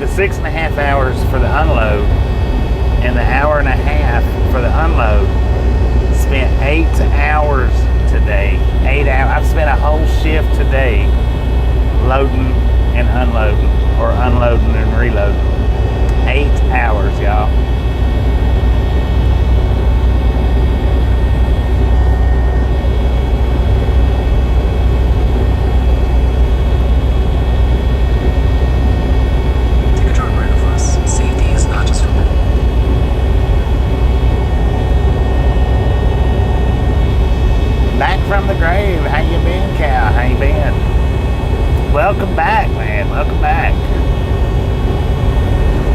6.5 hours for the unload and the hour and a half for the unload. Spent 8 hours today. 8 hours. I've spent a whole shift today loading and unloading, or unloading and reloading. 8 hours, y'all. Back from the grave. How you been, Cal? How you been? Welcome back, man. Welcome back.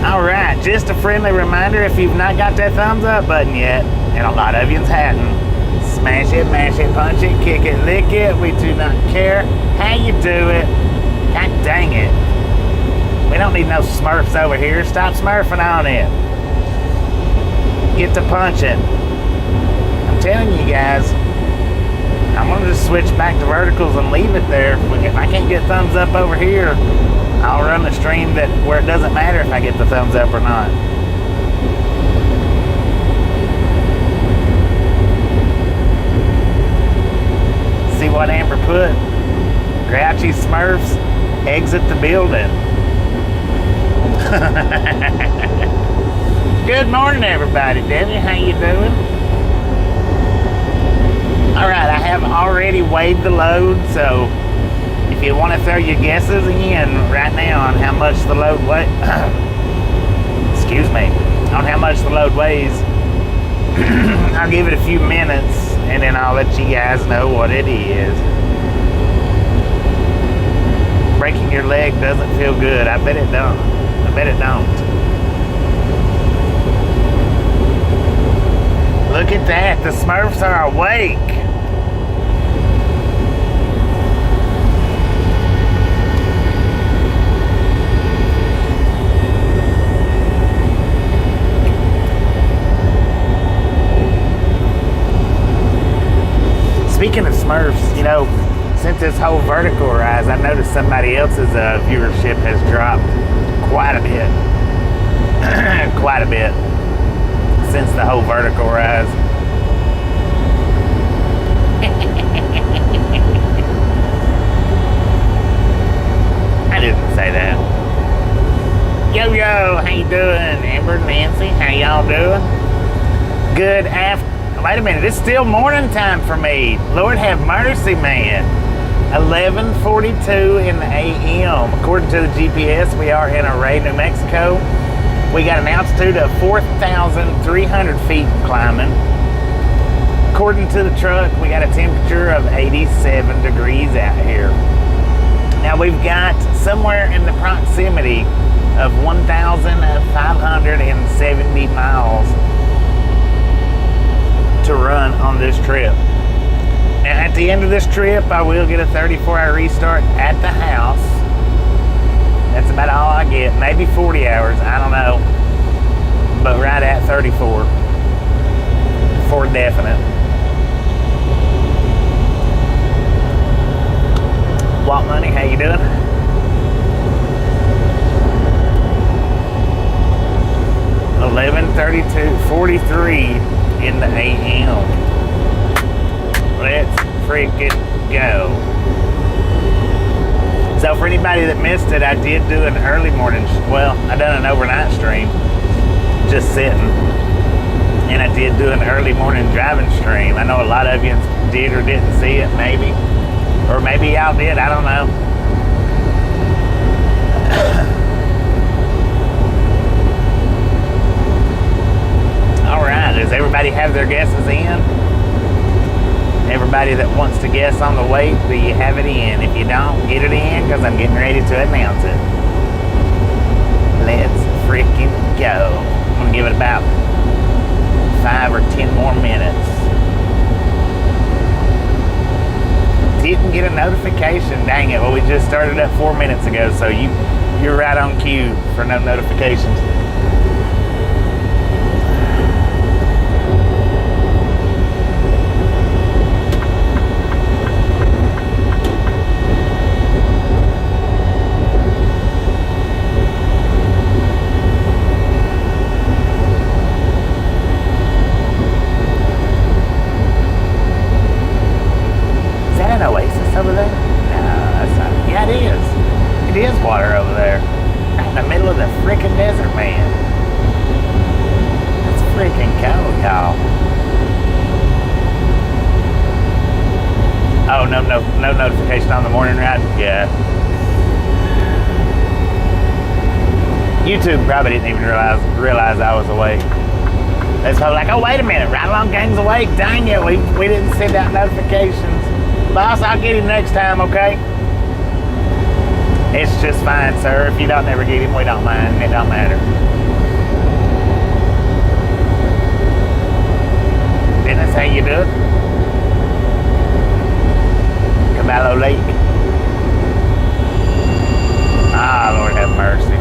All right, just a friendly reminder, if you've not got that thumbs up button yet, and a lot of yous hadn't, smash it, mash it, punch it, kick it, lick it. We do not care how you do it. God dang it. We don't need no smurfs over here. Stop smurfing on it. Get to punching. I'm telling you guys, I'm gonna just switch back to verticals and leave it there. If I can't get thumbs up over here, I'll run the stream where it doesn't matter if I get the thumbs up or not. See what Amber put? Grouchy Smurfs exit the building. Good morning, everybody. Debbie, how you doing? All right, I have already weighed the load, so if you want to throw your guesses in right now on how much the load weighs, excuse me, on how much the load weighs, I'll give it a few minutes and then I'll let you guys know what it is. Breaking your leg doesn't feel good. I bet it don't. I bet it don't. Look at that. The Smurfs are awake. Speaking of Smurfs, you know, since this whole vertical rise, I noticed somebody else's viewership has dropped quite a bit. Quite a bit since the whole vertical rise. I didn't say that. Yo, how you doing? Amber, Nancy, how y'all doing? Good afternoon. Wait a minute, it's still morning time for me. Lord have mercy, man. 11:42 in the a.m. According to the GPS, we are in Arrey, New Mexico. We got an altitude of 4,300 feet climbing. According to the truck, we got a temperature of 87 degrees out here. Now we've got somewhere in the proximity of 1,570 miles to run on this trip. Now at the end of this trip, I will get a 34-hour restart at the house. That's about all I get. Maybe 40 hours, I don't know. But right at 34 for definite. Walt Money, how you doing? $11:32:43 in the a.m. Let's freaking go. So for anybody that missed it, I did do an early morning, I done an overnight stream, just sitting. And I did do an early morning driving stream. I know a lot of you did or didn't see it, maybe. Or maybe y'all did, I don't know. All right, does everybody have their guesses in? Everybody that wants to guess on the weight, do you have it in? If you don't, get it in, because I'm getting ready to announce it. Let's freaking go. I'm going to give it about 5 or 10 more minutes. Didn't get a notification. Dang it. Well, we just started up 4 minutes ago, so you're right on cue for no notifications. desert man. It's freaking cold, y'all. Oh, no notification on the morning ride? Yeah. YouTube probably didn't even realize I was awake. It's probably like, oh, wait a minute, Ride Along Gang's awake. Dang it, we didn't send out notifications. Boss, I'll get him next time, okay? It's just fine, sir. If you don't ever get him, we don't mind. It don't matter. Isn't this how you do it? Caballo Lake. Ah, Lord have mercy.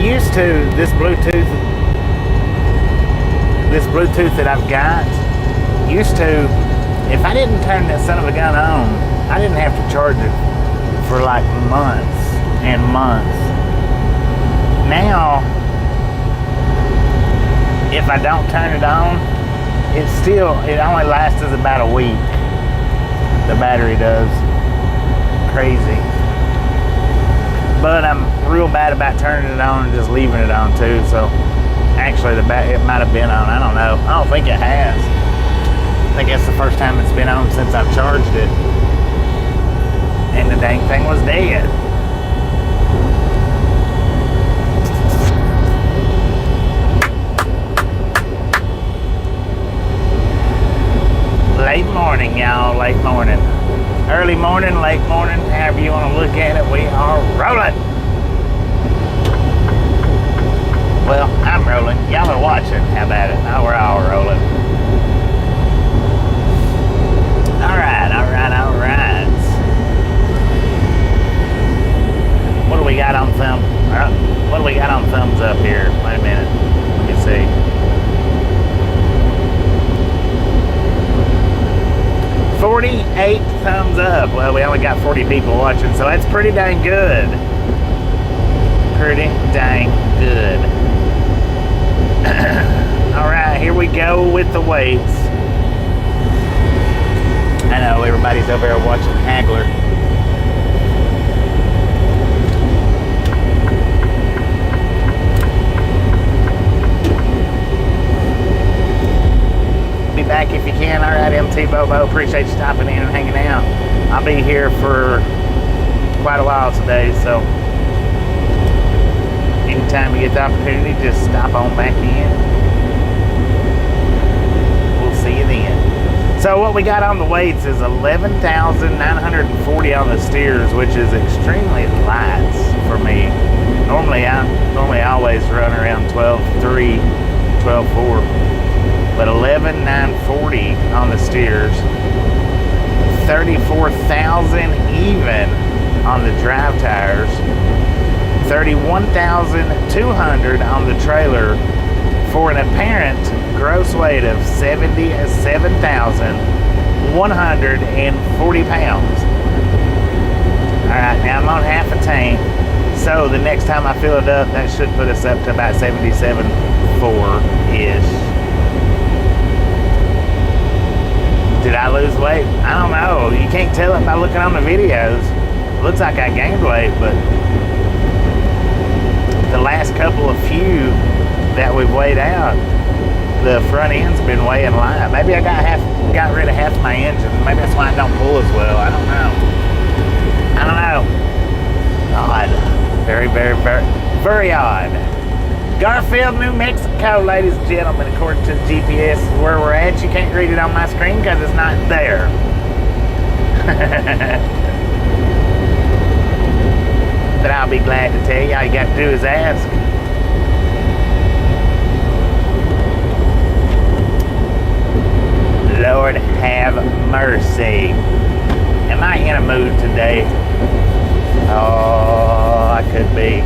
Used to this Bluetooth that I've got, used to, if I didn't turn that son of a gun on, I didn't have to charge it for like months and months. Now, if I don't turn it on, it only lasts us about a week. The battery does. Crazy. But I'm real bad about turning it on and just leaving it on too. So actually it might have been on. I don't know. I don't think it has. I think it's the first time it's been on since I've charged it. And the dang thing was dead. Late morning, y'all. Late morning. Early morning, late morning, however you want to look at it, we are rolling. Well, I'm rolling. Y'all are watching. How about it? Now we're all rolling. All right. What do we got on thumbs up here? Wait a minute. Let me see. 48 thumbs up. Well, we only got 40 people watching, so that's pretty dang good. Pretty dang good. All right, here we go with the weights. I know everybody's over there watching Hagler. Be back if you can. All right, MT Bobo, appreciate you stopping in and hanging out. I'll be here for quite a while today, so anytime you get the opportunity, just stop on back in. We'll see you then. So what we got on the weights is 11,940 on the steers, which is extremely light for me. Normally I always run around 12.3, 12.4. But 11,940 on the steers, 34,000 even on the drive tires, 31,200 on the trailer, for an apparent gross weight of 77,140 pounds. Alright, now I'm on half a tank, so the next time I fill it up, that should put us up to about 77.4-ish. Did I lose weight? I don't know. You can't tell it by looking on the videos. It looks like I gained weight, but the last couple of few that we've weighed out, the front end's been weighing light. Maybe I got rid of half my engine. Maybe that's why I don't pull as well. I don't know. Odd. Very, very, very, very odd. Garfield, New Mexico, ladies and gentlemen, according to the GPS, is where we're at. You can't read it on my screen because it's not there. But I'll be glad to tell you. All you got to do is ask. Lord have mercy. Am I in a mood today? Oh, I could be.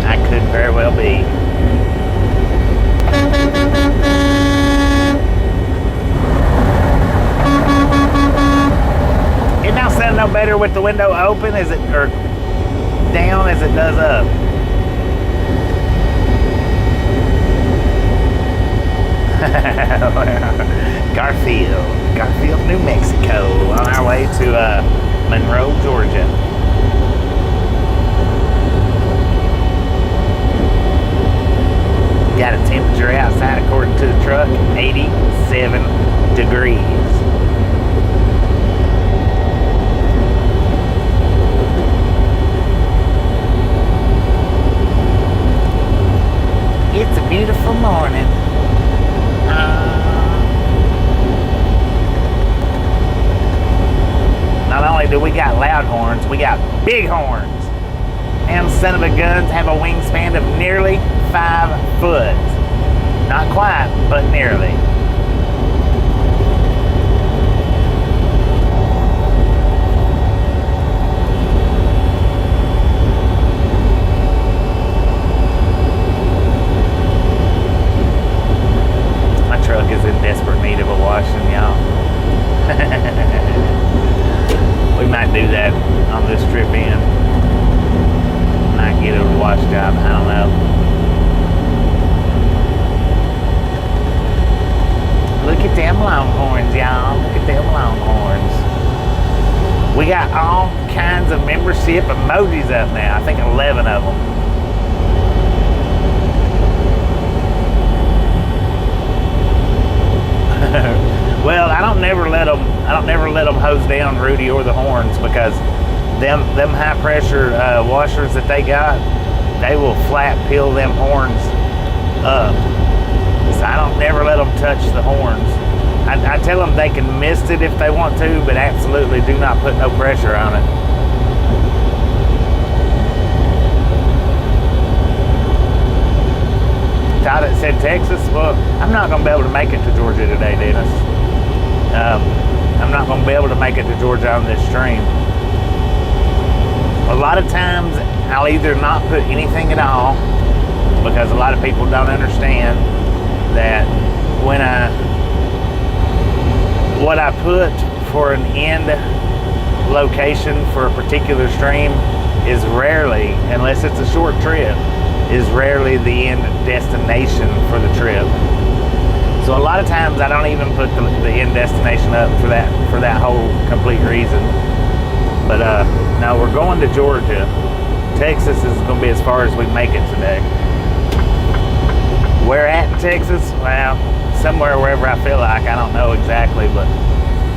I could very well be. It don't sound no better with the window open as it, or down as it does up. Garfield, New Mexico, on our way to Monroe, Georgia. Got a temperature outside, according to the truck, 87 degrees. It's a beautiful morning. Not only do we got loud horns, we got big horns. Them son of a guns have a wingspan of nearly 5 foot. Not quite, but nearly. My truck is in desperate need of a washing, y'all. We might do that on this trip in. Might get a wash job, I don't know. Look at them Longhorns, y'all. Look at them Longhorns. We got all kinds of membership emojis up now. I think 11 of them. Well, I don't never let them hose down Rudy or the horns, because them high pressure washers that they got, they will flat peel them horns up. So I don't never let them touch the horns. I tell them they can mist it if they want to, but absolutely do not put no pressure on it. Todd said Texas. Well, I'm not going to be able to make it to Georgia today, Dennis. I'm not going to be able to make it to Georgia on this stream. A lot of times I'll either not put anything at all, because a lot of people don't understand that when what I put for an end location for a particular stream is rarely, unless it's a short trip, is rarely the end destination for the trip. So a lot of times I don't even put the end destination up for that whole complete reason. But no, we're going to Georgia. Texas is going to be as far as we make it today. Where at in Texas? Well, somewhere wherever I feel like. I don't know exactly, but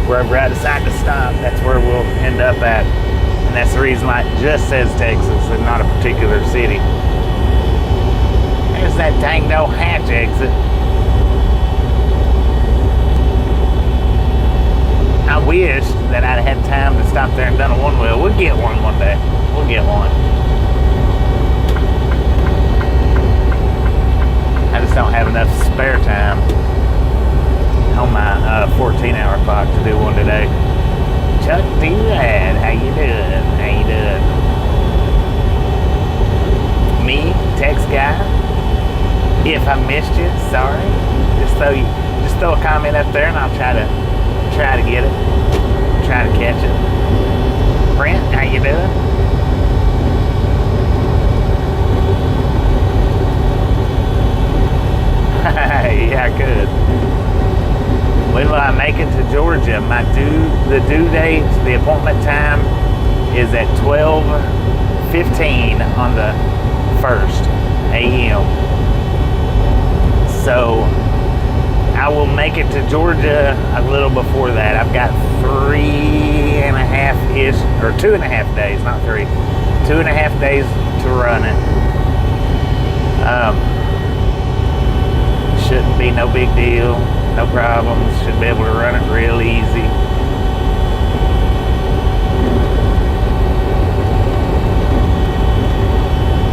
wherever I decide to stop, that's where we'll end up at. And that's the reason why it just says Texas and not a particular city. There's that dang no hatch exit. I wish that I'd had time to stop there and done a one wheel. We'll get one day. We'll get one. I just don't have enough spare time on my 14-hour clock to do one today. Chuck D-Lad, how you doing? How you doing? Me, text guy. If I missed you, sorry. Just throw a comment up there, and I'll try to get it, try to catch it. Brent, how you doing? Yeah, good. When will I make it to Georgia? The due date, the appointment time is at 12:15 on the 1st a.m. So I will make it to Georgia a little before that. I've got 3.5-ish, or 2.5 days, not 3, 2.5 days to run it. Shouldn't be no big deal, no problems. Should be able to run it real easy.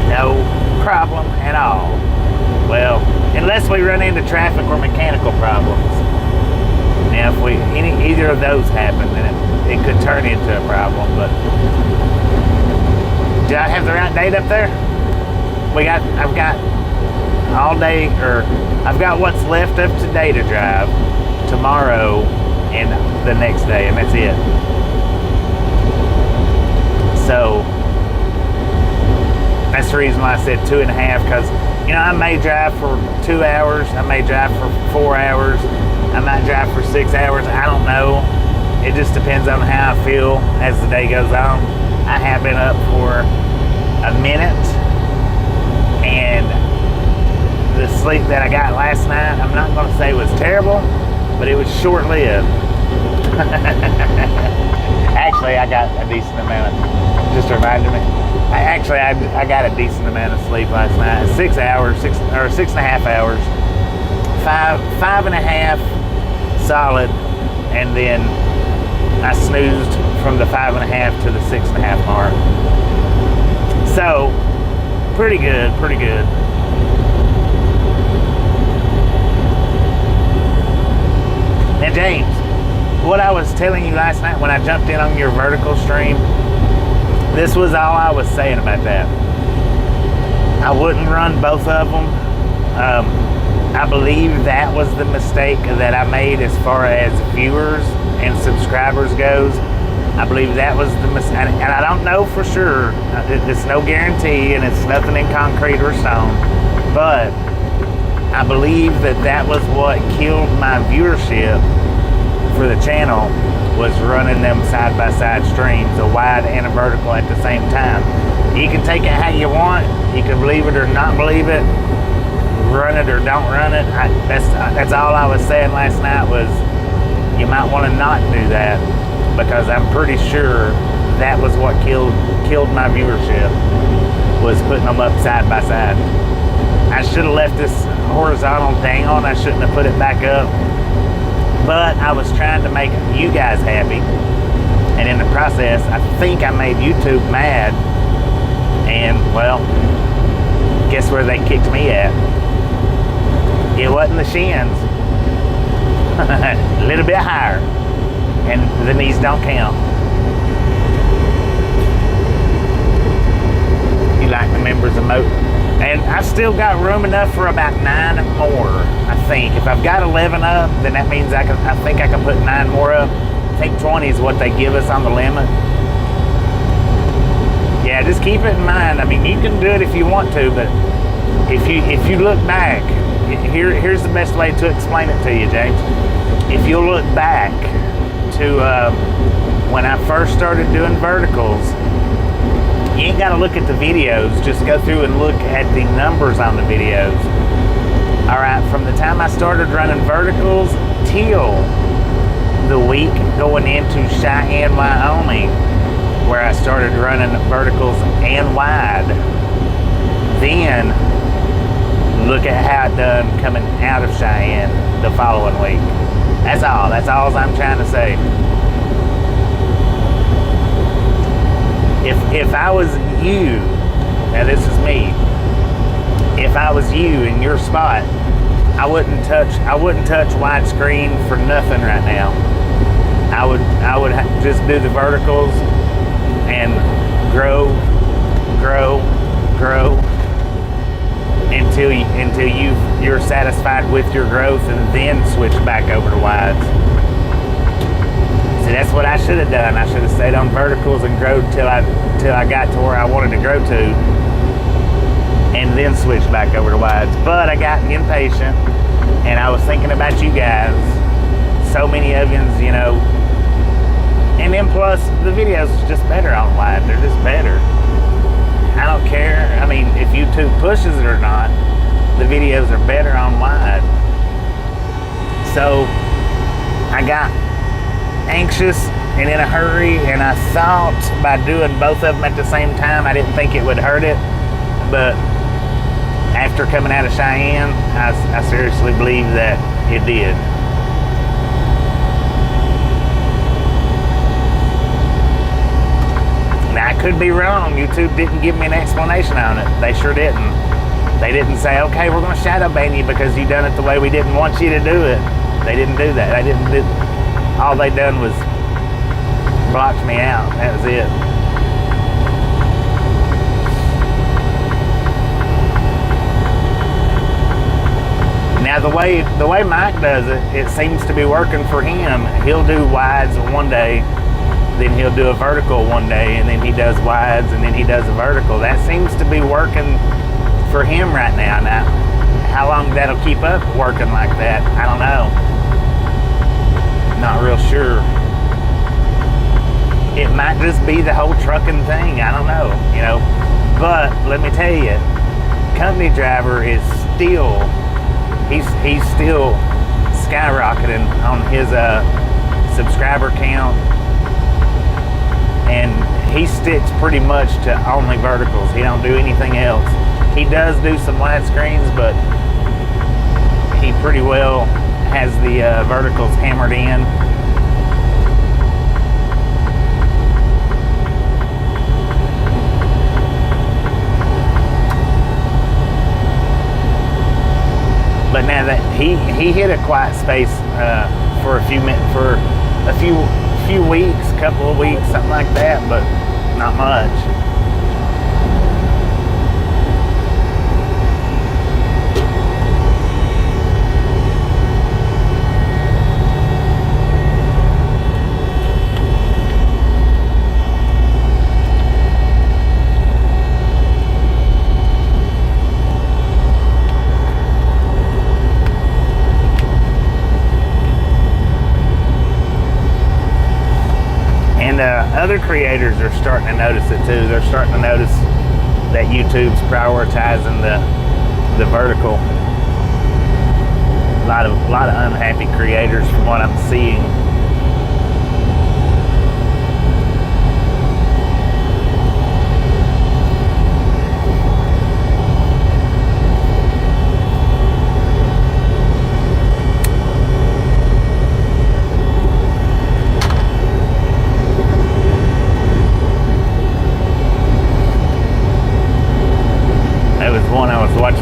No problem at all. Well, unless we run into traffic or mechanical problems. Now, if either of those happen, then it could turn into a problem. But did I have the right date up there? I've got all day, or I've got what's left of today to drive, tomorrow, and the next day, and that's it. So that's the reason why I said 2.5, because I may drive for 2 hours, I may drive for 4 hours, I might drive for 6 hours, I don't know. It just depends on how I feel as the day goes on. I have been up for a minute, and the sleep that I got last night, I'm not going to say was terrible, but it was short-lived. Actually, I got a decent amount of, just reminded me, I got a decent amount of sleep last night. 6 hours, 6.5 hours, 5.5 solid, and then I snoozed from the 5.5 to the 6.5 mark. So, pretty good. Now, James, what I was telling you last night when I jumped in on your vertical stream, this was all I was saying about that. I wouldn't run both of them. I believe that was the mistake that I made as far as viewers and subscribers goes. I believe that was the mistake, and I don't know for sure. It's no guarantee, and it's nothing in concrete or stone, but I believe that was what killed my viewership for the channel, was running them side-by-side streams, a wide and a vertical at the same time. You can take it how you want. You can believe it or not believe it, run it or don't run it. That's all I was saying last night, was you might want to not do that, because I'm pretty sure that was what killed my viewership, was putting them up side by side. I should have left this horizontal down. I shouldn't have put it back up. But I was trying to make you guys happy, and in the process, I think I made YouTube mad, and well, guess where they kicked me at? It wasn't the shins. A little bit higher, and the knees don't count. You like the members emote? And I've still got room enough for about 9 more, I think. If I've got 11 up, then that means I think I can put 9 more up. I think 20 is what they give us on the limit. Yeah, just keep it in mind. I mean, you can do it if you want to, but if you look back, here's the best way to explain it to you, James. If you look back to when I first started doing verticals, you ain't got to look at the videos, just go through and look at the numbers on the videos. All right, from the time I started running verticals till the week going into Cheyenne, Wyoming, where I started running verticals and wide, then look at how it done coming out of Cheyenne the following week. That's all I'm trying to say. If I was you, now this is me, if I was you in your spot, I wouldn't touch widescreen for nothing right now. I would just do the verticals and grow. until you're satisfied with your growth, and then switch back over to wides. See, that's what I should have done. I should have stayed on verticals and growed till I got to where I wanted to grow to, and then switched back over to wides. But I got impatient, and I was thinking about you guys. So many of yous, you know, and then plus the videos is just better on wide. They're just better. I don't care. I mean, if YouTube pushes it or not, the videos are better on wide. So I got anxious and in a hurry, and I thought by doing both of them at the same time, I didn't think it would hurt it. But after coming out of Cheyenne, I seriously believe that it did. Now, I could be wrong. YouTube didn't give me an explanation on it. They sure didn't. They didn't say, okay, we're going to shadow ban you because you done it the way we didn't want you to do it. They didn't do that. They didn't do. All they done was blocked me out. That was it. Now the way Mike does it, it seems to be working for him. He'll do wides one day, then he'll do a vertical one day, and then he does wides, and then he does a vertical. That seems to be working for him right now. Now, how long that'll keep up working like that, I don't know. Not real sure. It might just be the whole trucking thing. I don't know, you know. But let me tell you, company driver is still, he's still skyrocketing on his subscriber count, and he sticks pretty much to only verticals. He don't do anything else. He does do some wide screens, but he pretty well has the verticals hammered in. But now that he hit a quiet space for a few minutes, for a few weeks, couple of weeks, something like that, but not much. Other creators are starting to notice it too. They're starting to notice that YouTube's prioritizing the vertical. A lot of unhappy creators from what I'm seeing.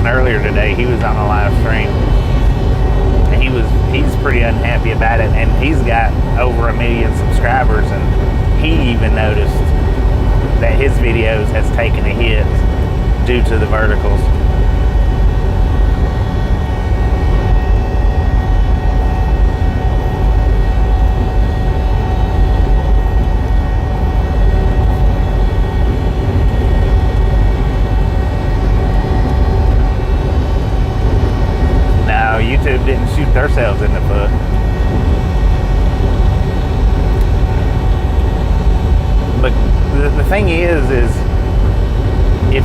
Earlier today, he was on a live stream, and he's pretty unhappy about it, and he's got over 1 million subscribers, and he even noticed that his videos has taken a hit due to the verticals. YouTube didn't shoot themselves in the foot. But the thing is if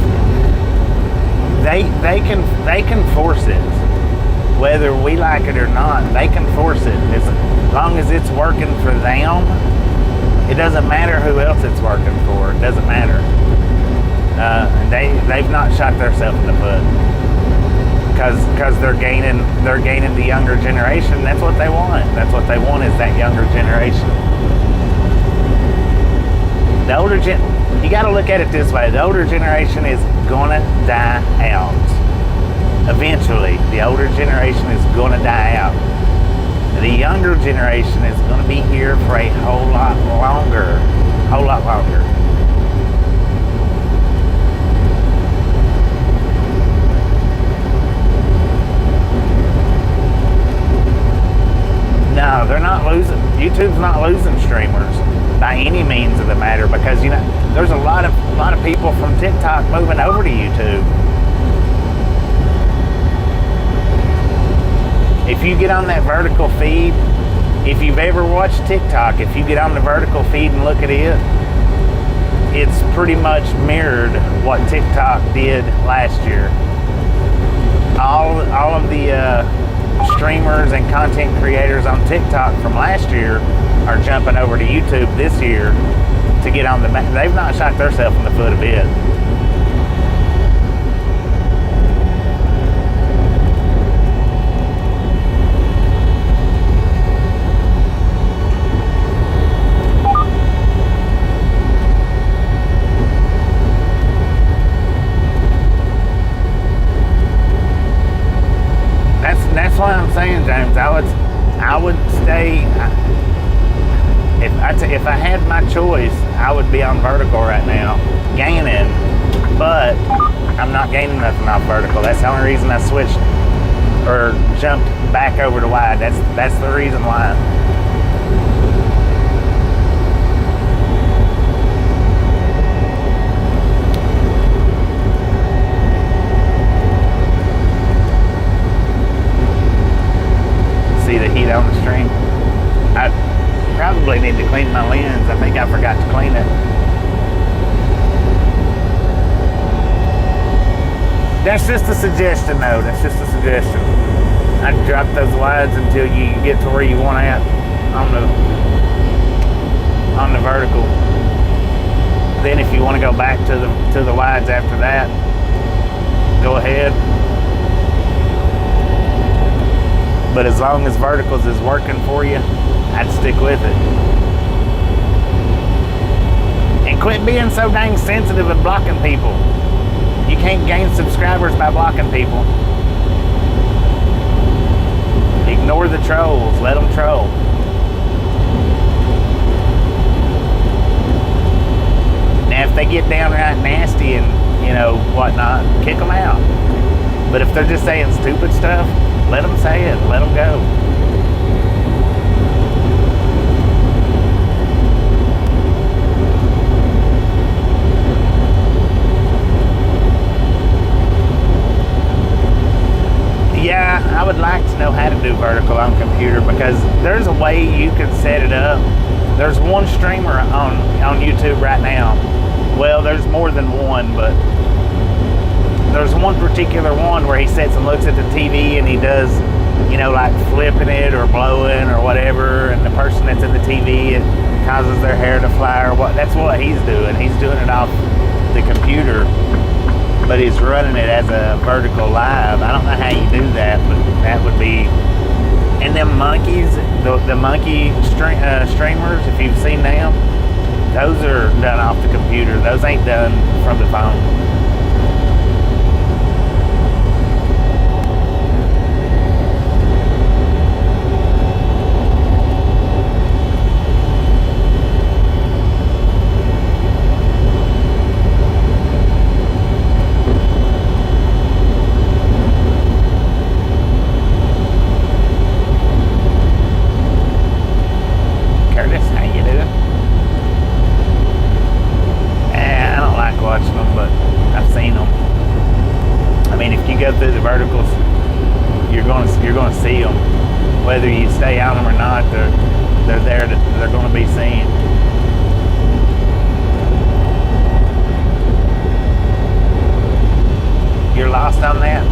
they can force it, whether we like it or not, they can force it. As long as it's working for them, it doesn't matter who else it's working for. It doesn't matter. And they've not shot themselves in the foot. Because they're gaining the younger generation. That's what they want. That's what they want, is that younger generation. The older you got to look at it this way. The older generation is gonna die out. Eventually, the older generation is gonna die out. The younger generation is gonna be here for a whole lot longer. Whole lot longer. No, they're not losing. YouTube's not losing streamers by any means of the matter, because there's a lot of people from TikTok moving over to YouTube. If you get on that vertical feed, if you've ever watched TikTok, if you get on the vertical feed and look at it, it's pretty much mirrored what TikTok did last year. All of the streamers and content creators on TikTok from last year are jumping over to YouTube this year to get on the map. They've not shot themselves in the foot a bit. That's why I'm saying, James, I would stay. If I had my choice, I would be on vertical right now, gaining, but I'm not gaining nothing off vertical. That's the only reason I switched or jumped back over to wide. That's the reason why. See the heat on the stream. I probably need to clean my lens. I think I forgot to clean it. That's just a suggestion, though. That's just a suggestion. I'd drop those wides until you get to where you want at on the vertical. Then, if you want to go back to the wides after that, go ahead. But as long as verticals is working for you, I'd stick with it. And quit being so dang sensitive and blocking people. You can't gain subscribers by blocking people. Ignore the trolls. Let them troll. Now, if they get downright nasty and, whatnot, kick them out. But if they're just saying stupid stuff, let them say it. Let them go. Yeah, I would like to know how to do vertical on computer, because there's a way you can set it up. There's one streamer on YouTube right now. Well, there's more than one, but there's one particular one where he sits and looks at the TV and he does, like flipping it or blowing or whatever, and the person that's in the TV, it causes their hair to fly or what. That's what he's doing. He's doing it off the computer, but he's running it as a vertical live. I don't know how you do that, but that would be. And them monkeys, the monkey streamers, if you've seen them, those are done off the computer. Those ain't done from the phone. Through the verticals, you're going to see them, whether you stay on them or not. They're there. They're going to be seen. You're lost on that.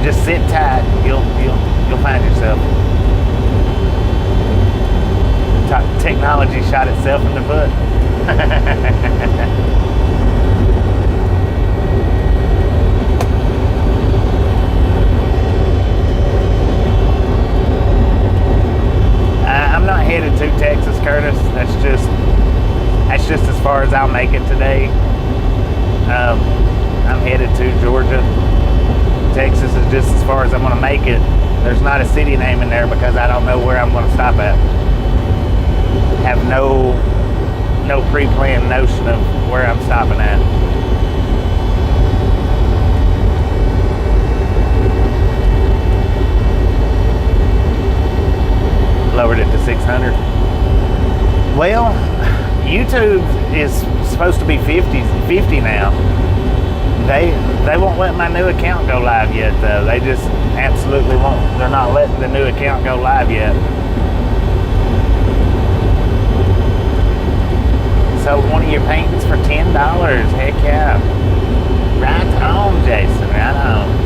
Just sit tight. You'll find yourself. Technology shot itself in the foot. I'm not headed to Texas, Curtis. That's just as far as I'll make it today. I'm headed to Georgia. Texas is just as far as I'm going to make it. There's not a city name in there because I don't know where I'm going to stop at. Have no pre-planned notion of where I'm stopping at. Well, YouTube is supposed to be 50 now. They won't let my new account go live yet, though. They just absolutely won't. They're not letting the new account go live yet. So one of your paintings for $10. Heck yeah. Right on, Jason. Right on.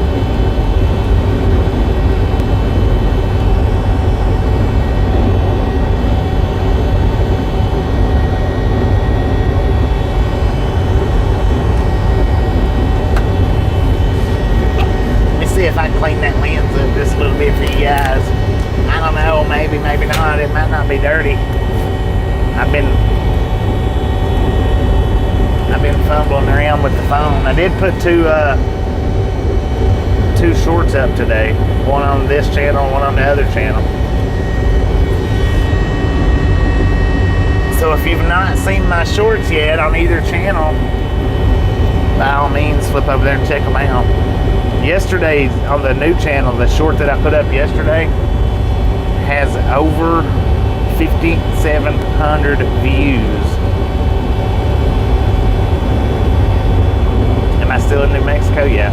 See if I can clean that lens up just a little bit for you guys. I don't know, maybe not. It might not be dirty. I've been fumbling around with the phone. I did put two shorts up today. One on this channel, one on the other channel. So if you've not seen my shorts yet on either channel, by all means, flip over there and check them out. Yesterday on the new channel, the short that I put up yesterday has over 5,700 views. Am I still in New Mexico? Yeah.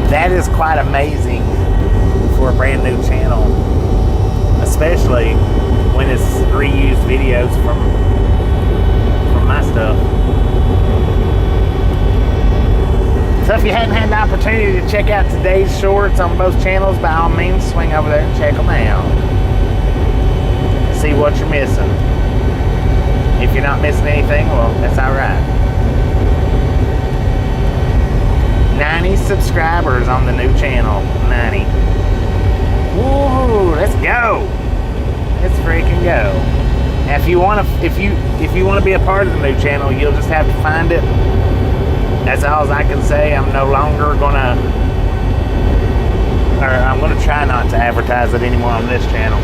That is quite amazing for a brand new channel, especially when it's reused videos from my stuff. So if you hadn't had the opportunity to check out today's shorts on both channels, by all means, swing over there and check them out. See what you're missing. If you're not missing anything, well, that's all right. 90 subscribers on the new channel. 90. Woo! Let's go. Let's freaking go. Now, if you want to be a part of the new channel, you'll just have to find it. That's all I can say. I'm no longer gonna, or I'm gonna try not to advertise it anymore on this channel.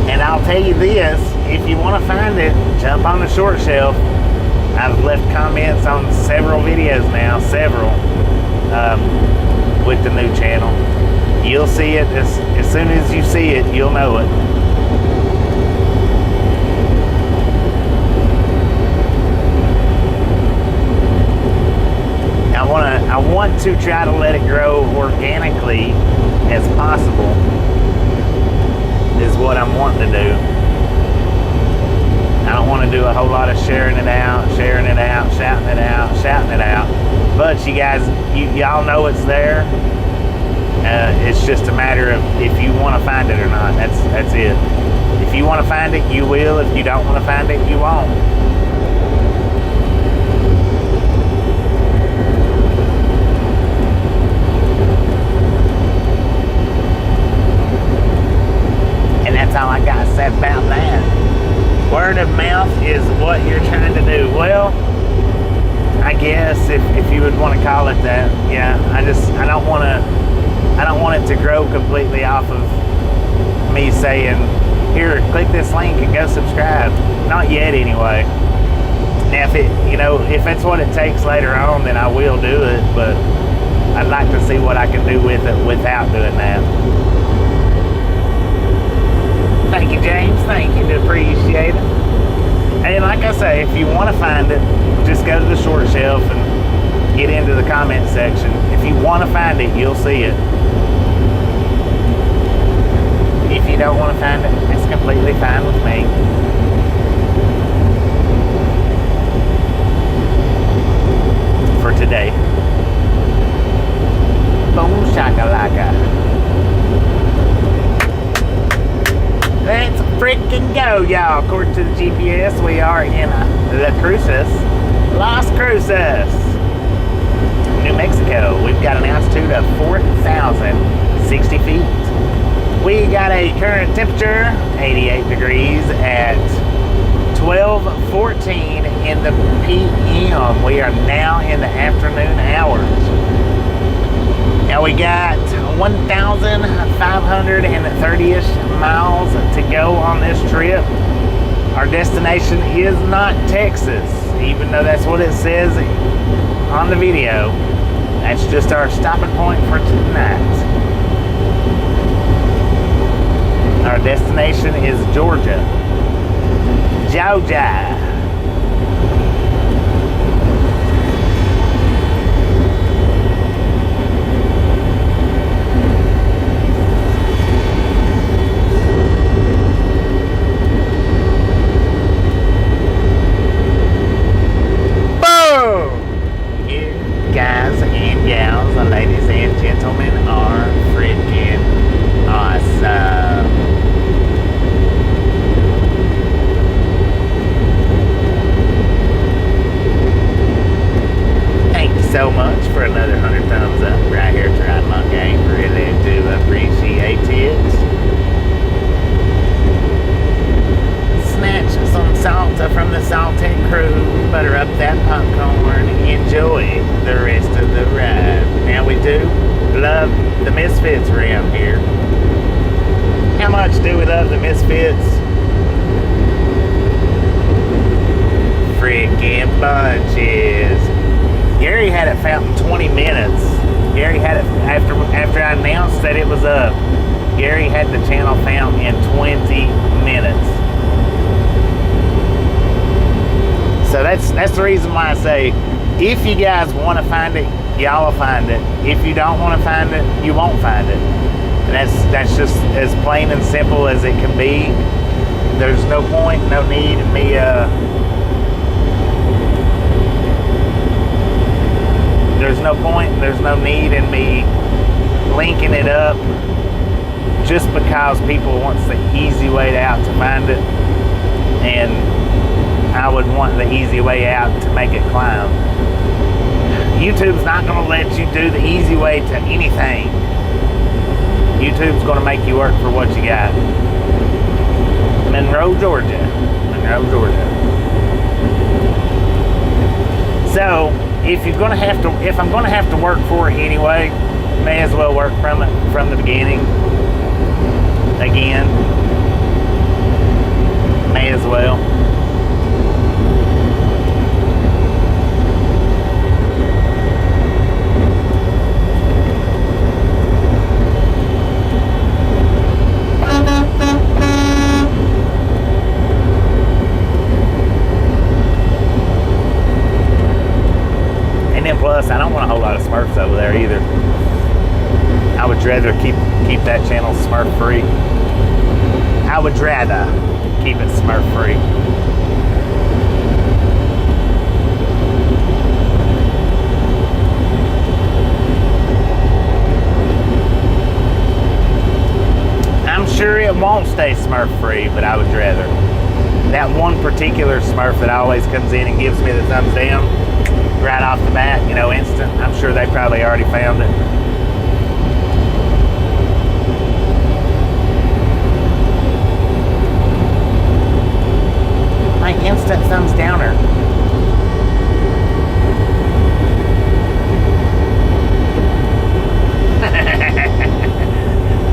And I'll tell you this, if you want to find it, jump on the short shelf. I've left comments on several videos now, with the new channel. You'll see it, as soon as you see it, you'll know it. I want to try to let it grow organically as possible, is what I'm wanting to do. I don't want to do a whole lot of sharing it out, shouting it out. But you guys, y'all know it's there. It's just a matter of if you want to find it or not. That's it. If you want to find it, you will. If you don't want to find it, you won't. That's all I got to say about that. Word of mouth is what you're trying to do. Well, I guess if you would want to call it that. Yeah, I don't want it to grow completely off of me saying, here, click this link and go subscribe. Not yet, anyway. Now, if it's what it takes later on, then I will do it. But I'd like to see what I can do with it without doing that. Thank you, James. Thank you. Appreciate it. And like I say, if you want to find it, just go to the short shelf and get into the comment section. If you want to find it, you'll see it. If you don't want to find it, it's completely fine with me. For today. Boom shakalaka. Let's freaking go, y'all. According to the GPS, we are in Las Cruces, New Mexico. We've got an altitude of 4,060 feet. We got a current temperature, 88 degrees at 12:14 in the p.m. We are now in the afternoon hours. Now we got 1,530-ish miles to go on this trip. Our destination is not Texas, even though that's what it says on the video. That's just our stopping point for tonight. Our destination is Georgia. Georgia. Guys and gals, ladies and gentlemen, are freaking awesome. Thank you so much for another 100 thumbs up right here to Ride Along Gang. Really do appreciate it. Snatch some salt from the salted crew, butter up that popcorn, enjoy the rest of the ride. Now we do love the Misfits around here. How much do we love the Misfits? Freaking bunches. Gary had it found in 20 minutes. Gary had it after I announced that it was up. Gary had the channel found in 20 minutes. So that's the reason why I say, if you guys want to find it, y'all will find it. If you don't want to find it, you won't find it. And that's just as plain and simple as it can be. There's no point, no need in me. There's no point, there's no need in me linking it up just because people want the easy way out to find it, and I would want the easy way out to make it climb. YouTube's not going to let you do the easy way to anything. YouTube's going to make you work for what you got. Monroe, Georgia. Monroe, Georgia. So, if I'm going to have to work for it anyway, may as well work from it from the beginning. Again. May as well. Plus, I don't want a whole lot of Smurfs over there either. I would rather keep that channel Smurf free. I would rather keep it Smurf free. I'm sure it won't stay Smurf free, but I would rather. That one particular Smurf that always comes in and gives me the thumbs down right off the bat, you know, instant. I'm sure they probably already found it. My instant thumbs downer.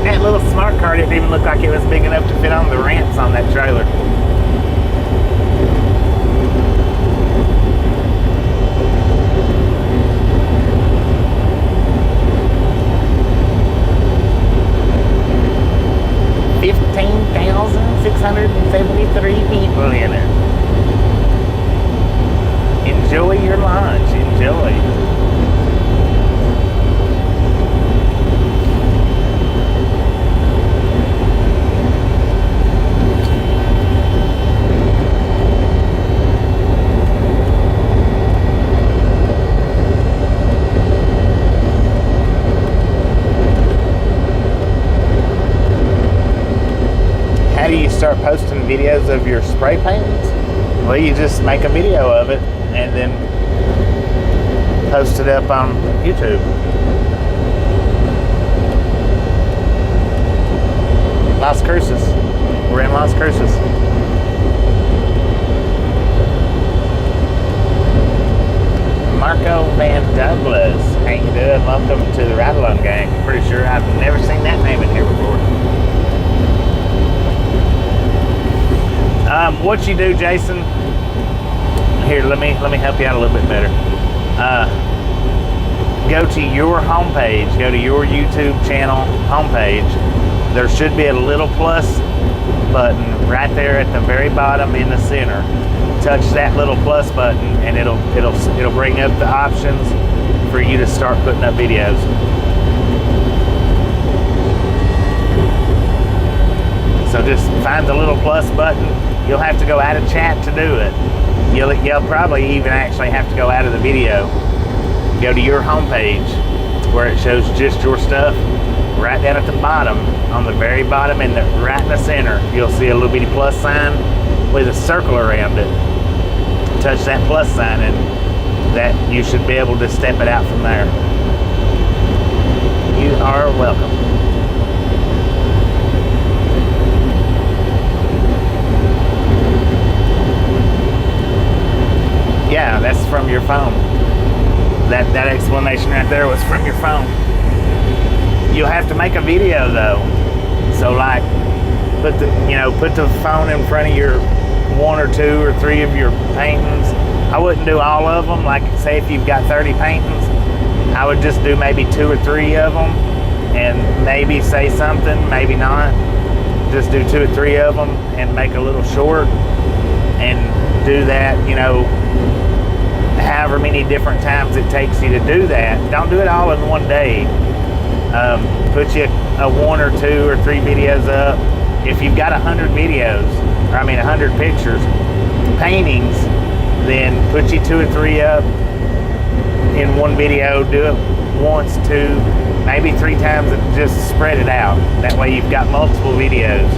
That little smart car didn't even look like it was big enough to fit on the ramps on that trailer. $15,673 people in it. Enjoy your lunch. Enjoy. How do you start posting videos of your spray paintings? Well, you just make a video of it and then post it up on YouTube. Las Cruces. We're in Las Cruces. Marco Van Douglas. How you doing? Welcome to the Ride Along Gang. Pretty sure I've never seen that name in here before. What you do, Jason? Here, let me help you out a little bit better. Go to your homepage. Go to your YouTube channel homepage. there should be a little plus button right there at the very bottom in the center. Touch that little plus button and it'll bring up the options for you to start putting up videos. So just find the little plus button. You'll have to go out of chat to do it. You'll probably even actually have to go out of the video. Go to your homepage where it shows just your stuff. Right down at the bottom, on the very bottom and right in the center, you'll see a little bitty plus sign with a circle around it. Touch that plus sign and that you should be able to step it out from there. You are welcome. Yeah, that's from your phone. That explanation right there was from your phone. You'll have to make a video though. So like, put the phone in front of your 1 or 2 or 3 of your paintings. I wouldn't do all of them. Like say if you've got 30 paintings, I would just do maybe 2 or 3 of them and maybe say something, maybe not. Just do 2 or 3 of them and make a little short and do that, however many different times it takes you to do that. Don't do it all in one day. Put you a 1 or 2 or 3 videos up. If you've got 100 videos, 100 pictures, paintings, then put you 2 or 3 up in one video. Do it once, 2, maybe 3 times and just spread it out. That way you've got multiple videos.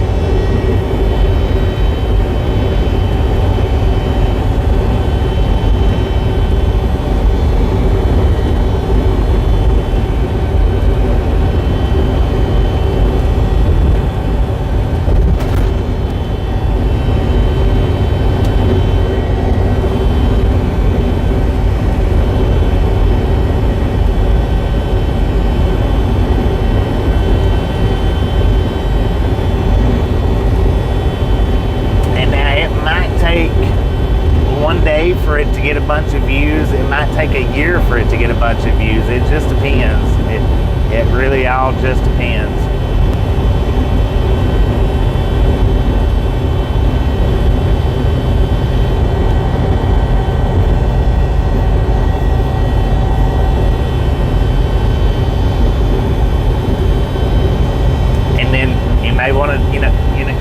For it to get a bunch of views. It might take a year for it to get a bunch of views. It just depends. It really all just depends. And then you may want to, you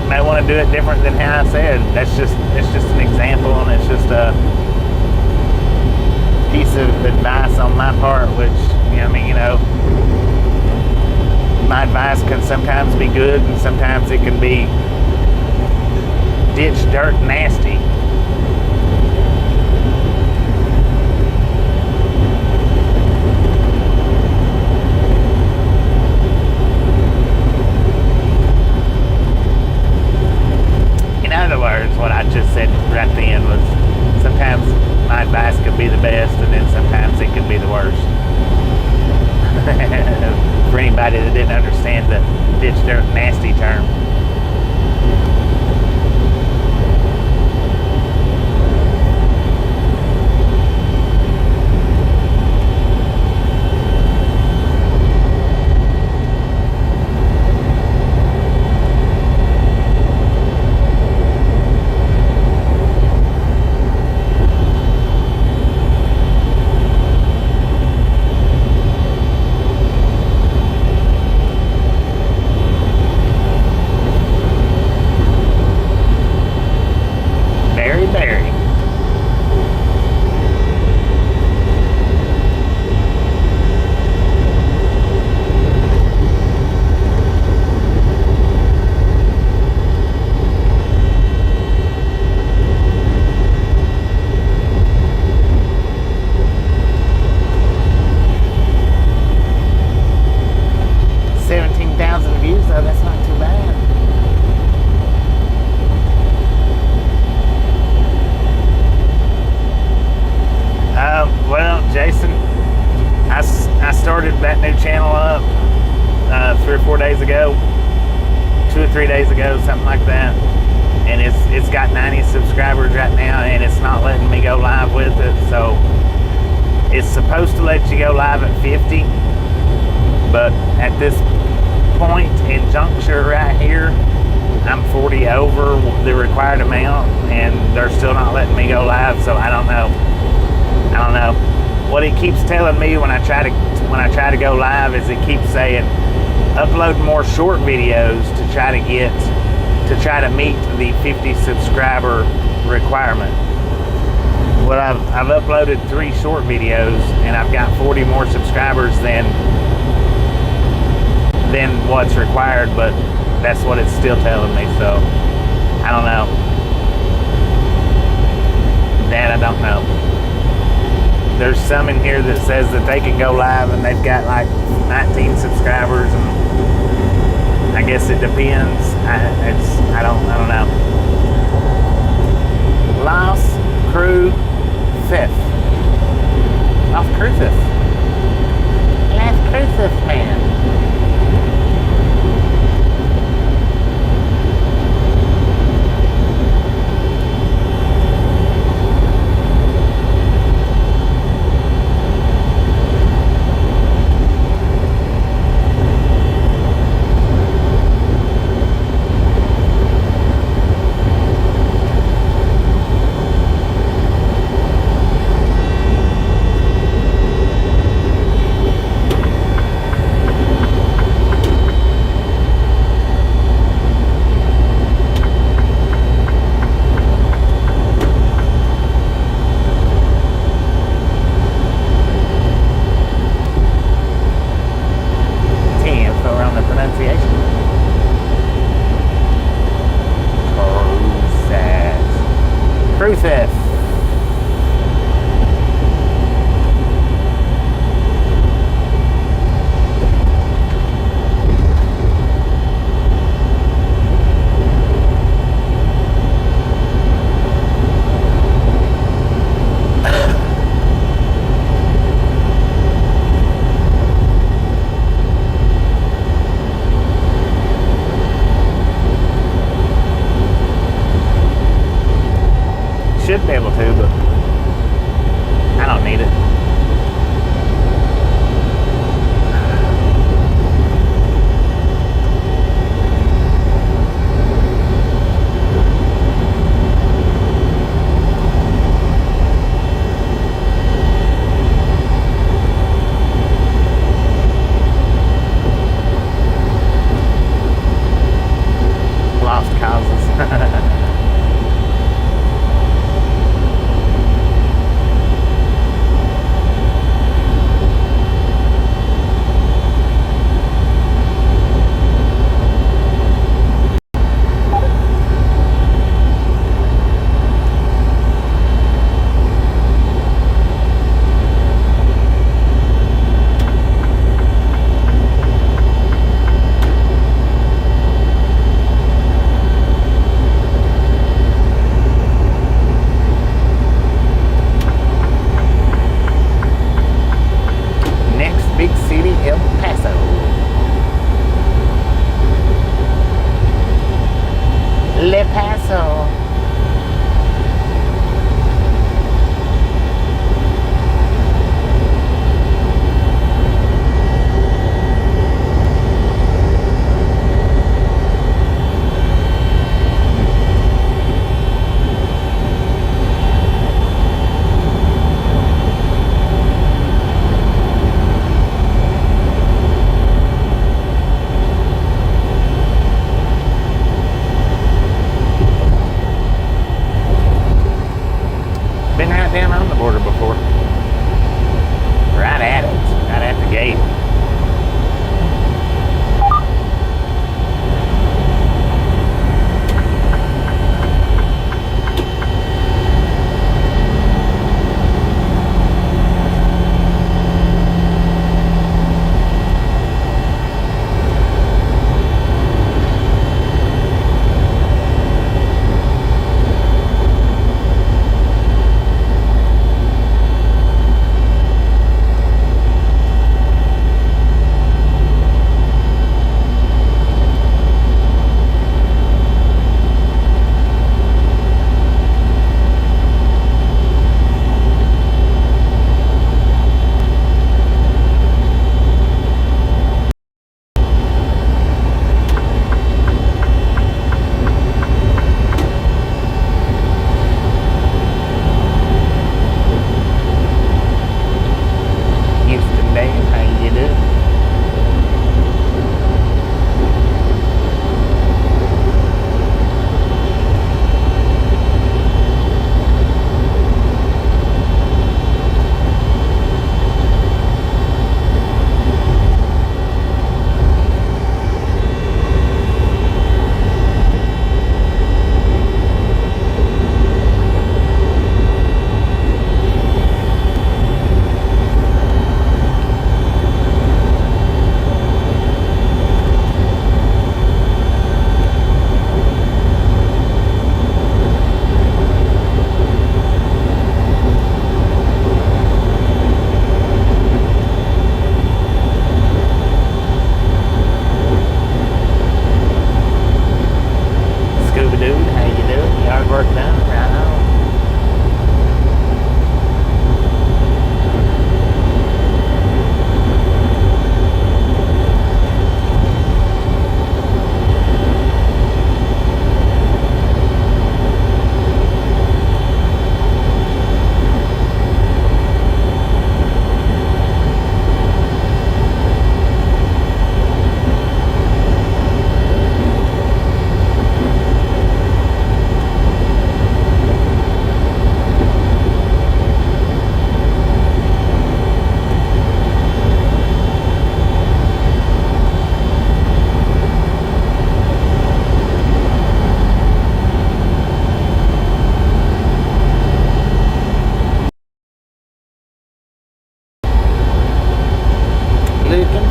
may want to do it different than how I said. It's just an example, and it's just a piece of advice on my part, which my advice can sometimes be good and sometimes it can be ditch dirt nasty. In other words, what I just said right then was sometimes my advice could be the best, and then sometimes it could be the worst. For anybody that didn't understand the ditch dirt nasty term. started that new channel up 3 or 4 days ago, 2 or 3 days ago, something like that. And it's got 90 subscribers right now, and it's not letting me go live with it. So it's supposed to let you go live at 50, but at this point and juncture right here. I'm 40 over the required amount, and they're still not letting me go live. So I don't know. What it keeps telling me when I try to go live is it keeps saying upload more short videos to try to meet the 50 subscriber requirement. Well, I've uploaded 3 short videos, and I've got 40 more subscribers than what's required, but that's what it's still telling me. So I don't know. That I don't know. There's some in here that says that they can go live and they've got like 19 subscribers, and I guess it depends. I don't know. Lost crew fifth. Lost crew fifth. Last crew fifth, man.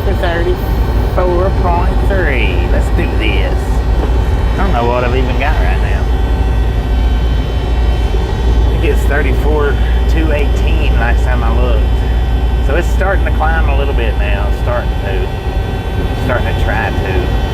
for 34.3. Let's do this. I don't know what I've even got right now. I think it's 34,218 last time I looked. So it's starting to climb a little bit now. It's starting to try to.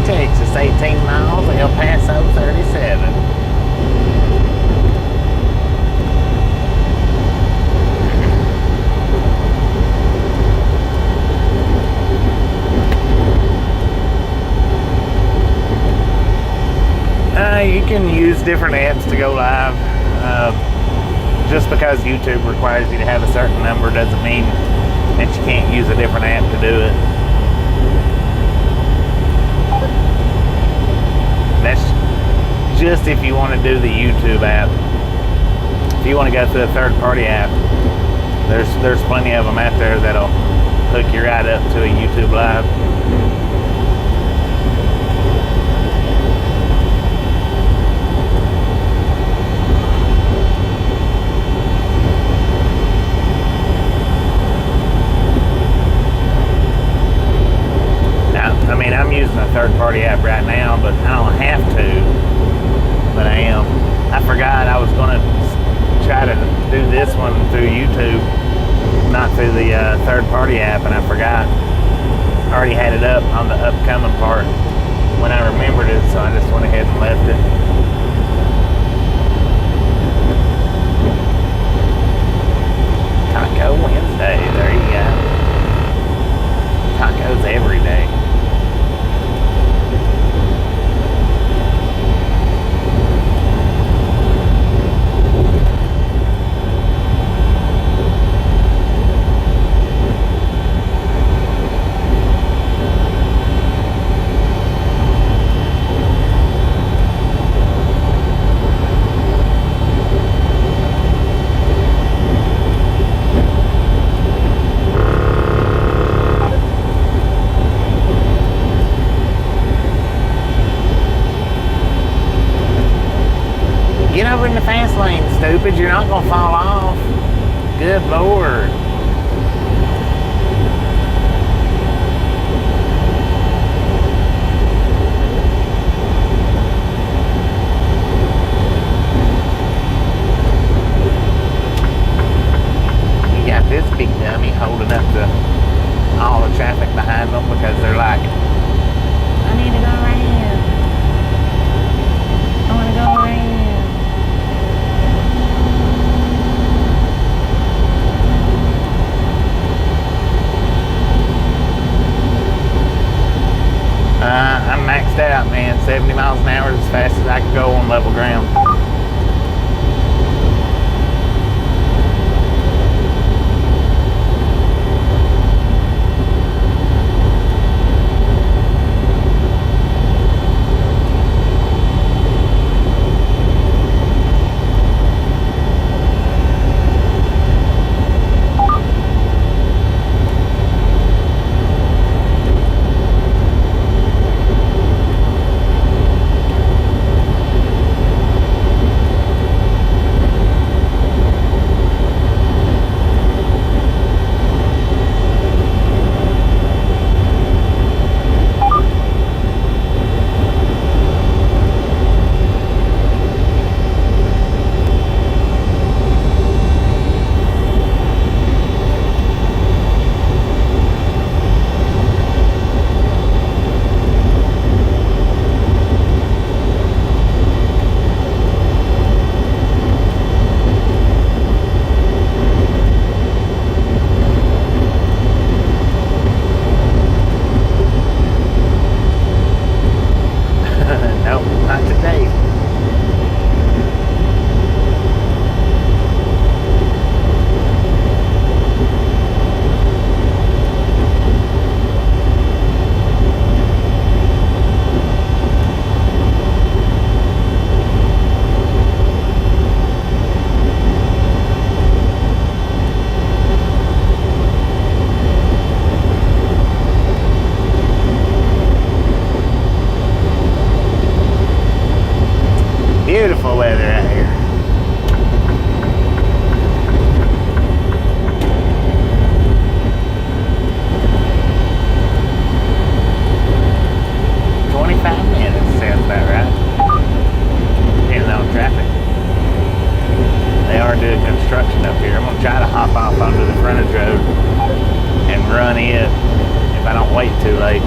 Texas, 18 miles, El Paso, 37. You can use different apps to go live. Just because YouTube requires you to have a certain number doesn't mean that you can't use a different app to do it. That's just if you want to do the YouTube app. If you want to go through a third-party app, there's plenty of them out there that'll hook you right up to a YouTube Live. I mean, I'm using a third-party app right now, but I don't have to. But I am. I forgot I was going to try to do this one through YouTube, not through the third-party app, and I forgot. I already had it up on the upcoming part when I remembered it, so I just went ahead and left it. Taco Wednesday, there you go. Tacos every day. Get over in the fast lane, stupid. You're not going to fall off. Good Lord. You got this big dummy holding up all the traffic behind them because they're like, I need to go around. I want to go around. I'm maxed out, man. 70 miles an hour is as fast as I can go on level ground. hop off onto the frontage road and run it if I don't wait too late.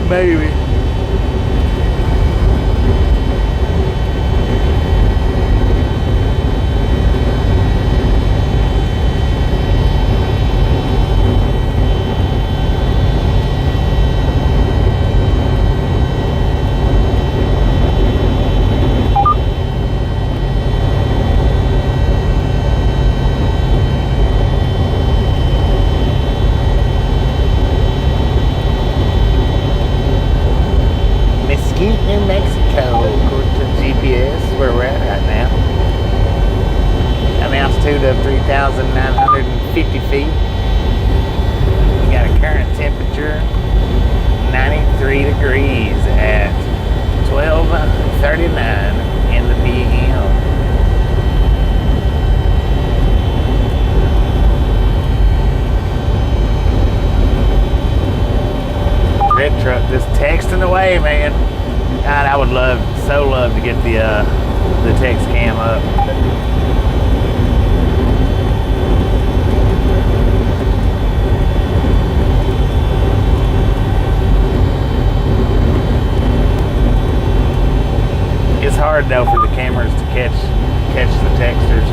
Maybe. New Mexico, according to GPS, where we're at right now. An altitude of 3,950 feet. We got a current temperature 93 degrees at 12:39 in the p.m. Red truck just texting away, man. God, I would so love to get the text cam up. It's hard though for the cameras to catch the texters.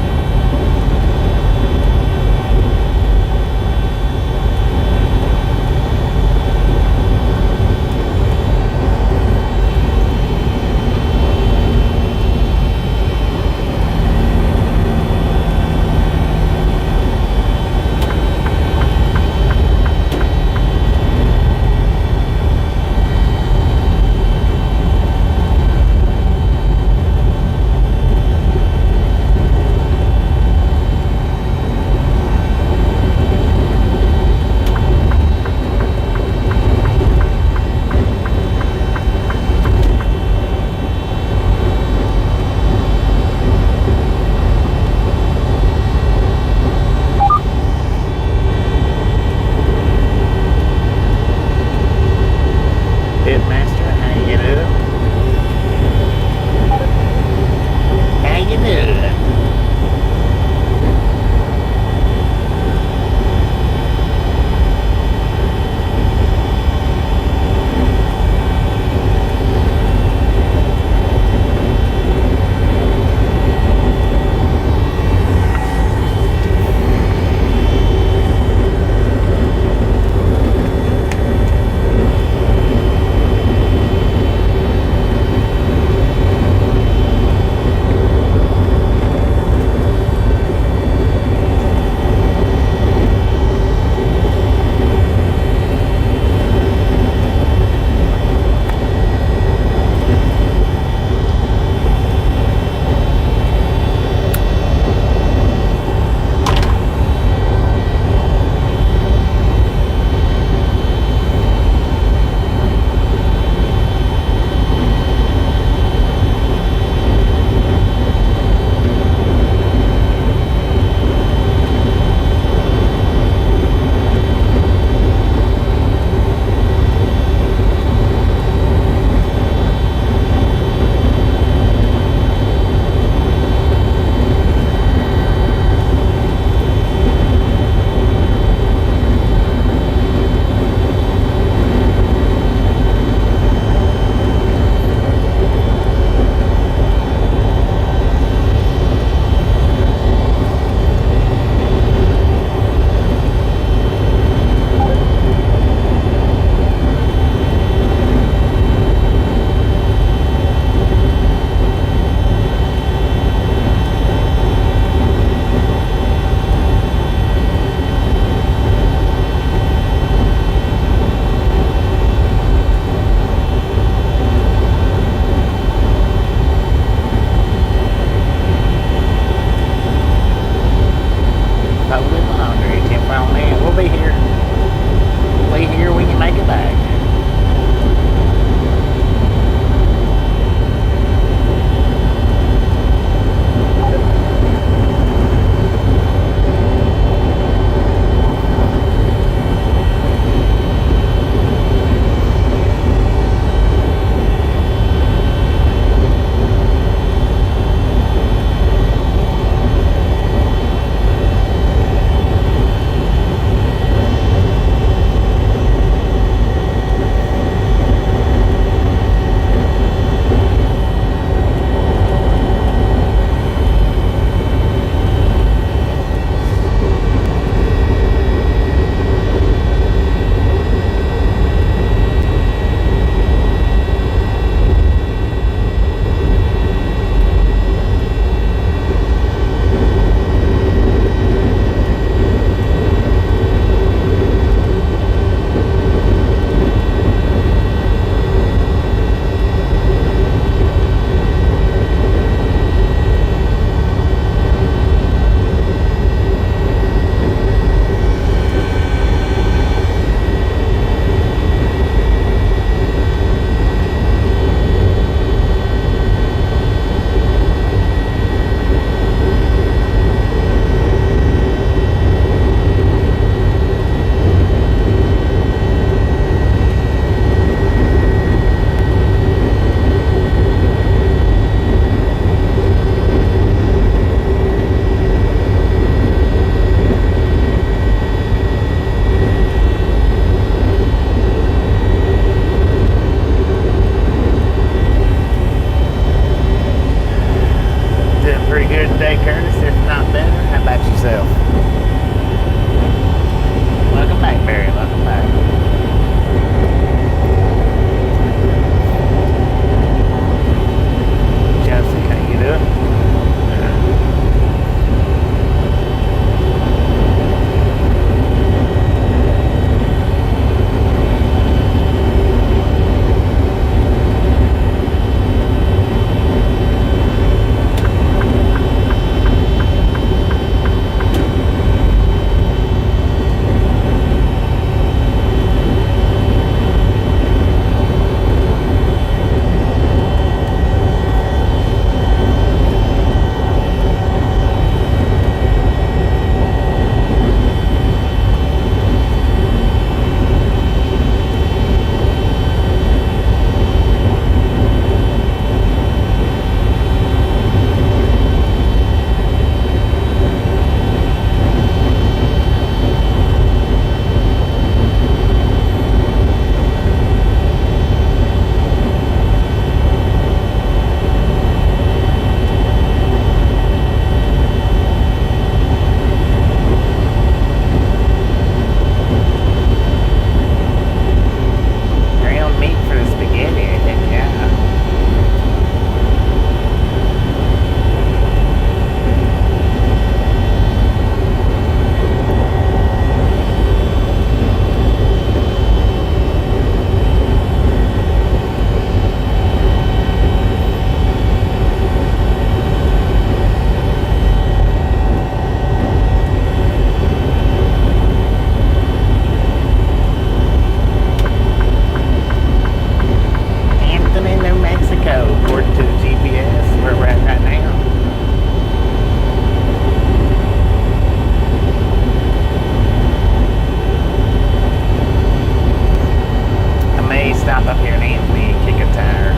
here in Anthony and kick a tire.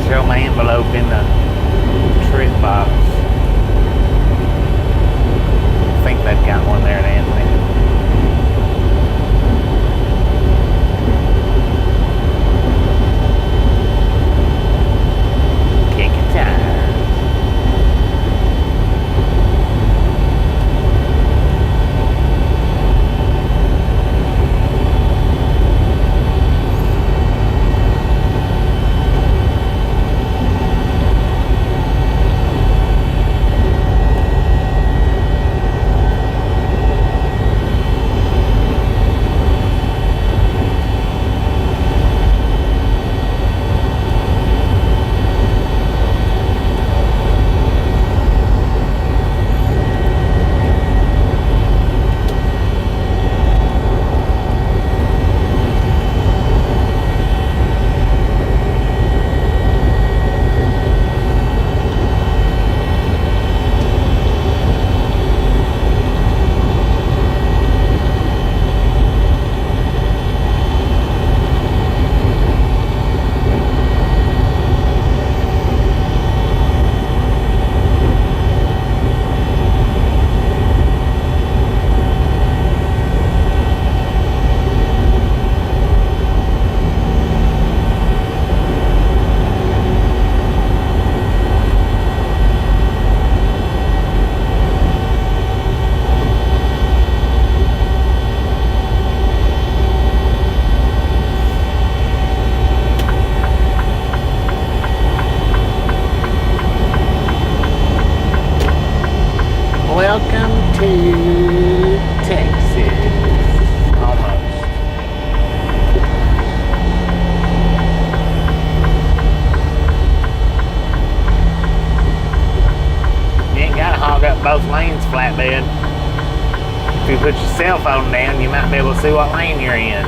Show my envelope in the trip box. I think they've got one there in Anthony. Kick a tire. Welcome to Texas. Almost. You ain't gotta hog up both lanes, flatbed. If you put your cell phone down, you might be able to see what lane you're in.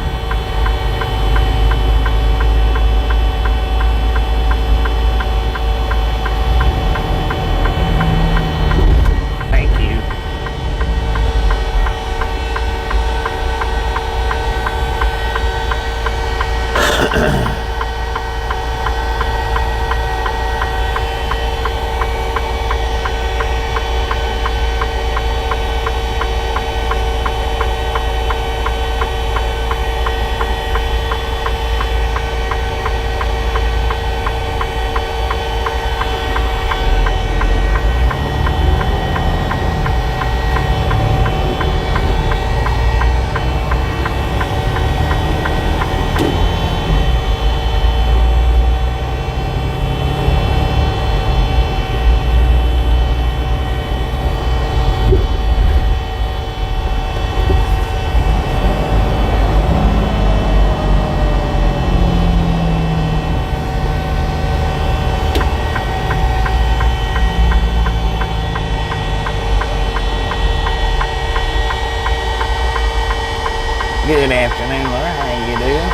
Good afternoon, Laura. How you doing?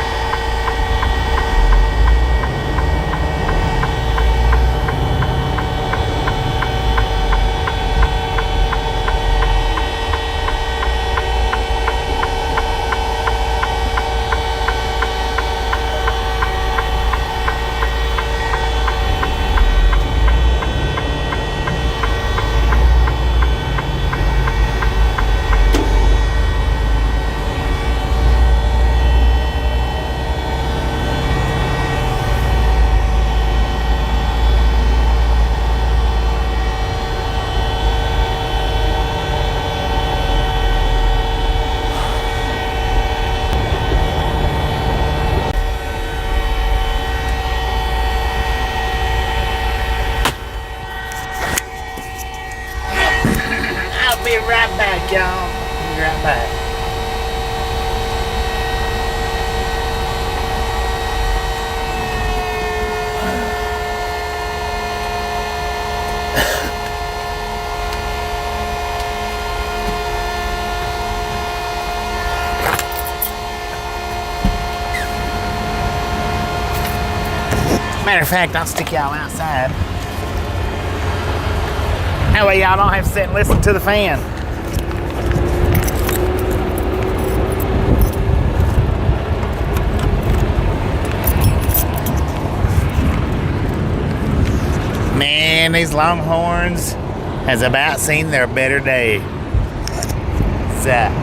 Be right back, y'all. Be right back. Matter of fact, I'll stick y'all outside. That way y'all don't have to sit and listen to the fan. these Longhorns has about seen their better day. So,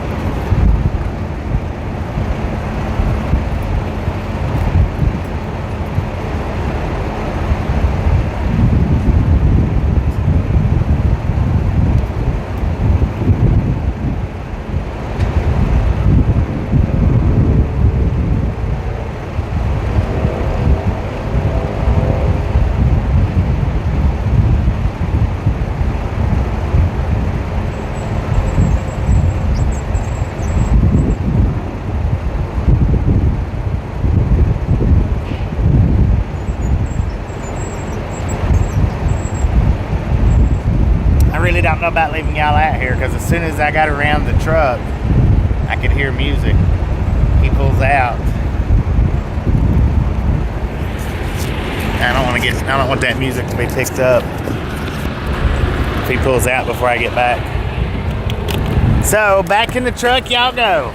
really don't know about leaving y'all out here, because as soon as I got around the truck, I could hear music. He pulls out. I don't want that music to be picked up if he pulls out before I get back. So back in the truck y'all go.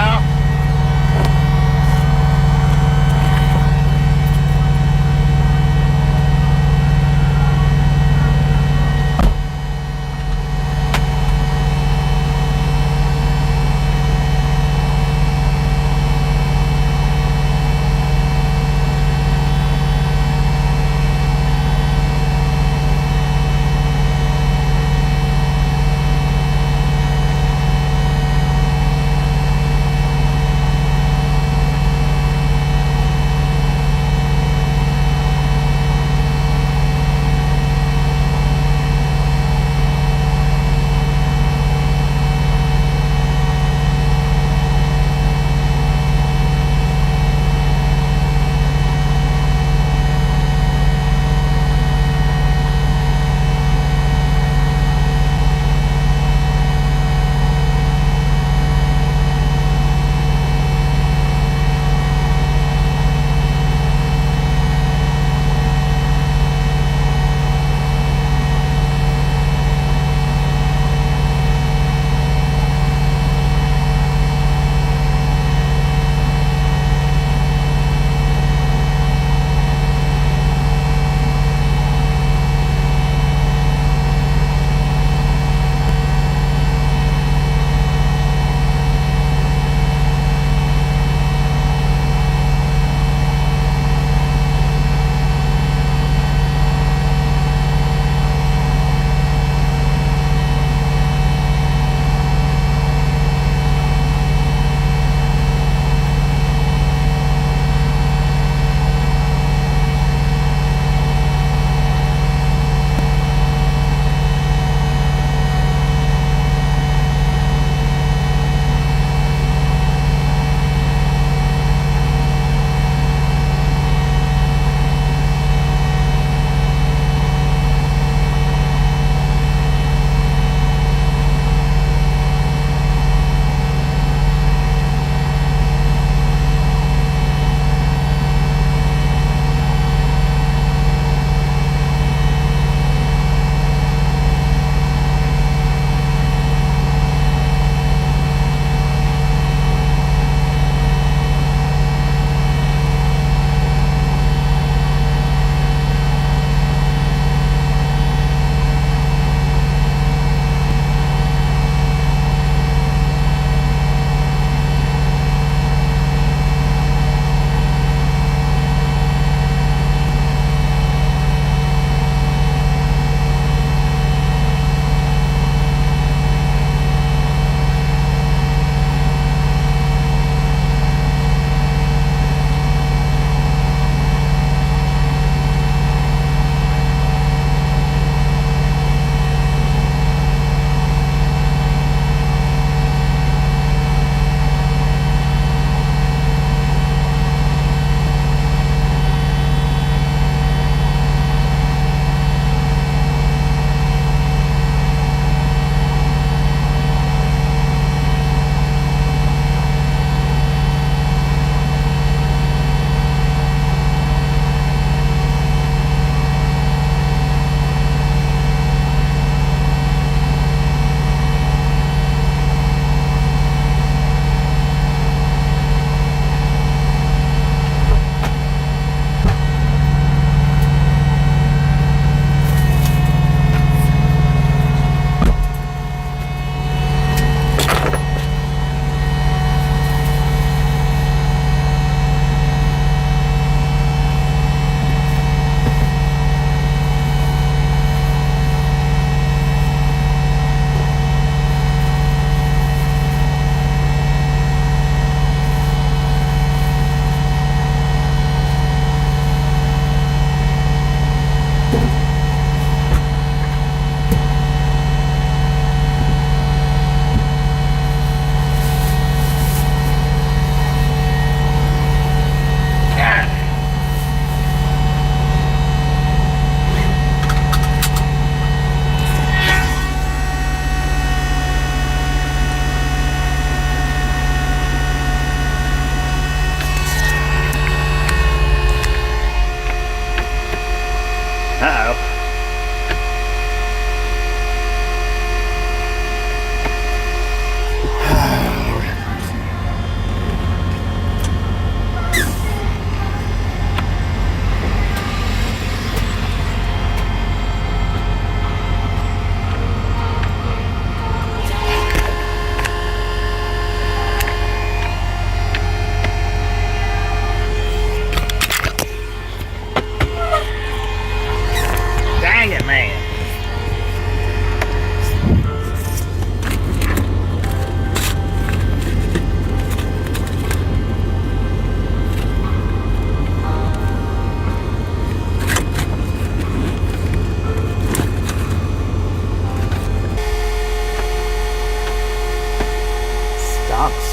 y'all.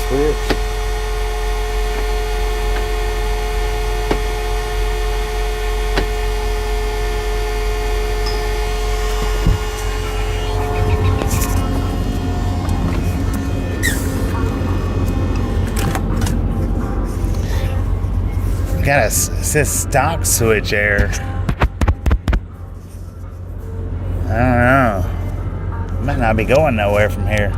switch. Got it says stock switch error. I don't know. Might not be going nowhere from here.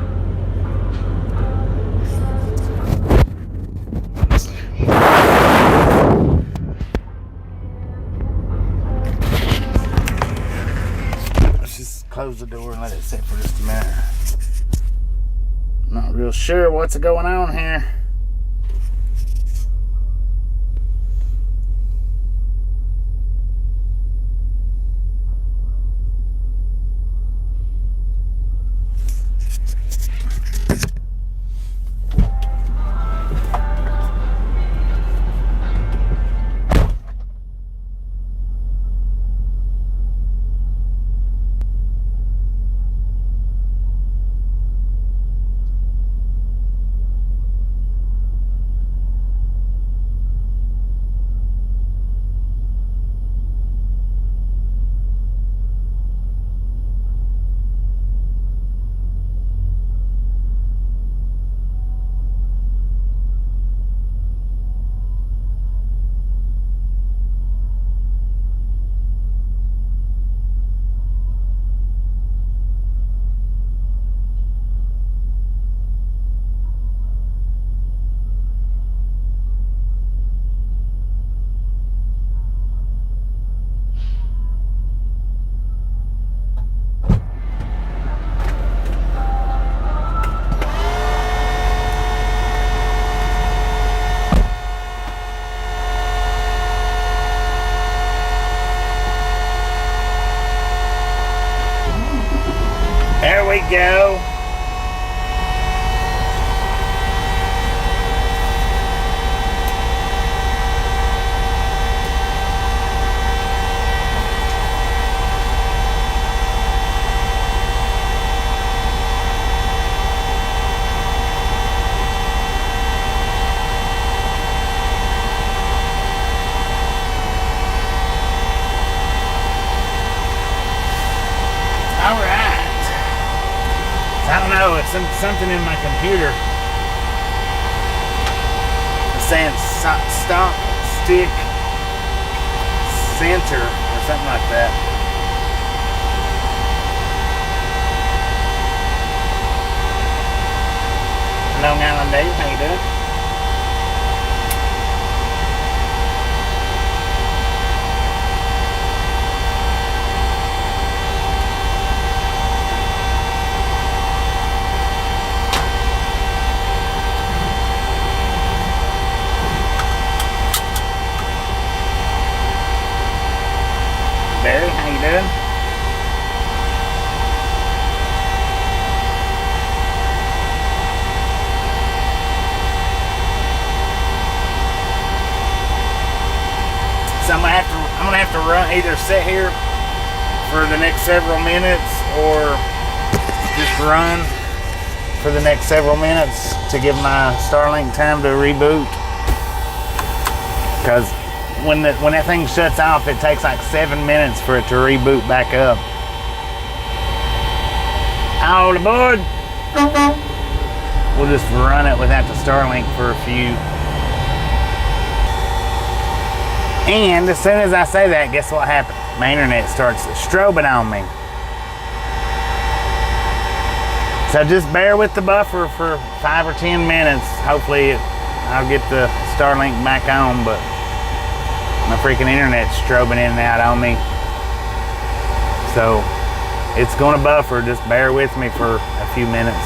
Let's just close the door and let it sit for just a minute. Not real sure what's going on here. There we go. I don't know, it's something in my computer. It's saying stop, stick, center, or something like that. Long Island Dave, how you doing? Barry, how you doing? So I'm gonna have to run, either sit here for the next several minutes or just run for the next several minutes to give my Starlink time to reboot. Because when that thing shuts off, it takes like 7 minutes for it to reboot back up. All aboard! We'll just run it without the Starlink for a few. And as soon as I say that, guess what happens? My internet starts strobing on me. So just bear with the buffer for 5 or 10 minutes. Hopefully I'll get the Starlink back on, but my freaking internet's strobing in and out on me. So it's gonna buffer, just bear with me for a few minutes.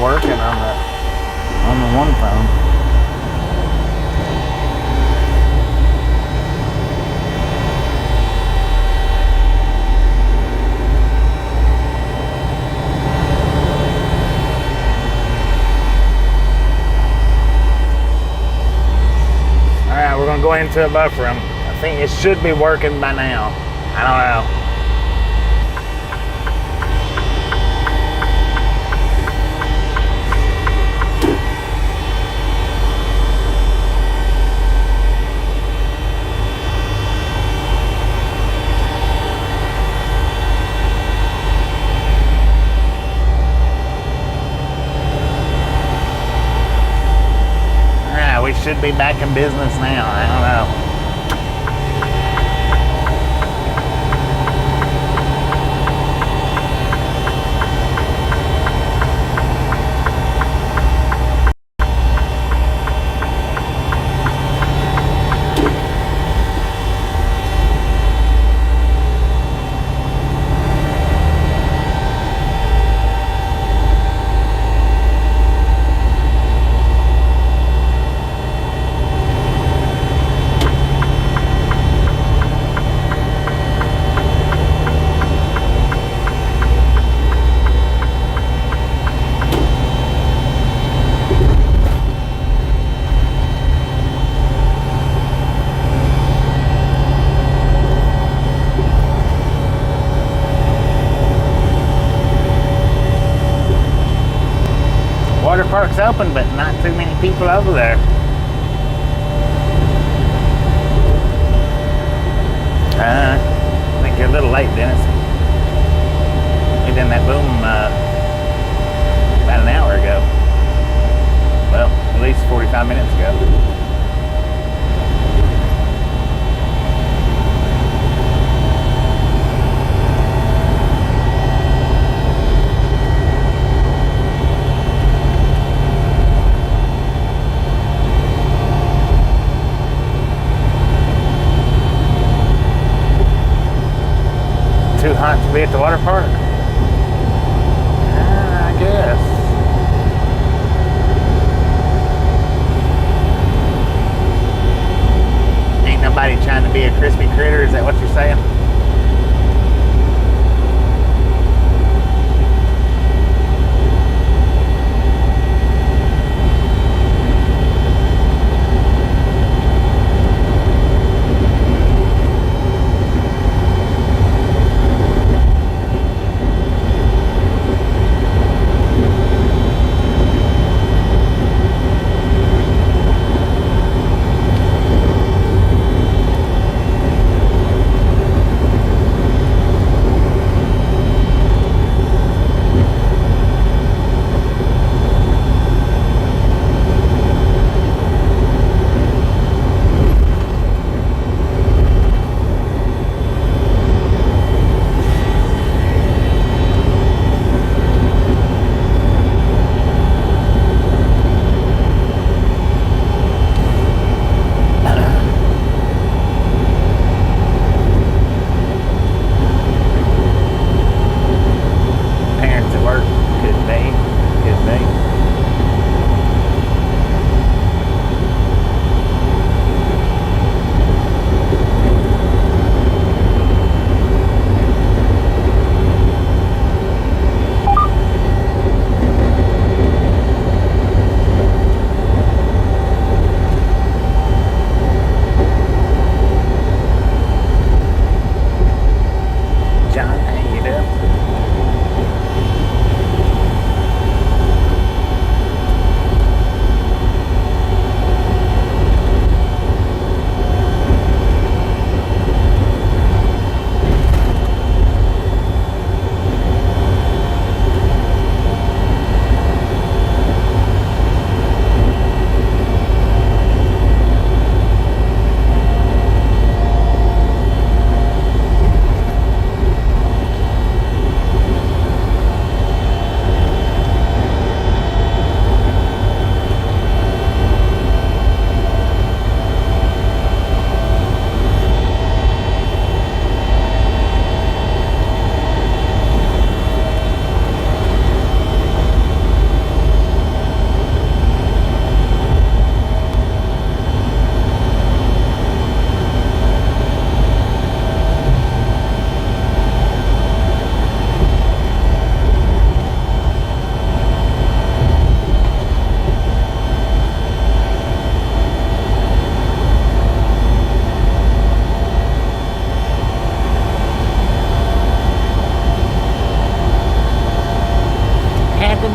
Working on on the one phone. Alright, we're gonna go into a buffer. I think it should be working by now. I don't know. We should be back in business now. I don't know. Water park's open, but not too many people over there. I think you're a little late, Dennis. We done that boom about an hour ago. Well, at least 45 minutes ago. Too hot to be at the water park? I guess. Ain't nobody trying to be a crispy critter, is that what you're saying?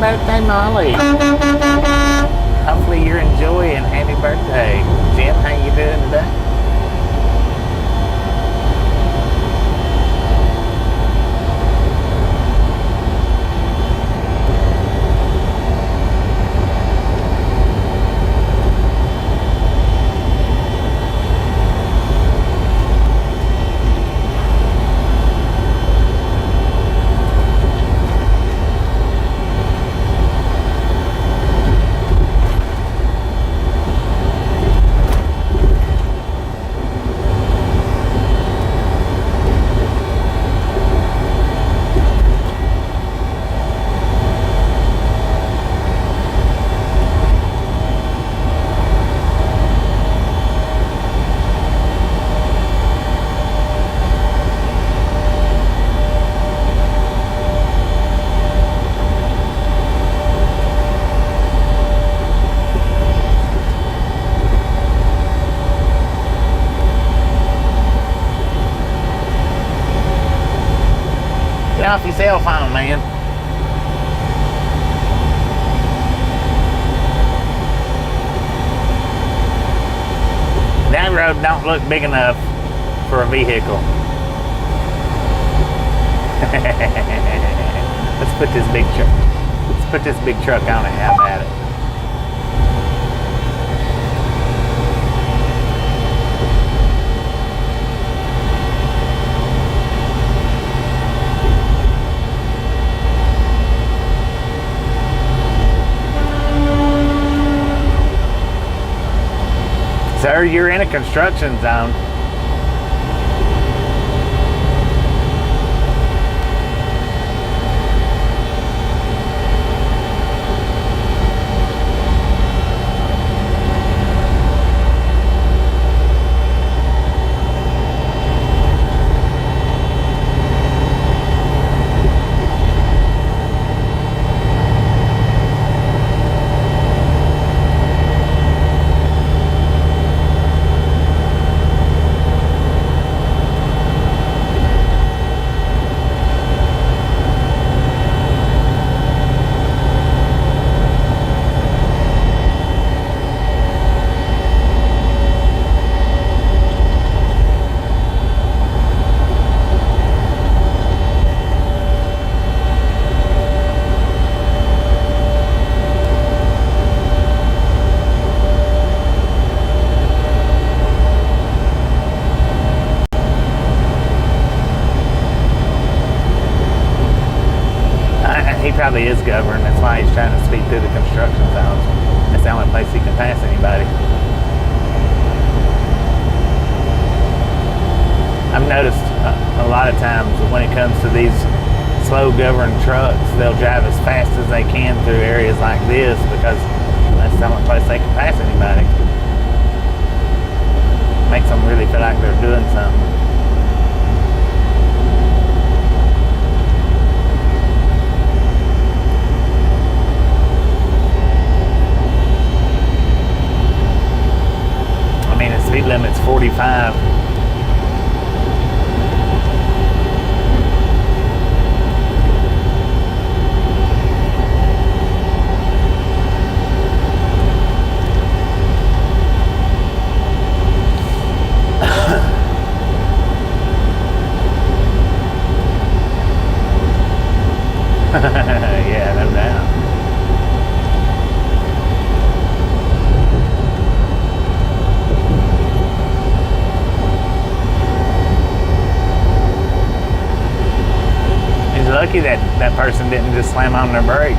birthday, Molly. Hopefully you're enjoying. Happy birthday. Jim, how you doing today? Get off your cell phone, man. That road don't look big enough for a vehicle. Let's put this big truck. Let's put this big truck on it. How about it? Sir, you're in a construction zone. He probably is governed. That's why he's trying to speed through the construction zones. That's the only place he can pass anybody. I've noticed a lot of times when it comes to these slow governed trucks, they'll drive as fast as they can through areas like this because that's the only place they can pass anybody. Makes them really feel like they're doing something. Speed limit's 45. Yeah, no doubt. Lucky that person didn't just slam on their brakes.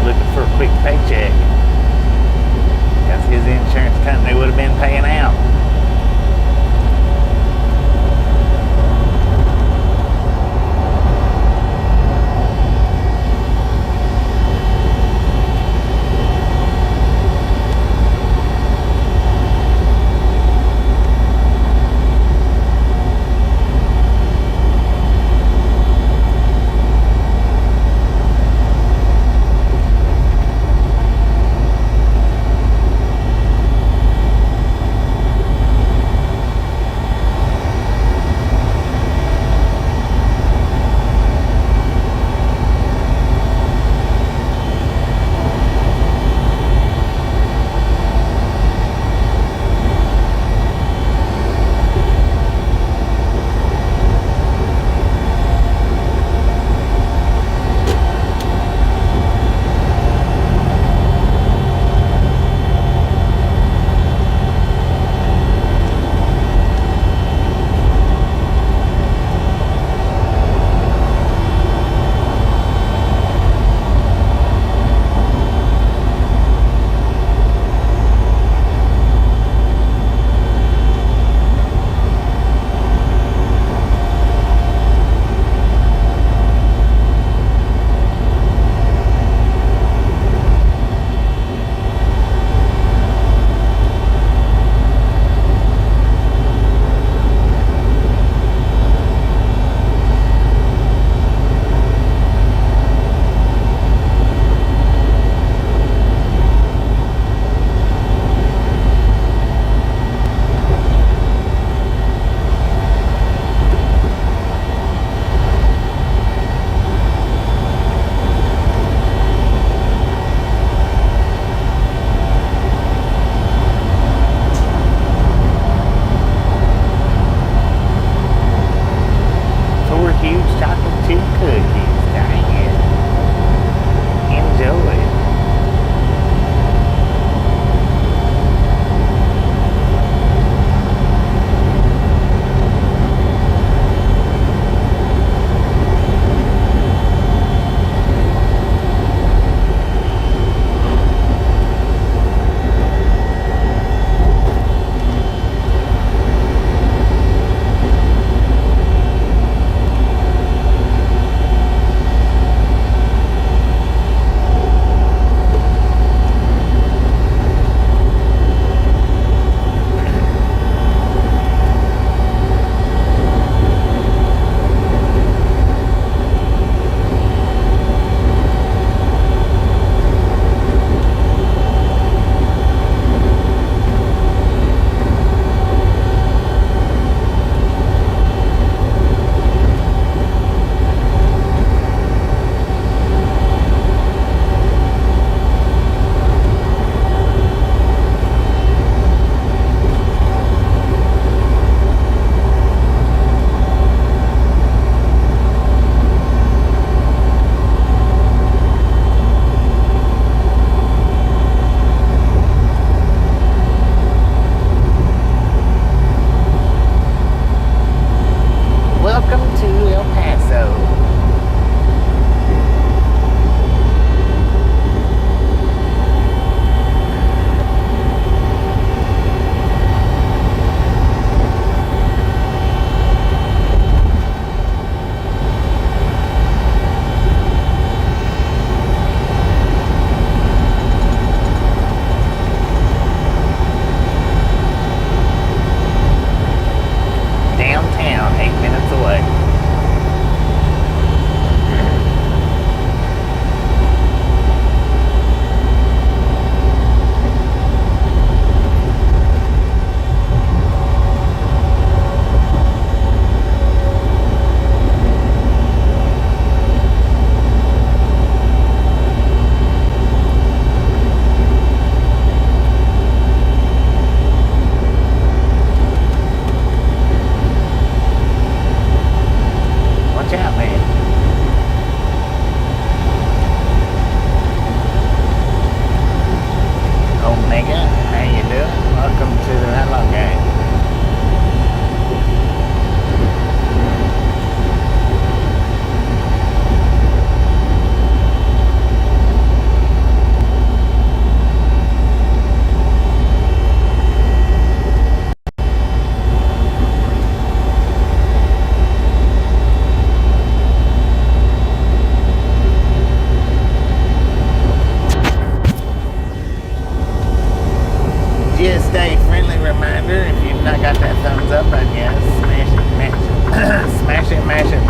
Looking for a quick paycheck. Because his insurance company would have been paying out.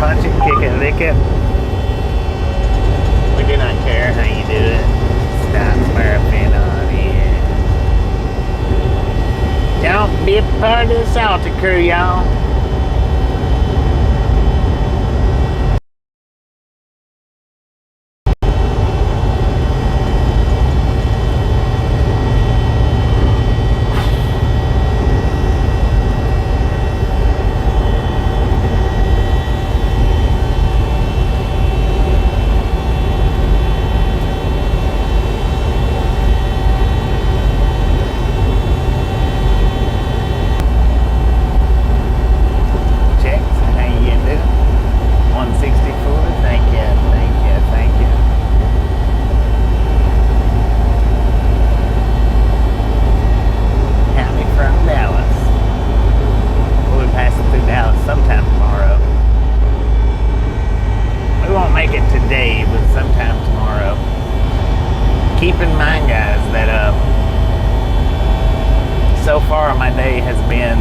punch it, kick it, lick it. We do not care how you do it. Stop smurfing on it. Don't be a part of the salty crew, y'all. Keep in mind, guys, that so far my day has been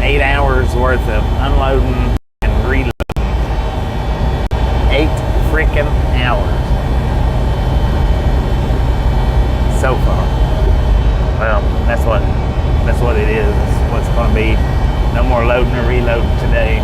8 hours worth of unloading and reloading. 8 freaking hours so far. Well, that's what it is. It's what's going to be. No more loading or reloading today.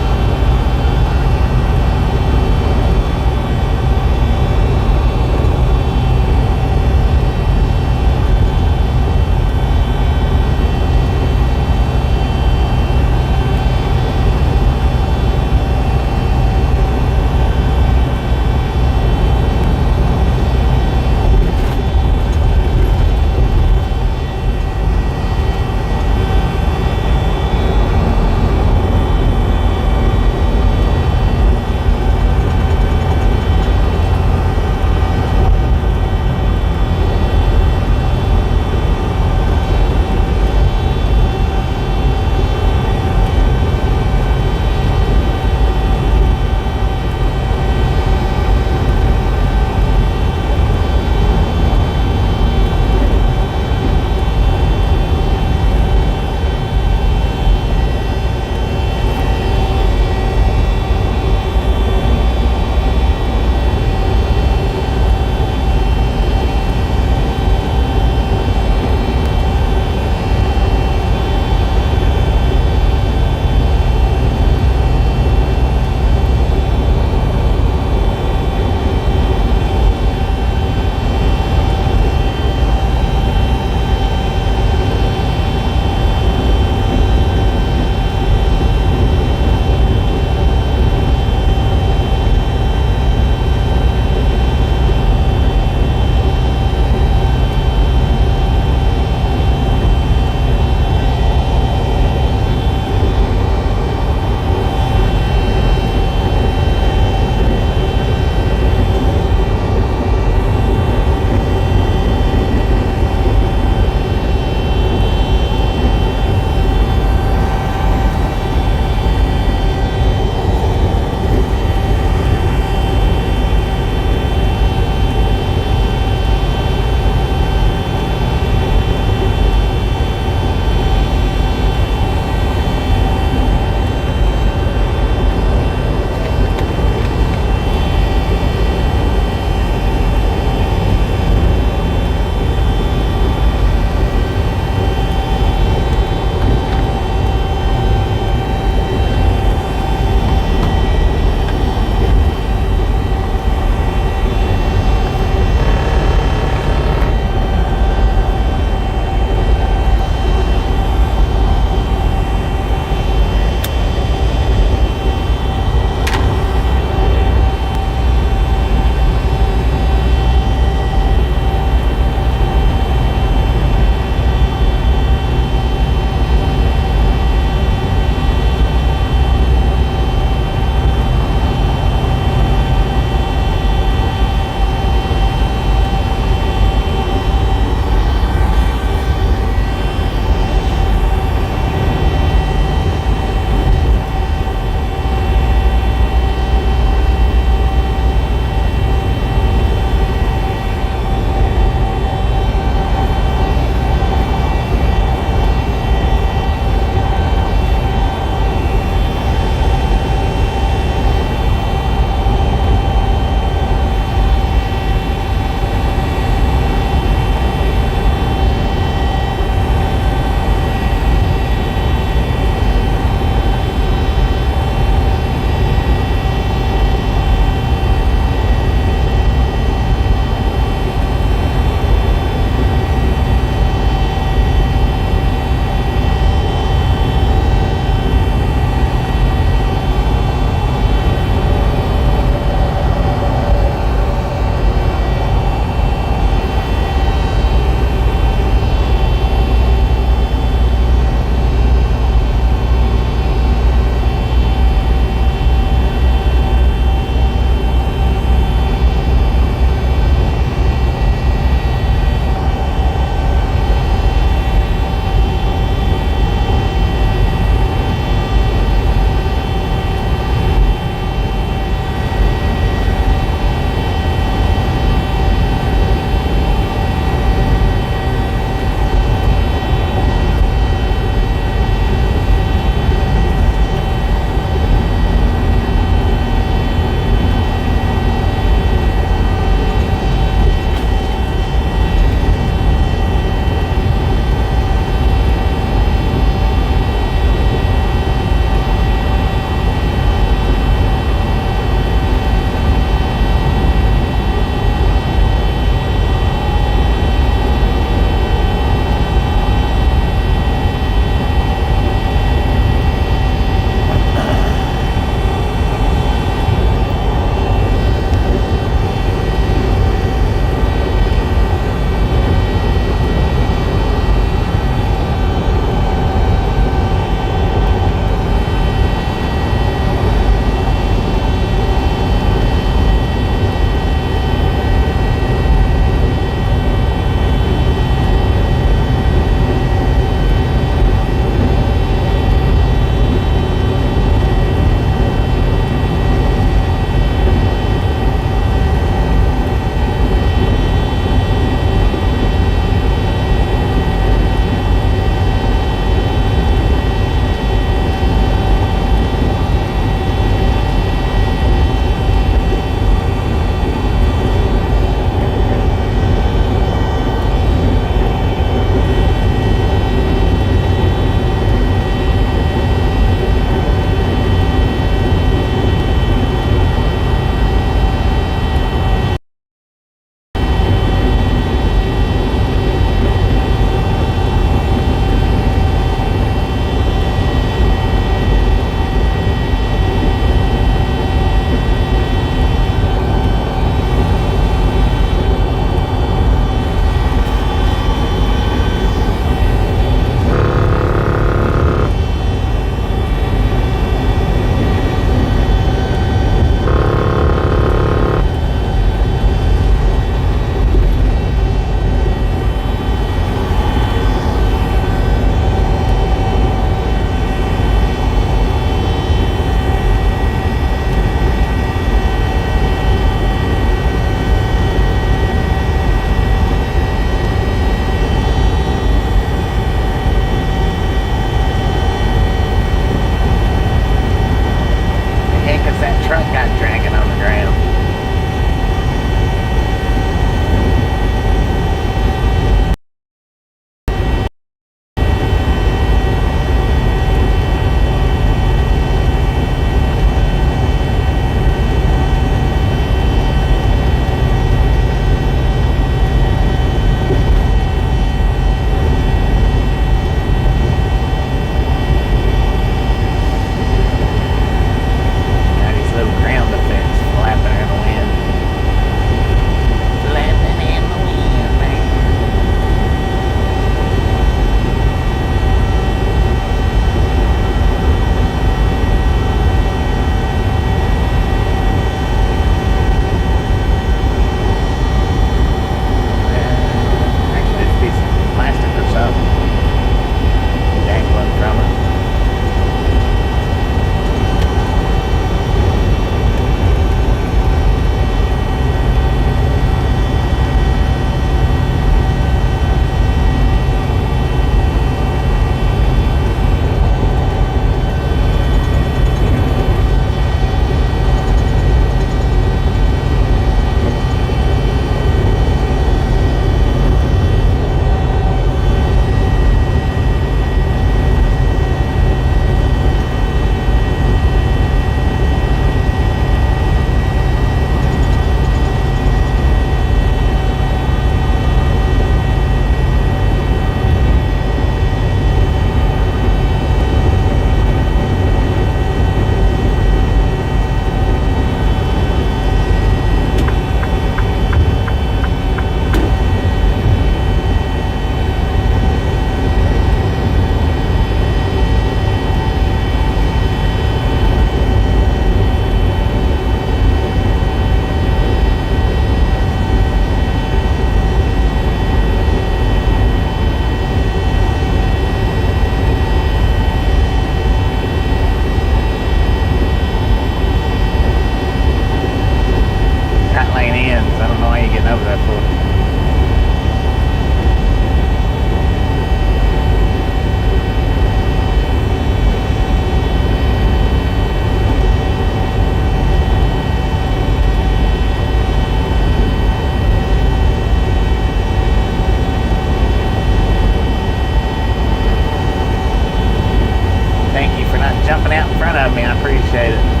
jumping out in front of me. I appreciate it.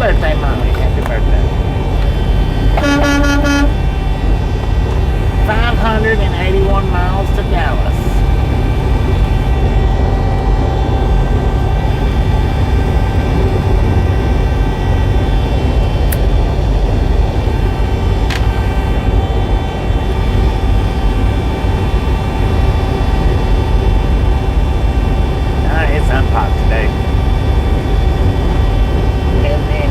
birthday, Mommy. Happy birthday. 581 miles to Dallas. It's unpopped today. Heavy.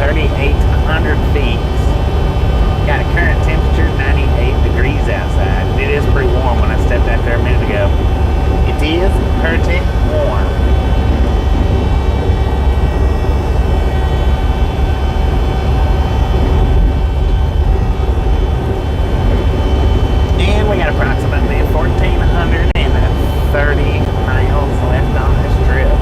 3,800 feet. Got a current temperature 98 degrees outside. It is pretty warm when I stepped out there a minute ago. It is pretty warm. And we got approximately 1,430 miles left on this trip.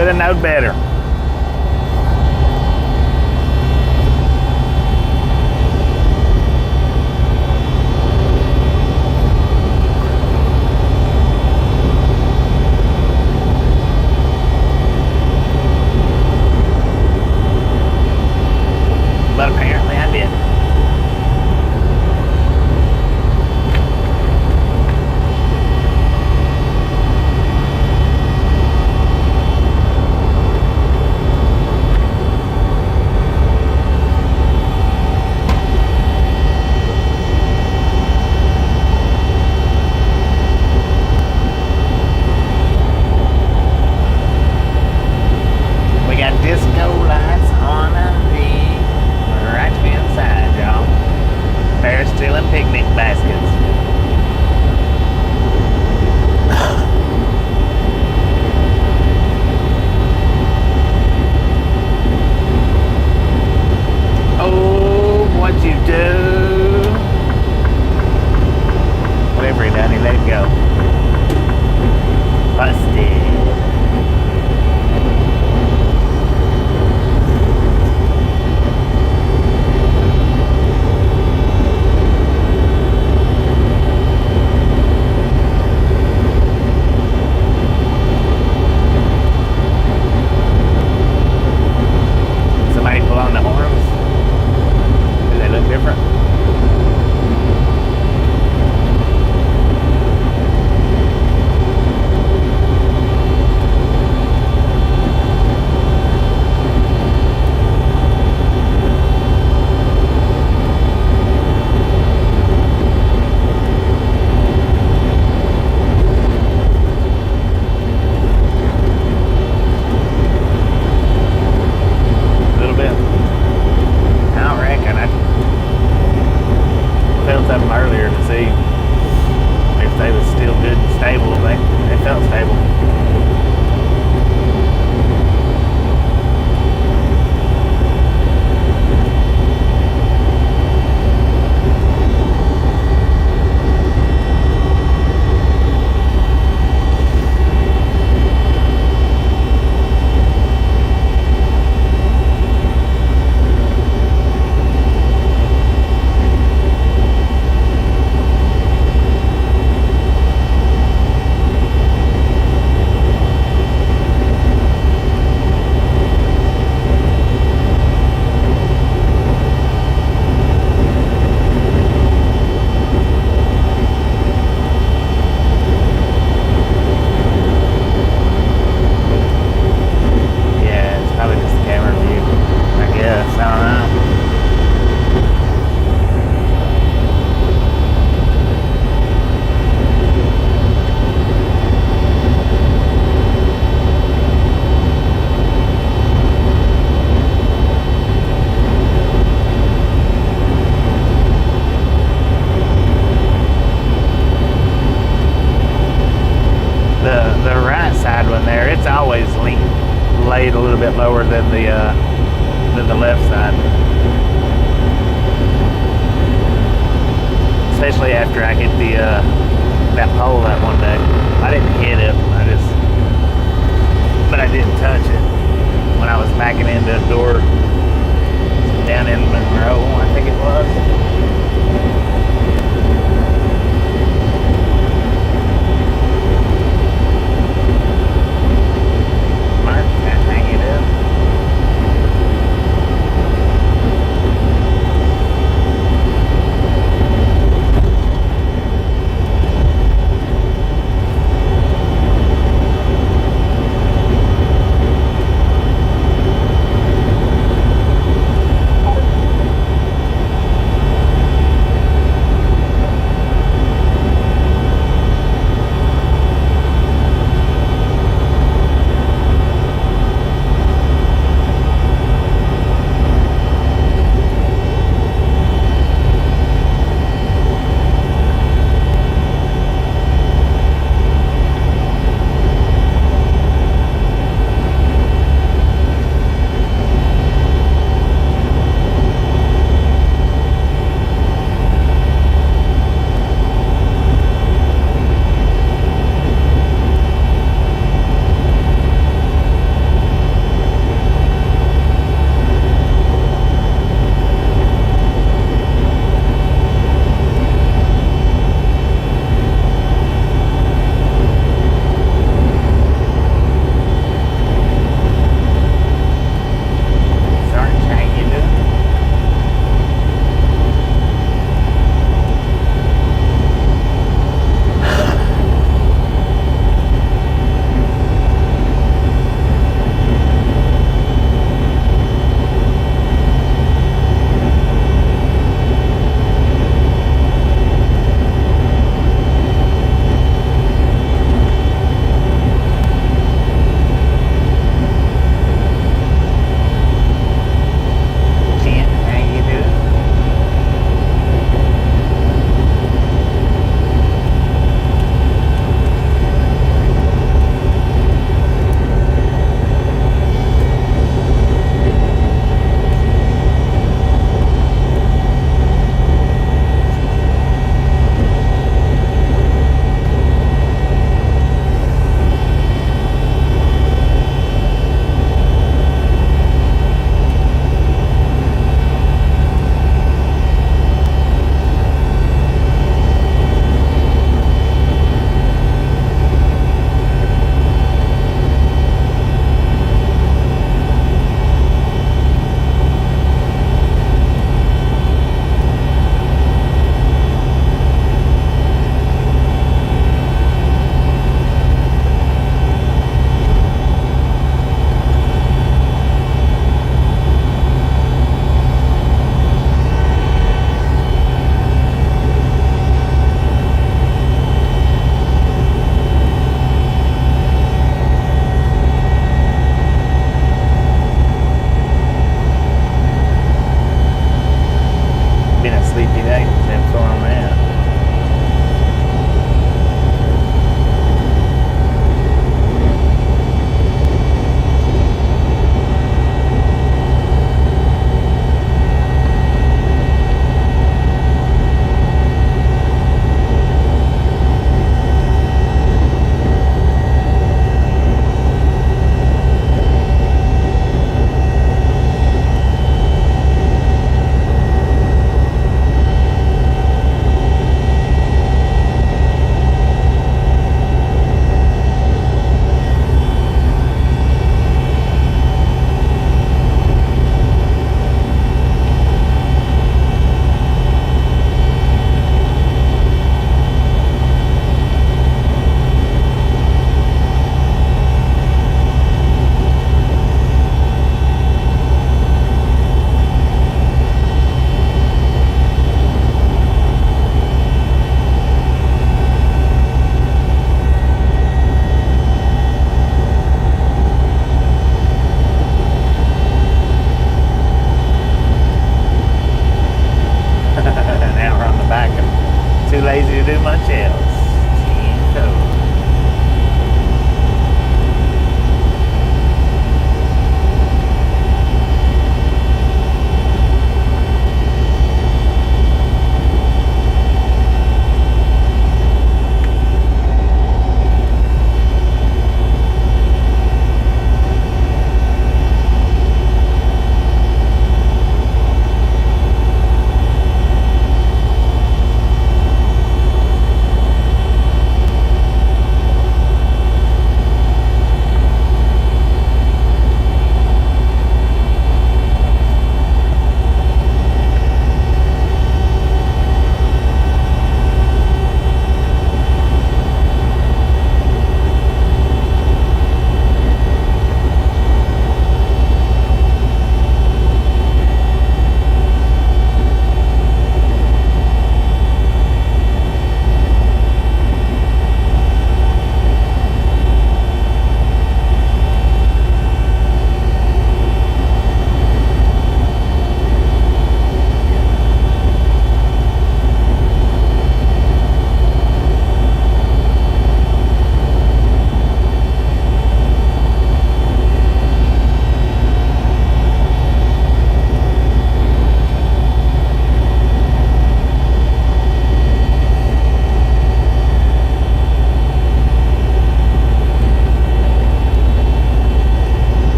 should have known better. But apparently I didn't. We got disco lights on the right hand side, y'all. Bears stealing picnic baskets. Oh, what'd you do? Whatever he done, he let it go. Busted. Somebody pull on the horns. Do they look different? A little bit. I don't reckon. I felt them earlier to see if they was still good and stable. They felt stable. Yeah, it's probably just the camera view. I guess. I don't know. The right side one there, it's always laid a little bit lower than the left side. Especially after I hit that pole that one day. I didn't hit it. But I didn't touch it when I was backing into a door down in Monroe, I think it was.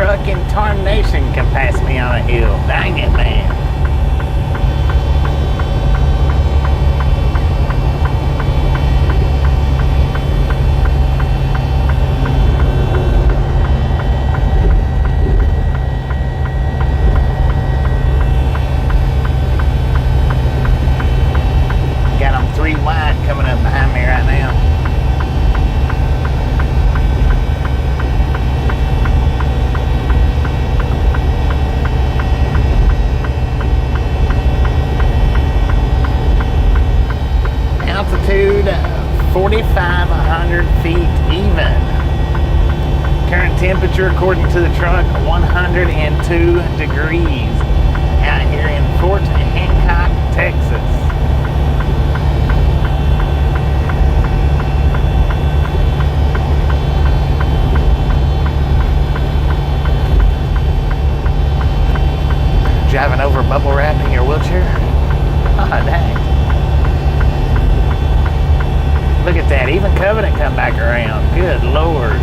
truck in tarnation can pass me on a hill. Dang it, man. Got them 3 wide coming up behind me right now. Altitude 4,500 feet even. Current temperature according to the truck 102 degrees out here in Fort Hancock, Texas. Driving over bubble wrap in your wheelchair? Oh, dang. Look at that, even Covenant come back around. Good Lord.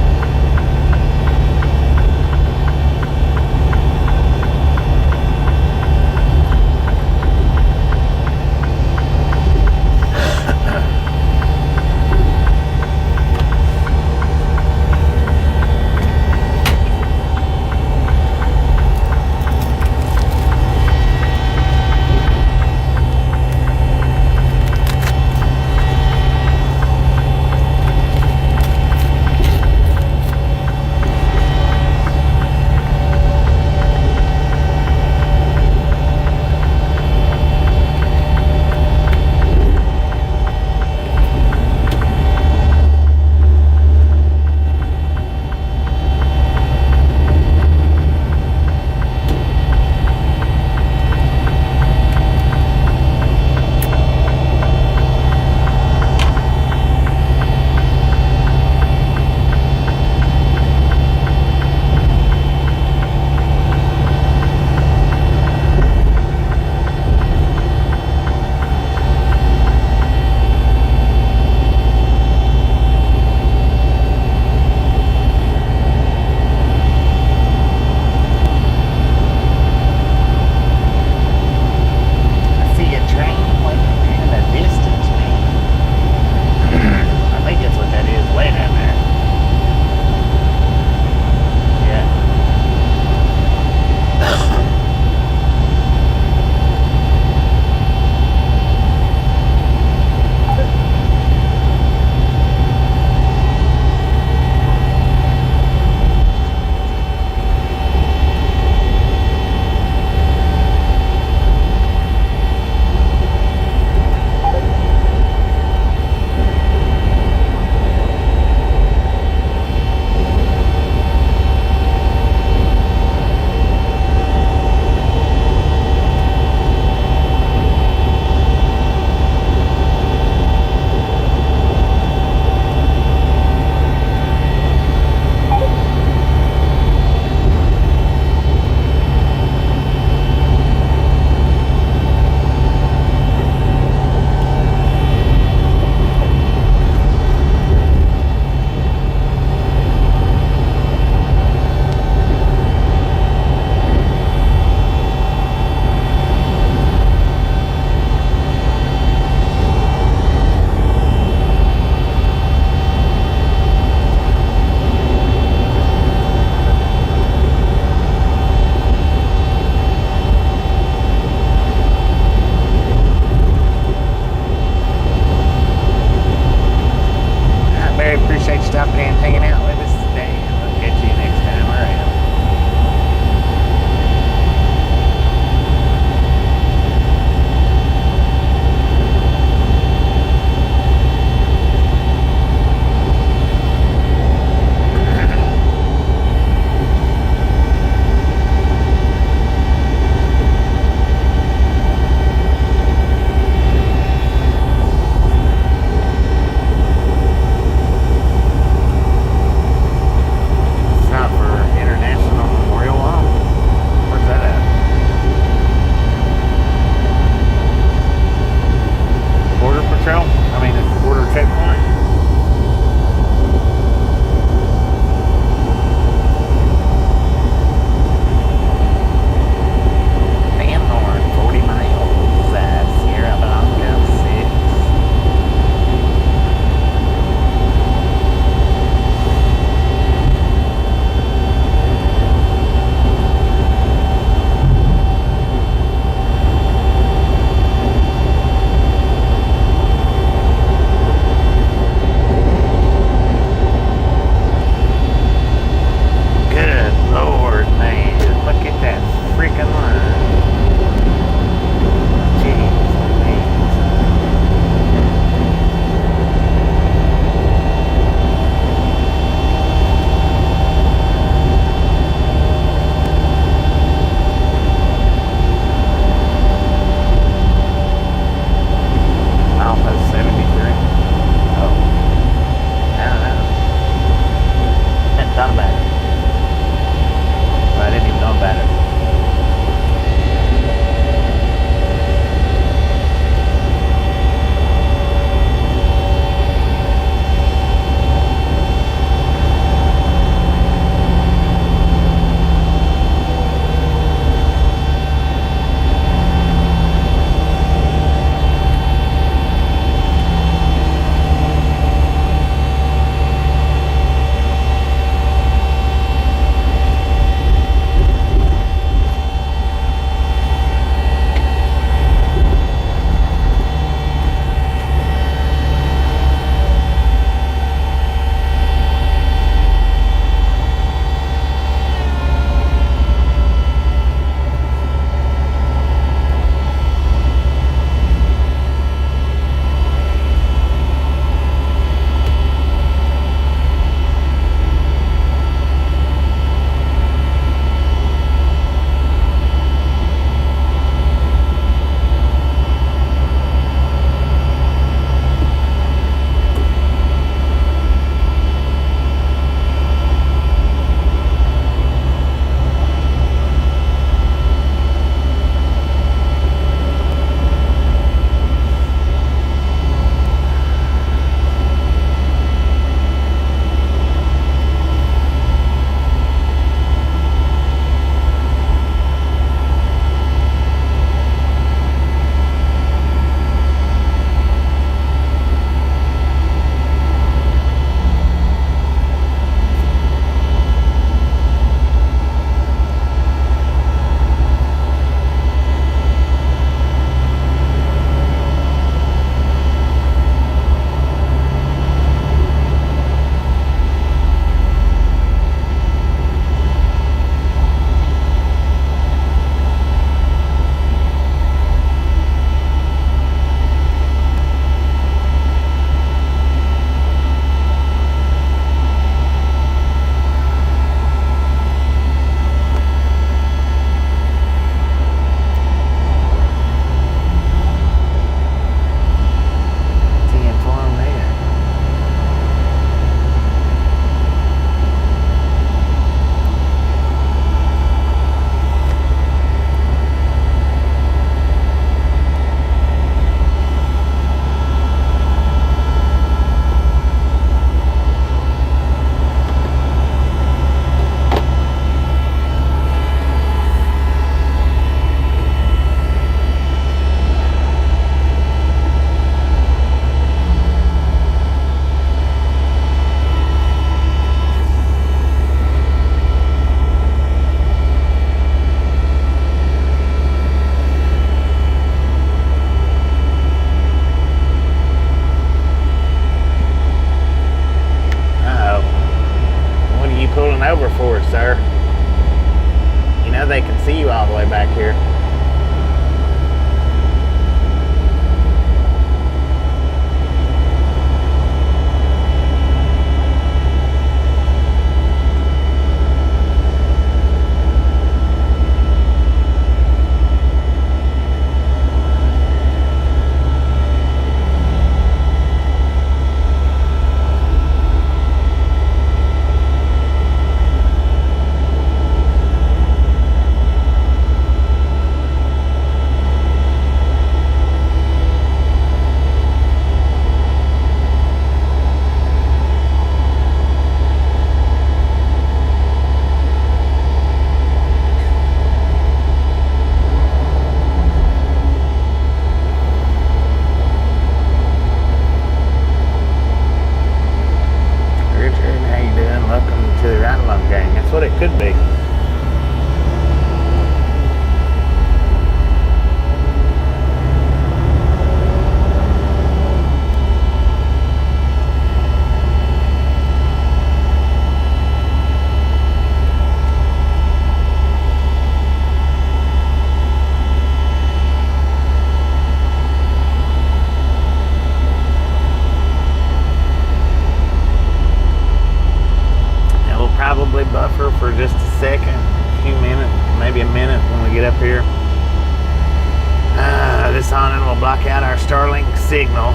signal.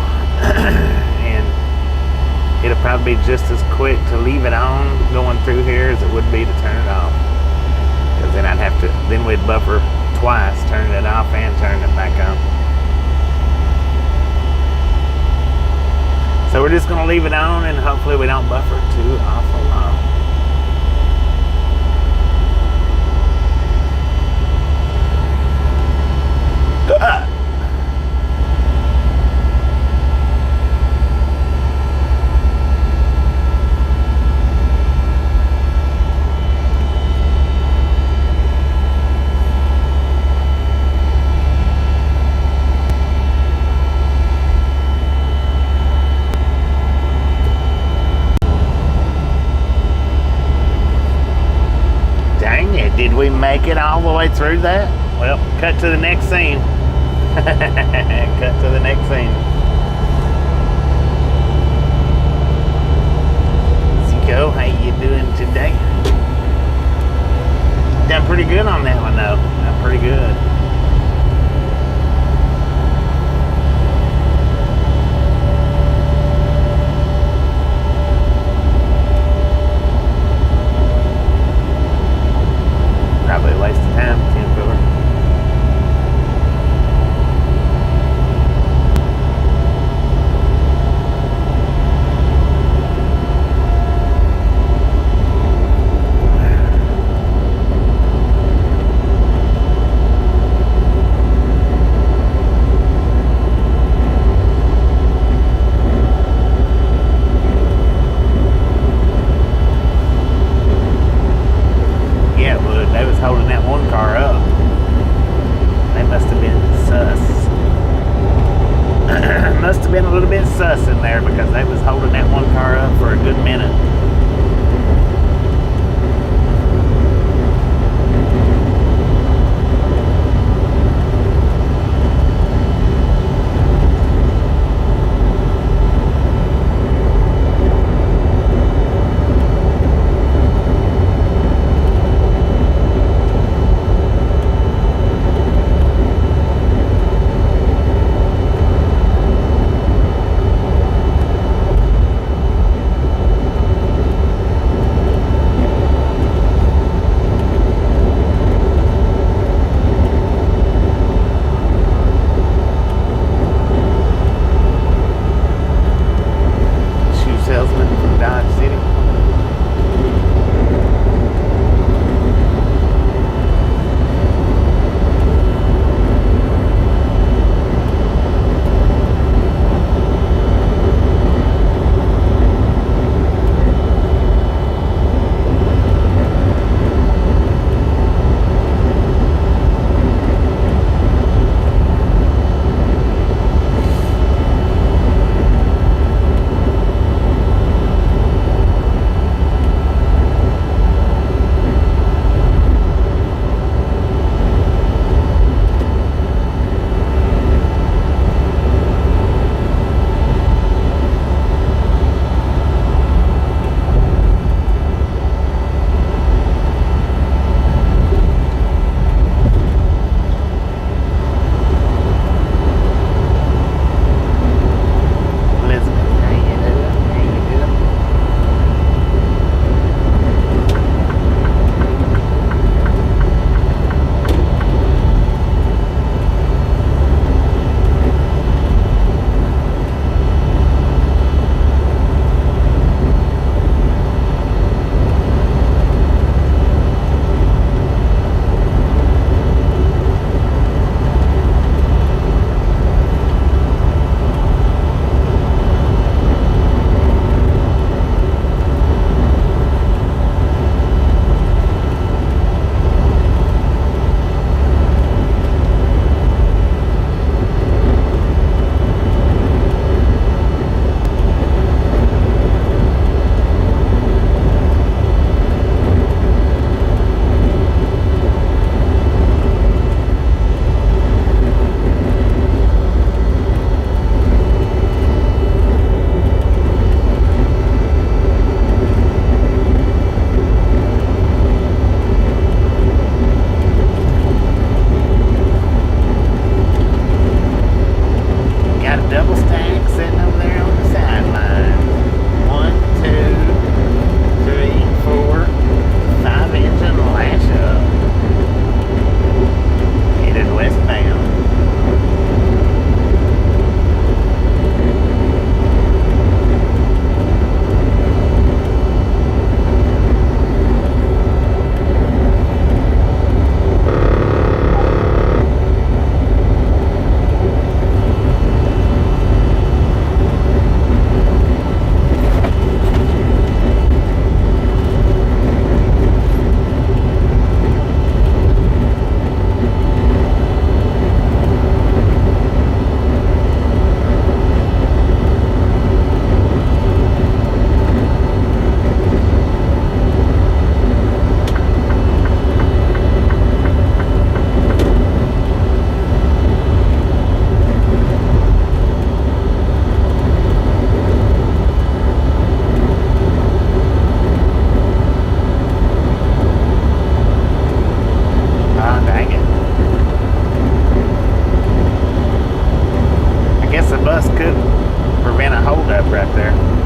And it'll probably be just as quick to leave it on going through here as it would be to turn it off. Because then then we'd buffer twice, turning it off and turning it back on. So we're just going to leave it on and hopefully we don't buffer too awful long. Did we make it all the way through that? Well, cut to the next scene. Cut to the next scene. Zico, how you doing today? Done pretty good on that one though. Done pretty good. Probably a waste of time, 10 filler. Holding that one car up. They must have been sus. Must have been a little bit sus in there because they was holding that one car up for a good minute. holdup right there.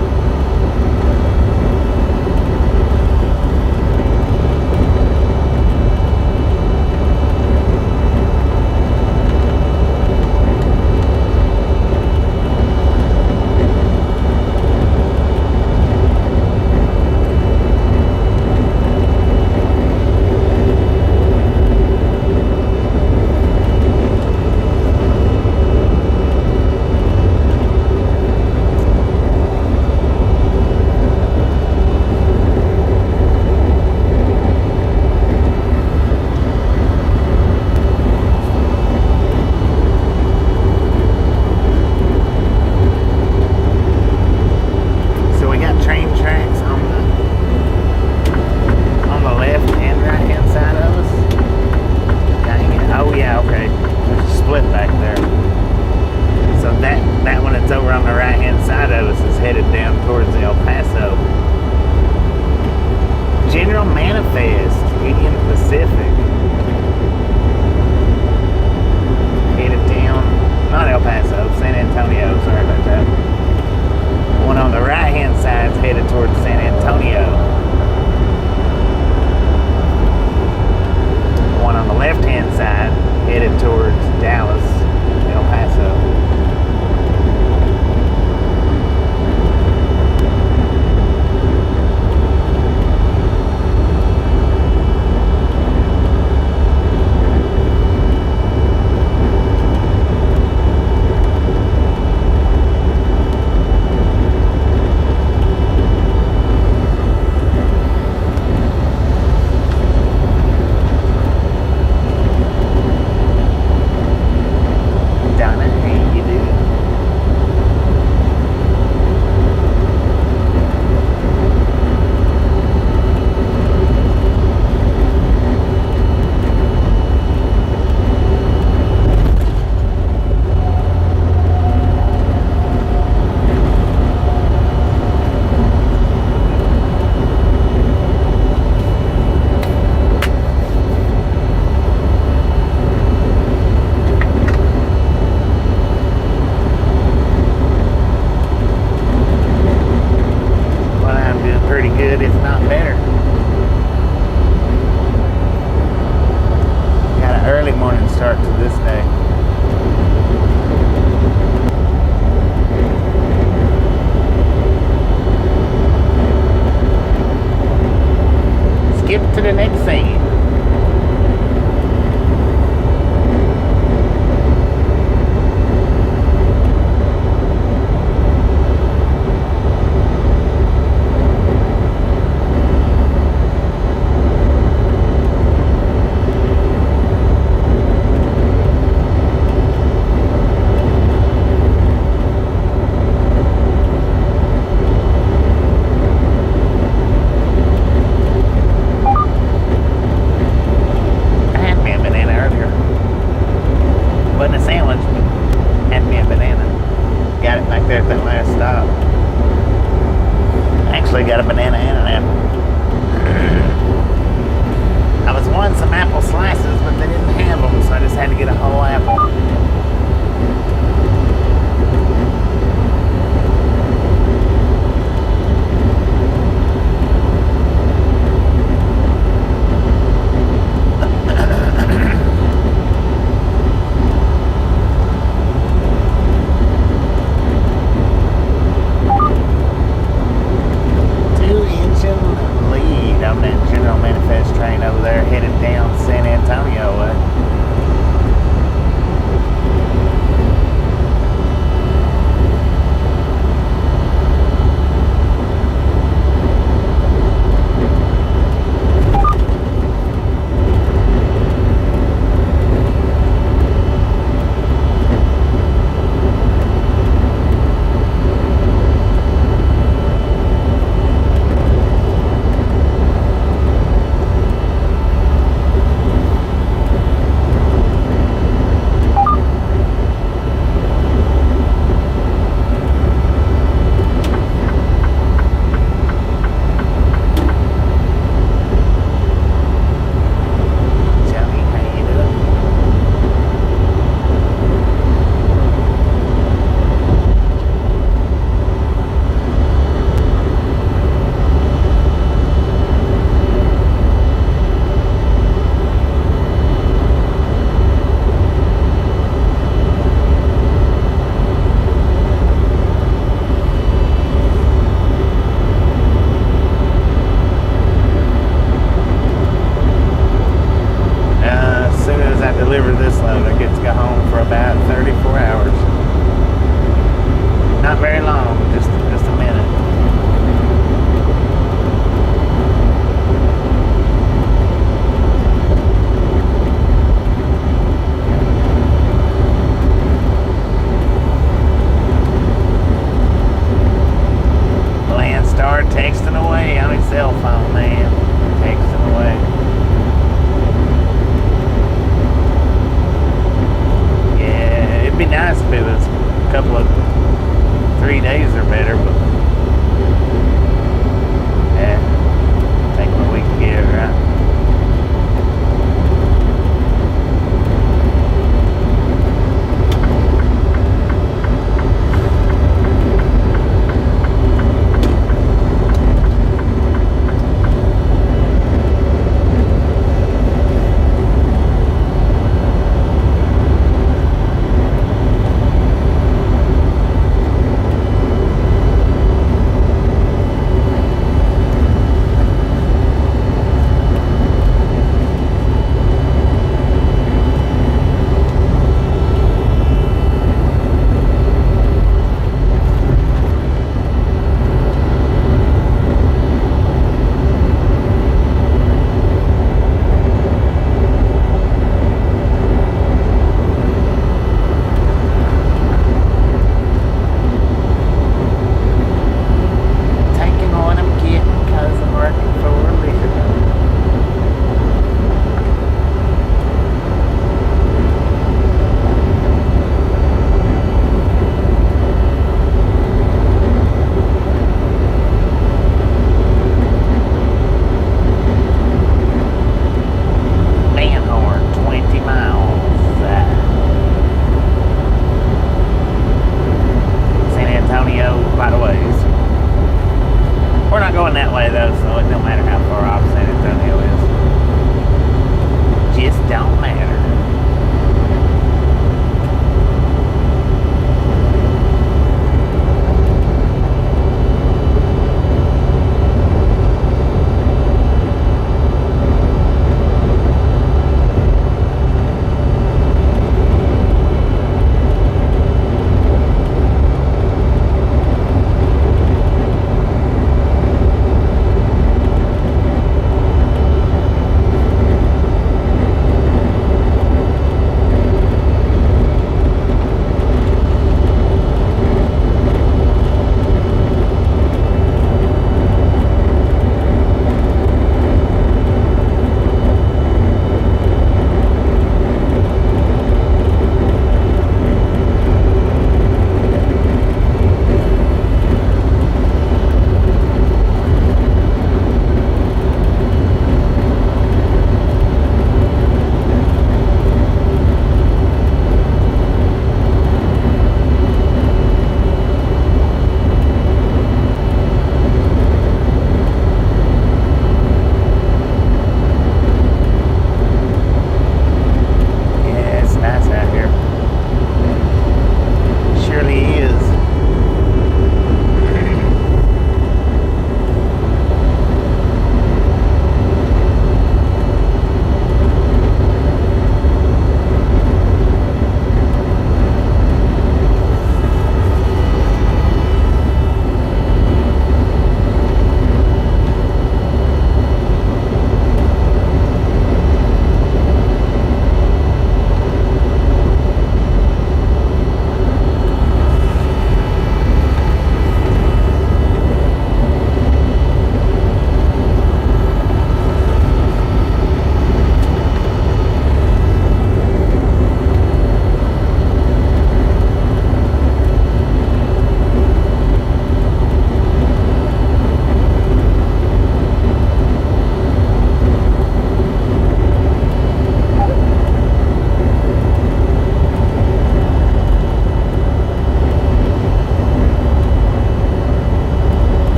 Headed down towards El Paso. General Manifest, Union Pacific. Headed down, not El Paso, San Antonio, sorry about that. One on the right hand side is headed towards San Antonio. One on the left hand side headed towards Dallas, El Paso. To the next scene. Got a banana and an apple. I was wanting some apple slices, but they didn't have them, so I just had to get a whole apple. Over there headed down San Antonio way. 3 days or better, but yeah, take what we can get, right?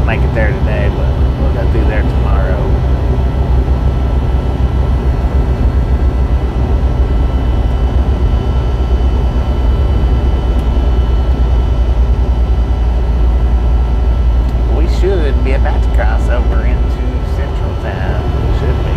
won't make it there today, but we'll go through there tomorrow. We should be about to cross over into Central Time. Should be.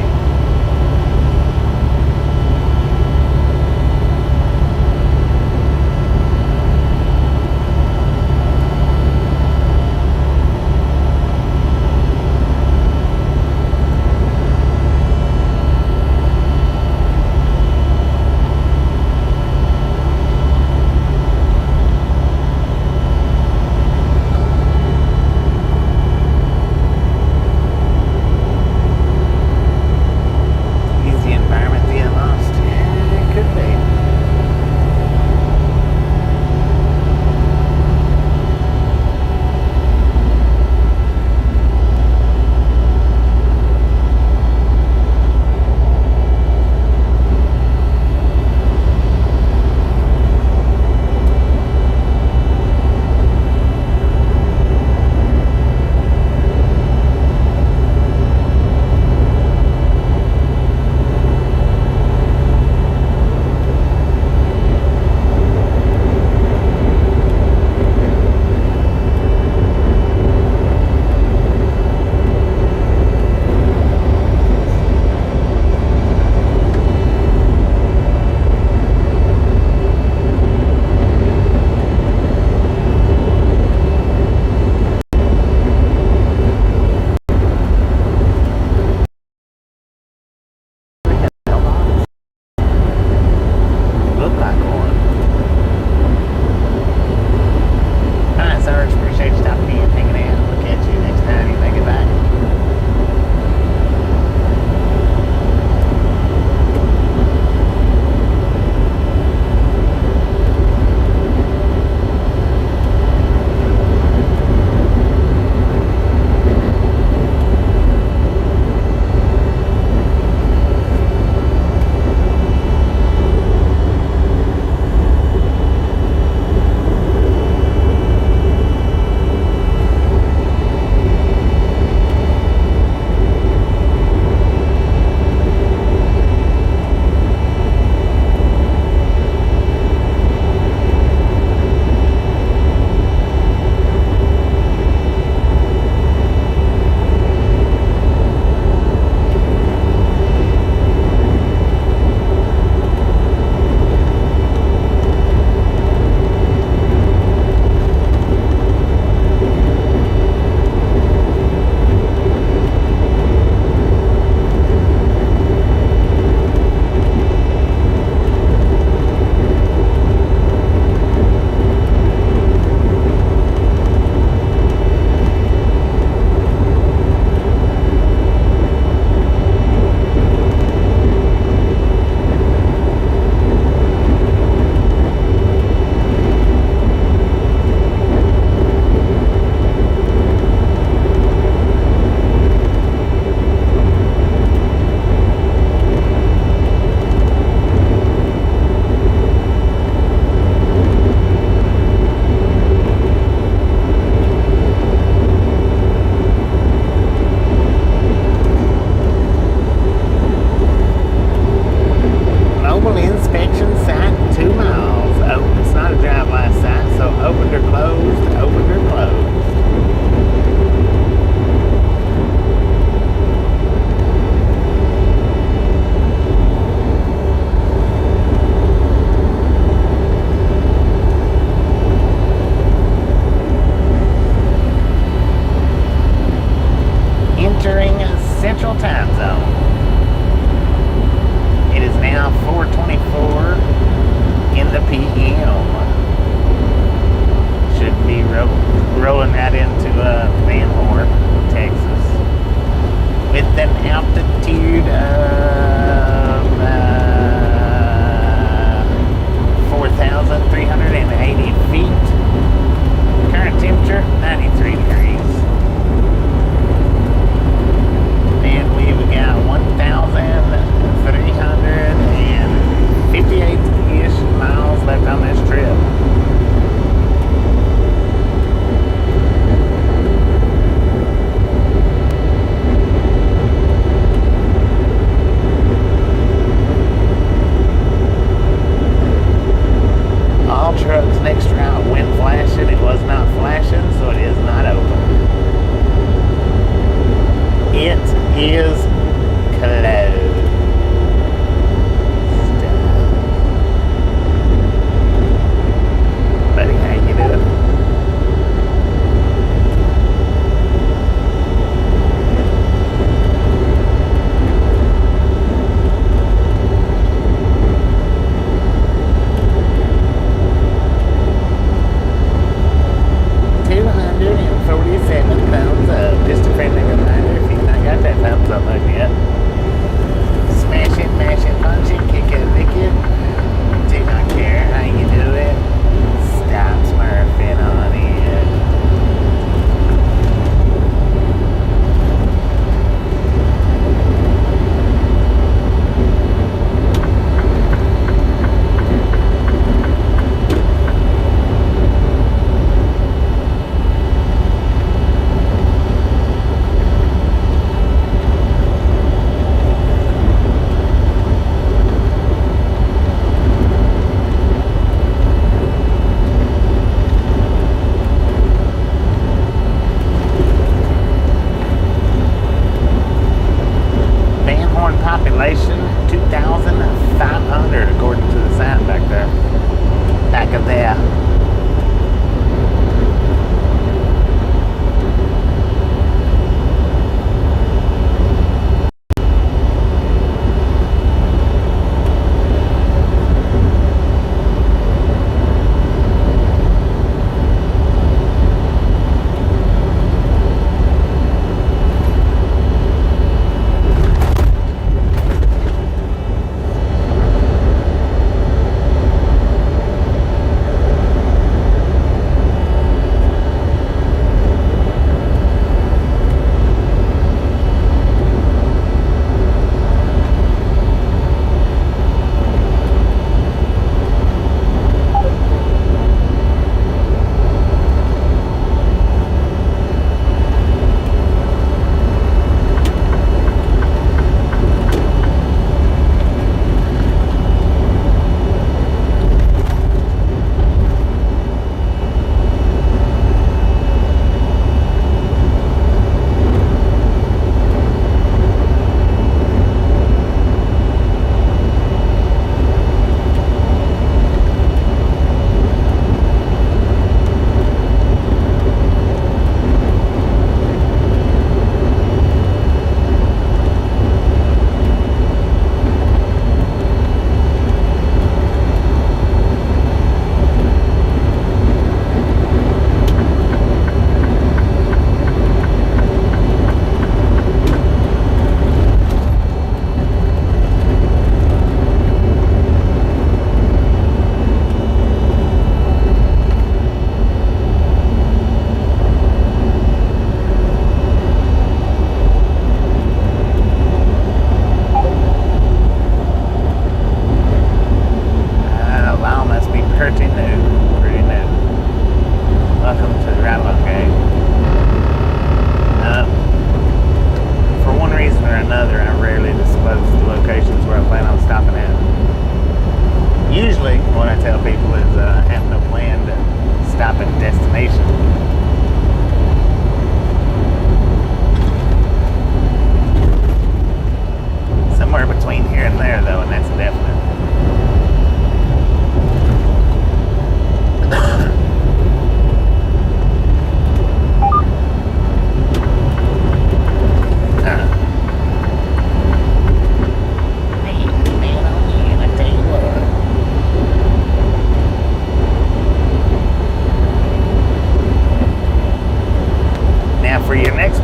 is closed. Buddy, how you doing? Thumbs up. Just a friendly reminder, if you've not got that thumbs up button yet, smash it, mash it, punch it, kick it, lick it. Do not care how you do it. Stop smurfing on it. Population 2,500 according to the sign back there. Back of there.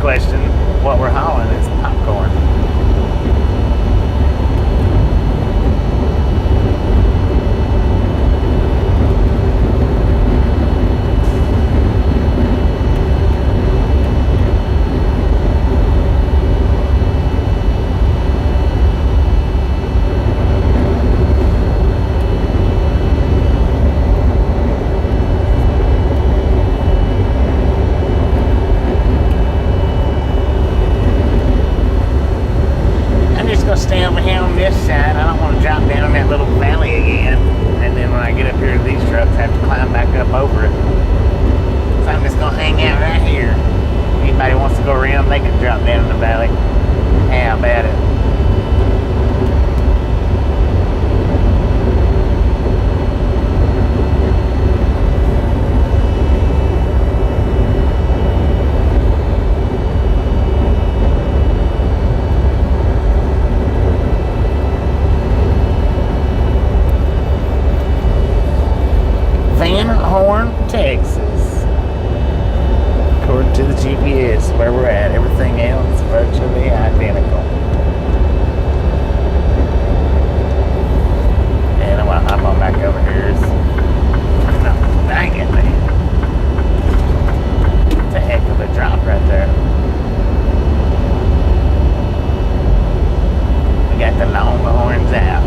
Question, what we're hauling is popcorn. Stay over here on this side. I don't want to drop down that little valley again, and then when I get up here to these trucks, I have to climb back up over it. So I'm just gonna hang out right here. If anybody wants to go around, they can drop down in the valley. How about it? Van Horn, Texas. According to the GPS, where we're at, everything else virtually identical. And I'm going back over here. No, dang it, man. It's a heck of a drop right there. We got the Longhorns out.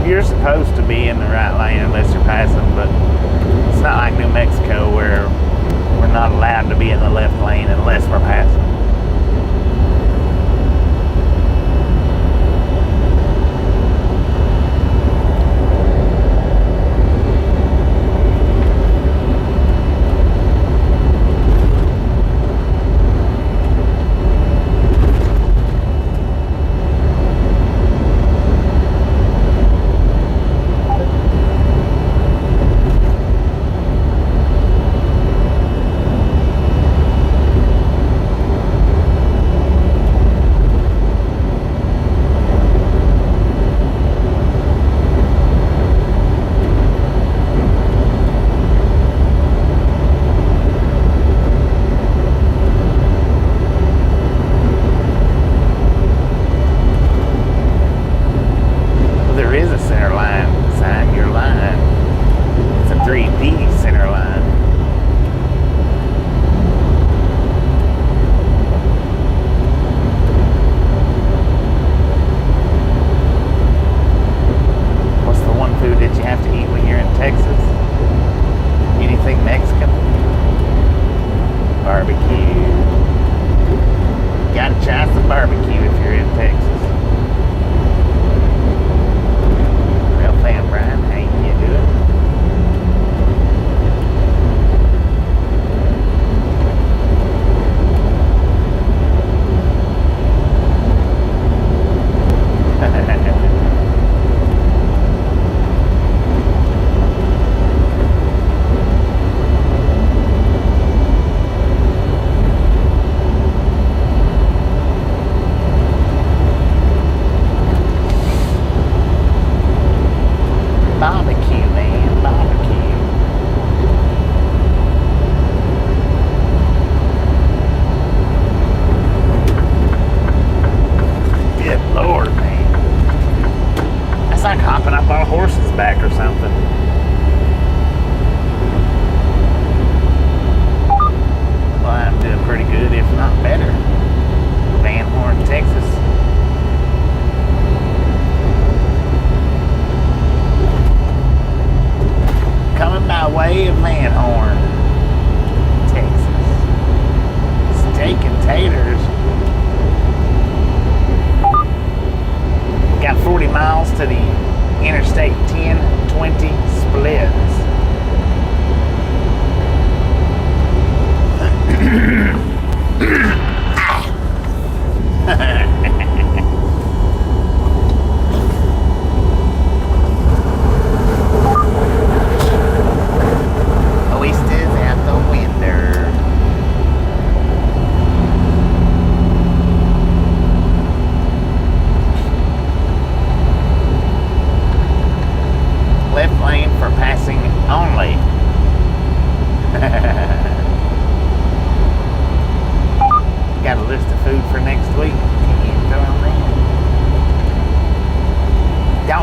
You're supposed to be in the right lane unless you're passing, but it's not like New Mexico where we're not allowed to be in the left lane unless we're passing.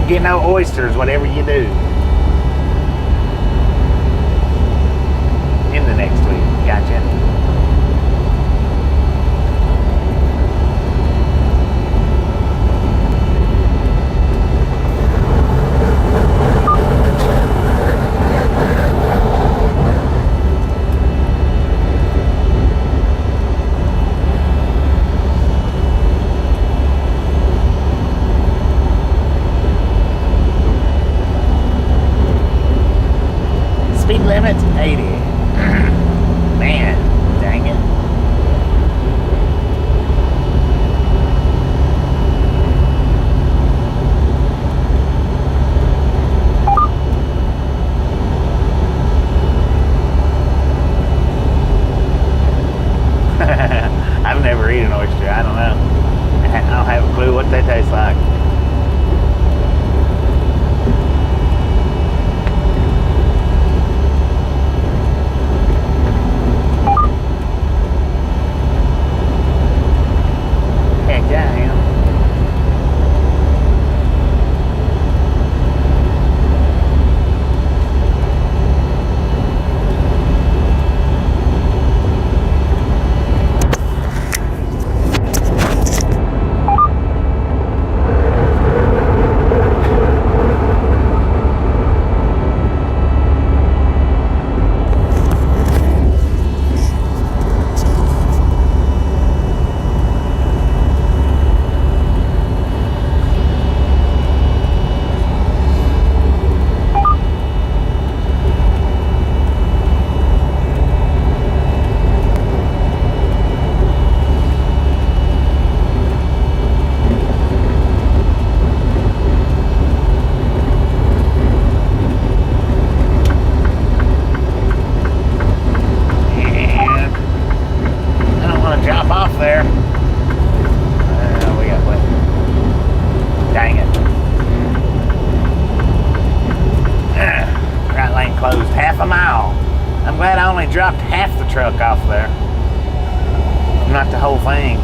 Get no oysters, whatever you do. In the next week. Gotcha. limit's 80. Man, dang it. I've never eaten an oyster. I don't know. I don't have a clue what they taste like. Heck yeah, I am. Dropped half the truck off there, not the whole thing.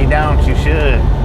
you don't, you should.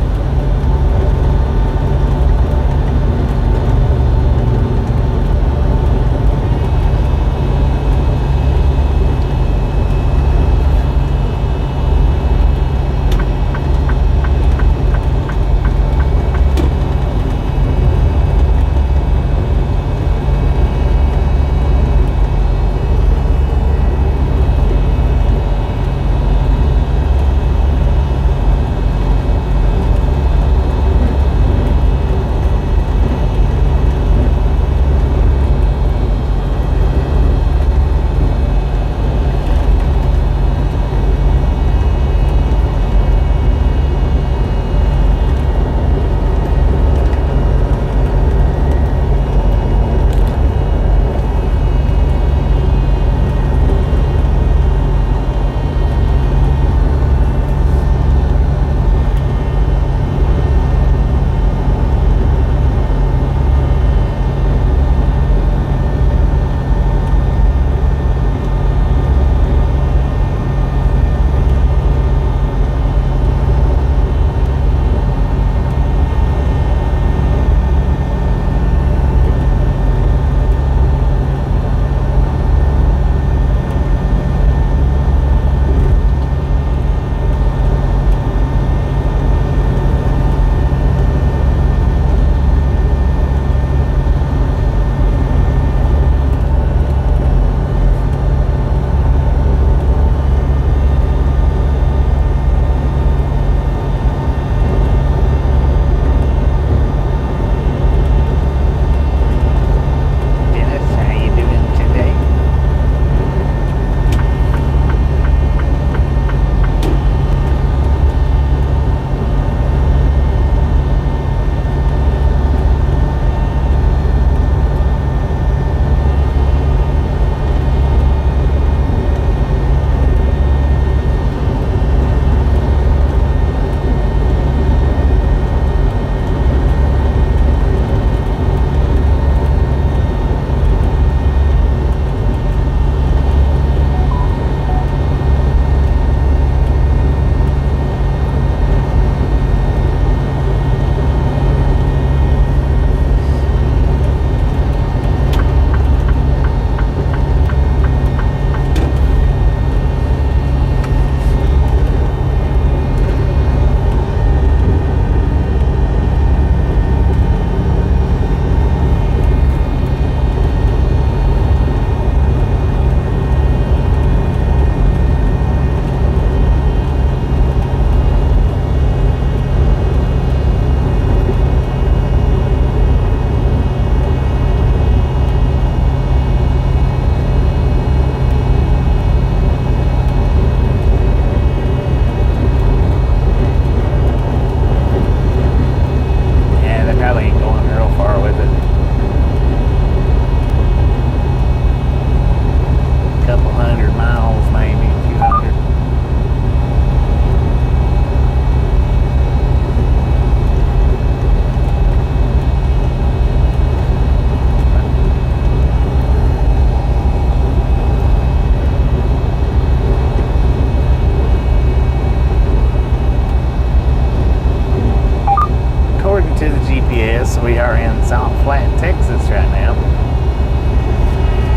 We are in South Platte, Texas right now.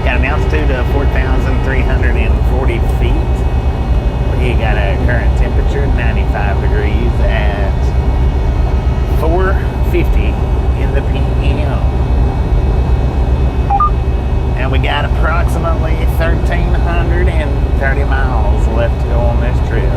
Got an altitude of 4,340 feet. We got a current temperature 95 degrees at 4:50 in the p.m. And we got approximately 1,330 miles left to go on this trip.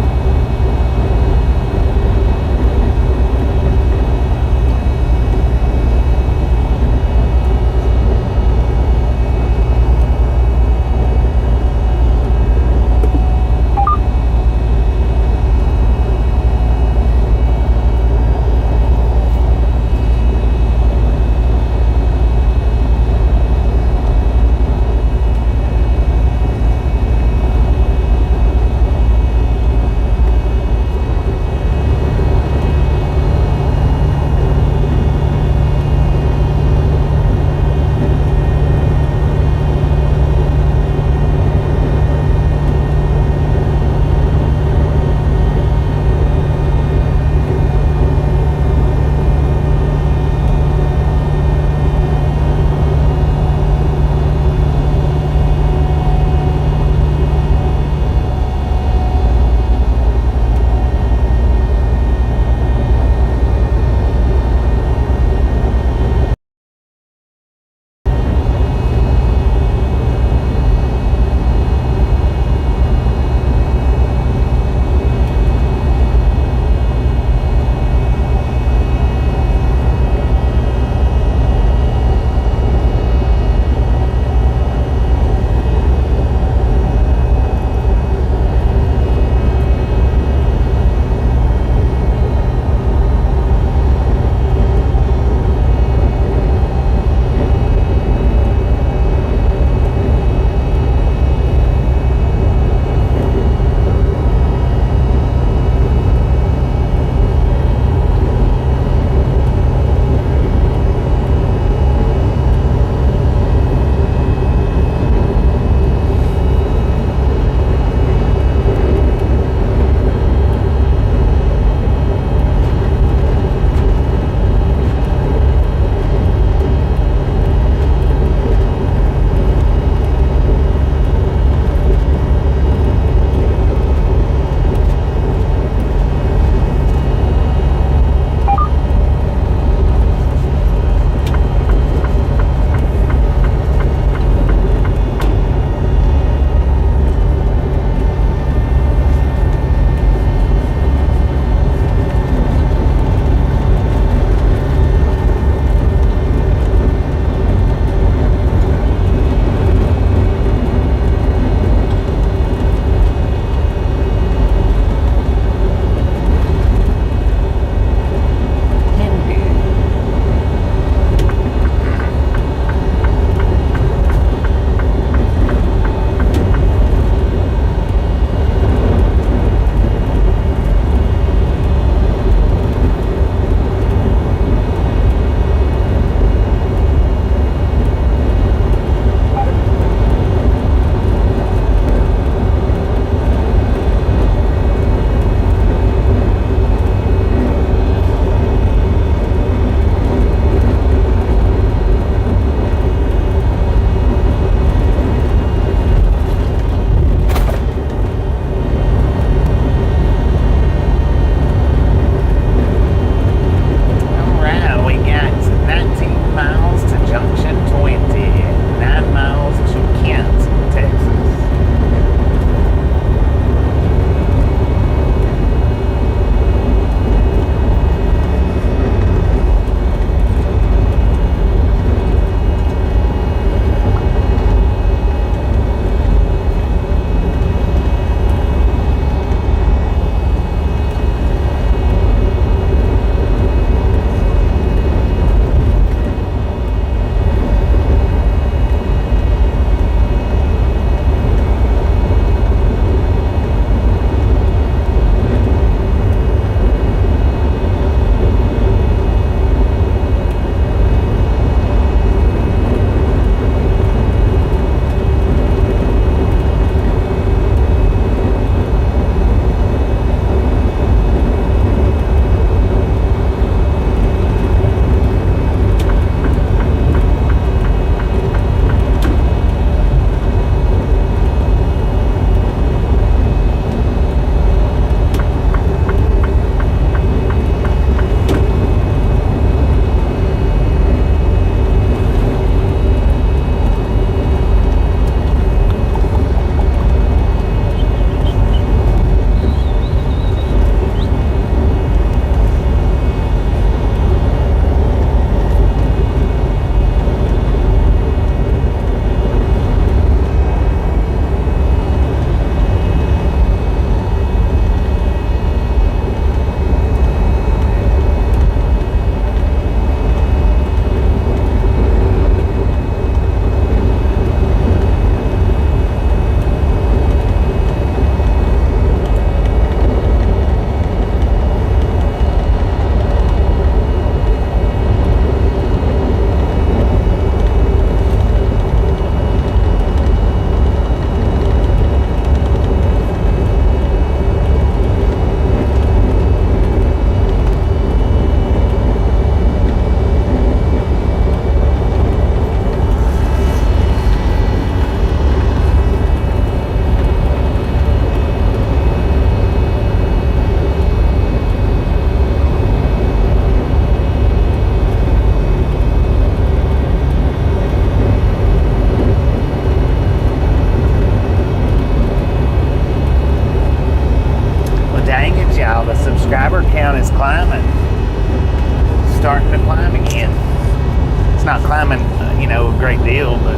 not climbing, a great deal, but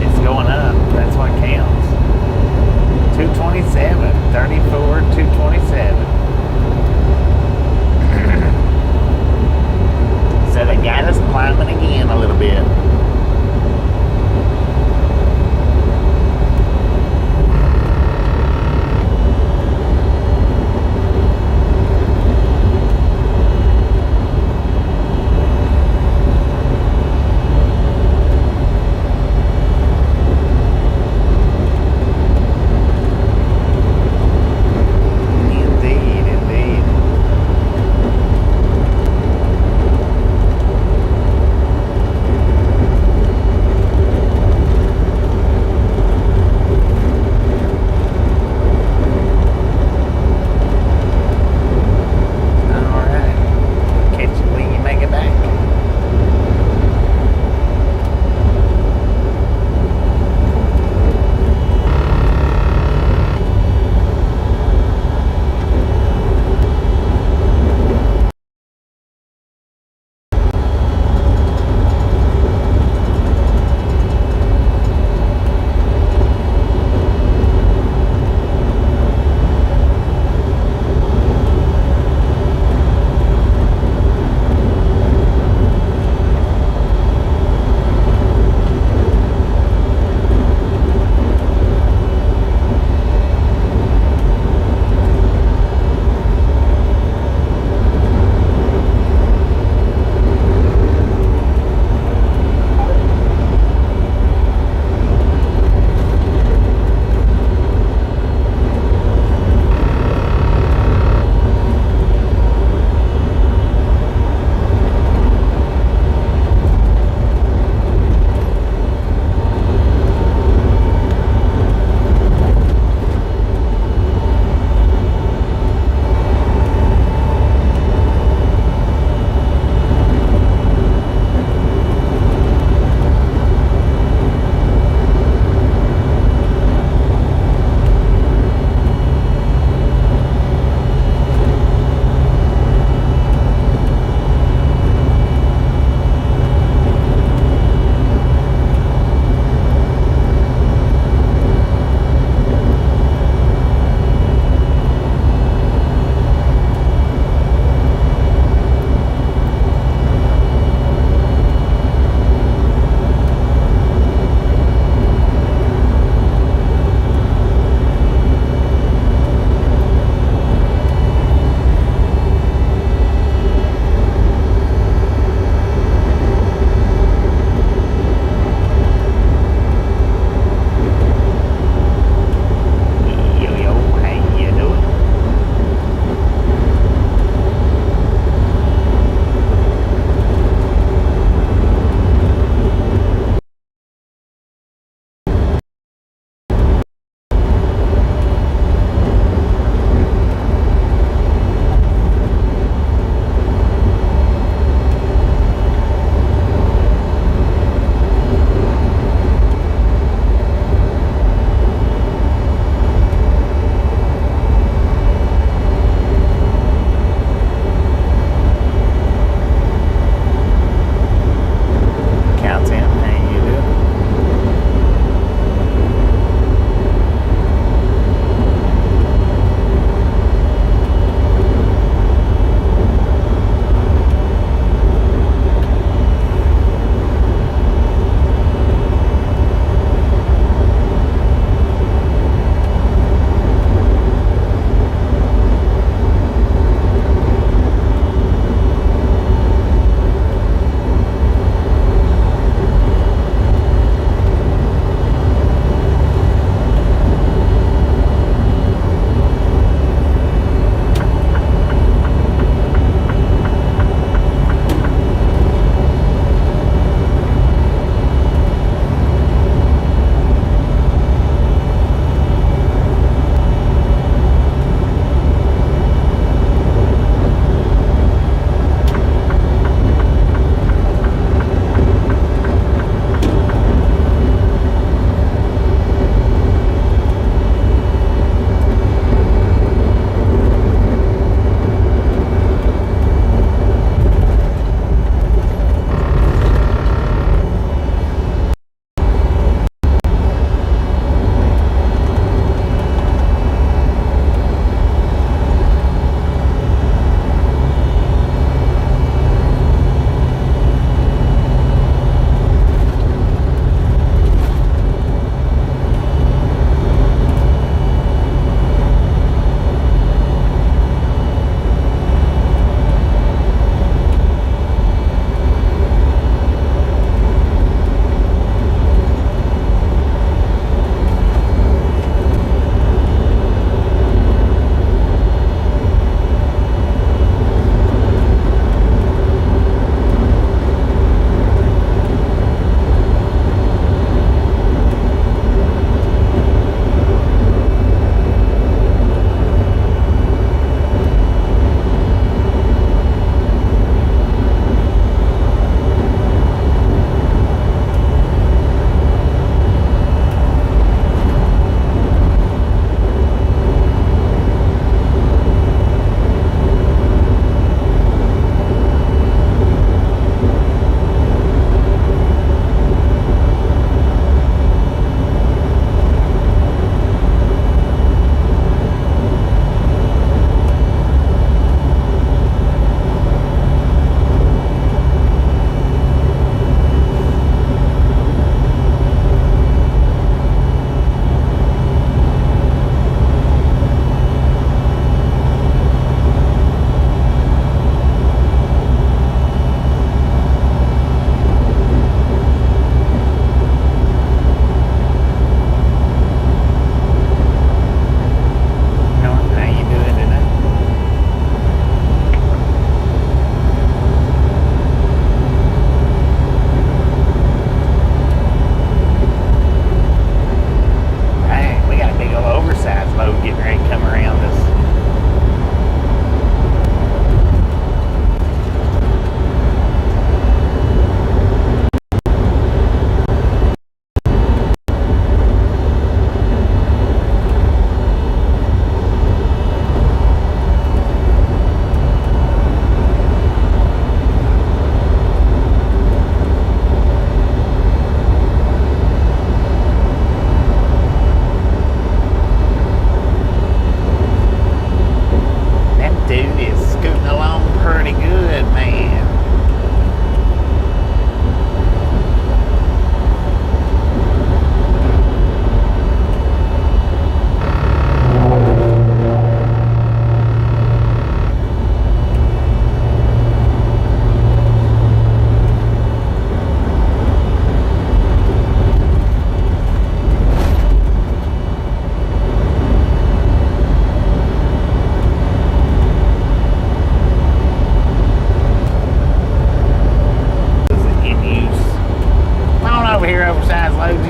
it's going up. That's what counts. 227, 34, 227. So they got us climbing again a little bit.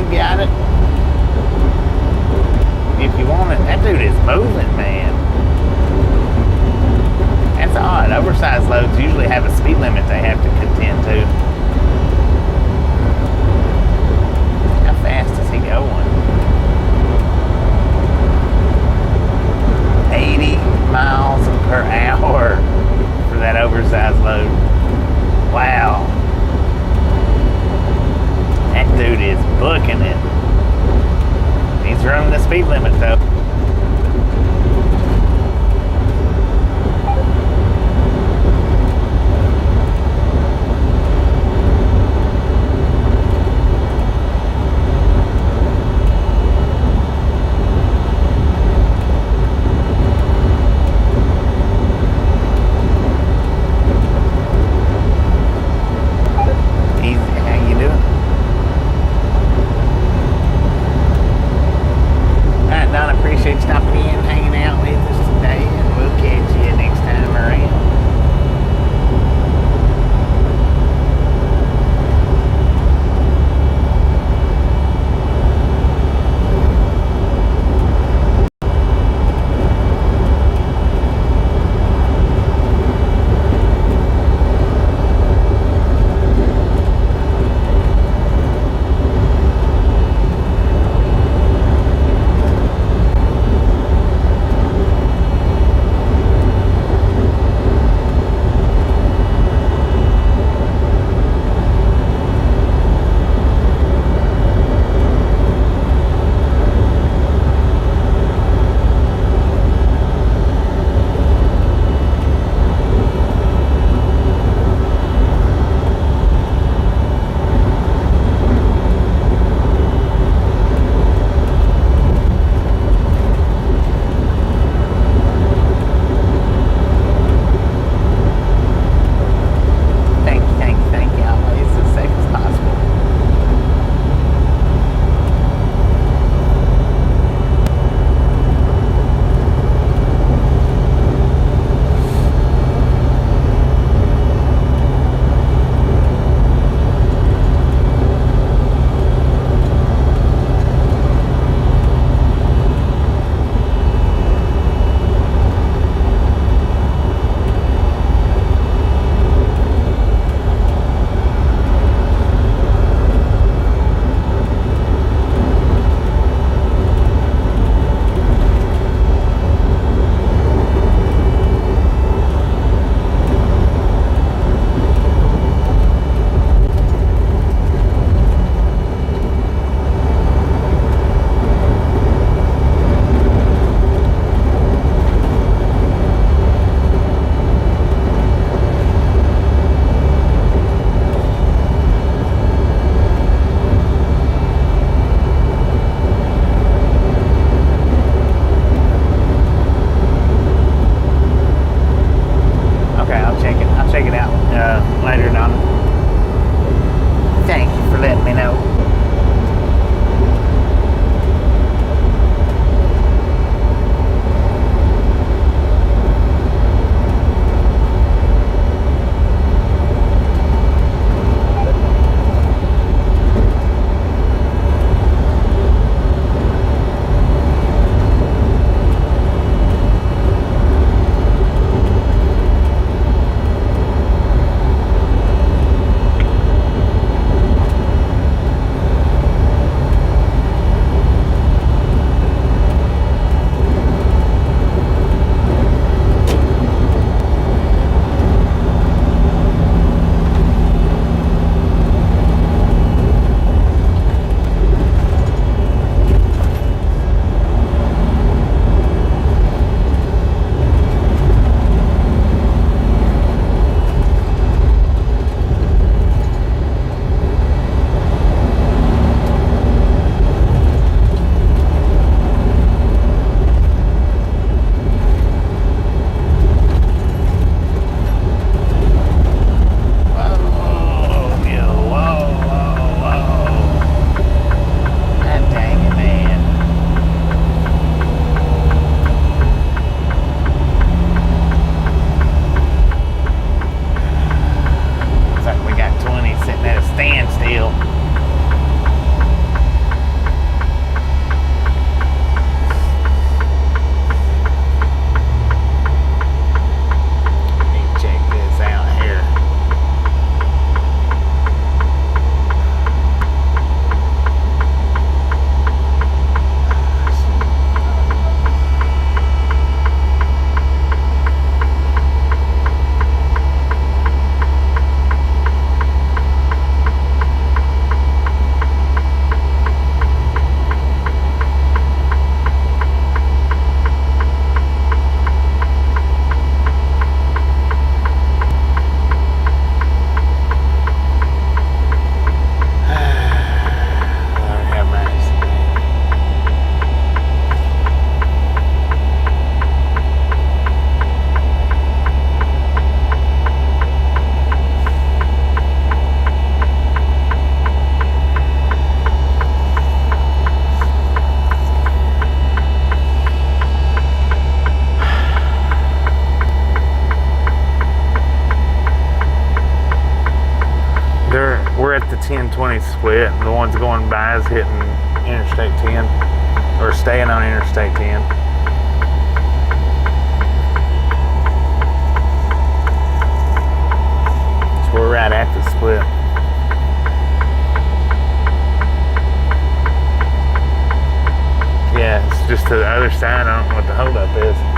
You got it. If you want it, that dude is moving, man. That's odd. Oversized loads usually have a speed limit they have to contend to. How fast is he going? 80 miles per hour for that oversized load. Wow. That dude is booking it. He's running the speed limit though. 120 split. The ones going by is hitting Interstate 10, or staying on Interstate 10. So we're right at the split. Yeah, it's just to the other side. I don't know what the holdup is.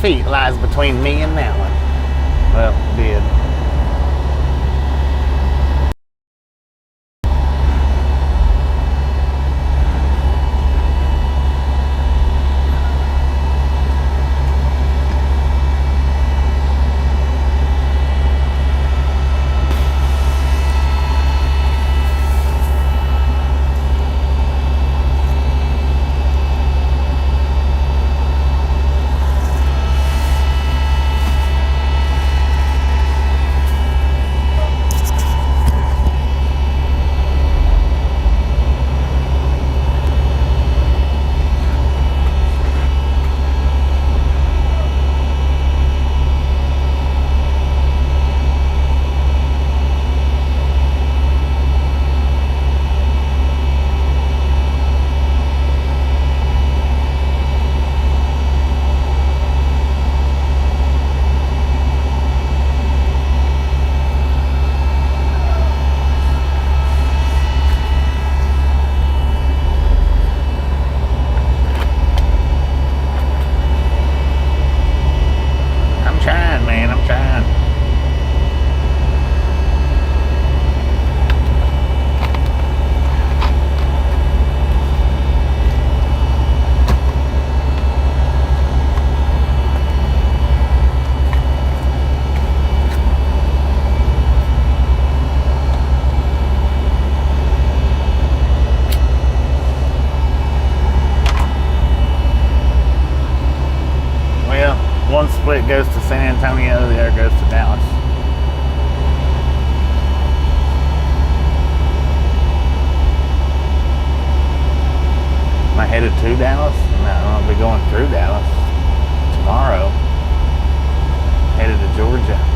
Feet lies between me and that one. Well, it did. One split goes to San Antonio, the other goes to Dallas. Am I headed to Dallas? No, I'll be going through Dallas tomorrow. Headed to Georgia.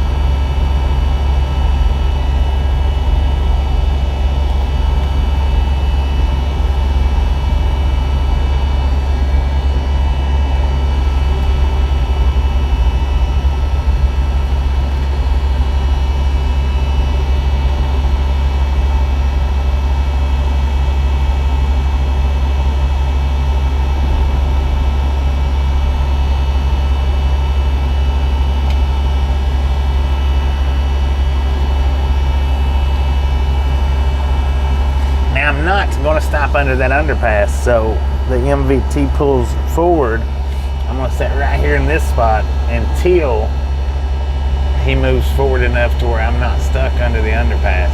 Going to stop under that underpass, so the MVT pulls forward. I'm going to sit right here in this spot until he moves forward enough to where I'm not stuck under the underpass.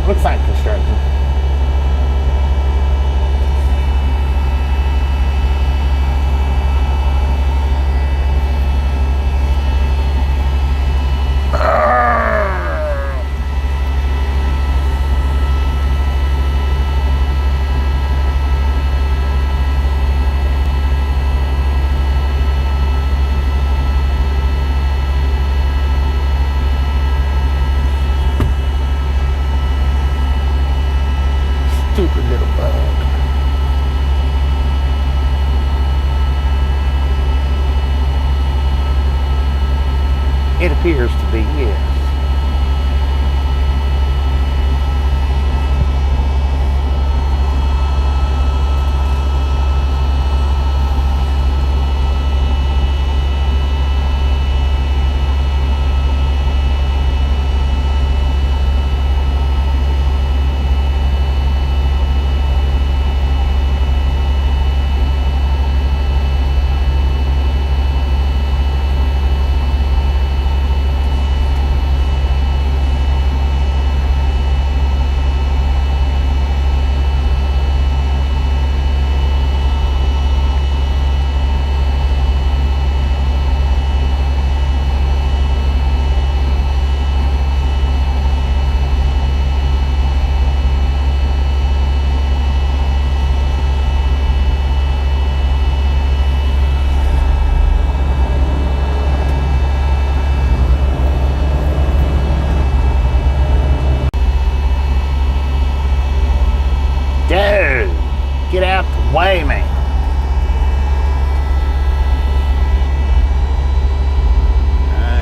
Looks like construction. Stupid little bug. It appears to be, yes. Dude, get out the way, man.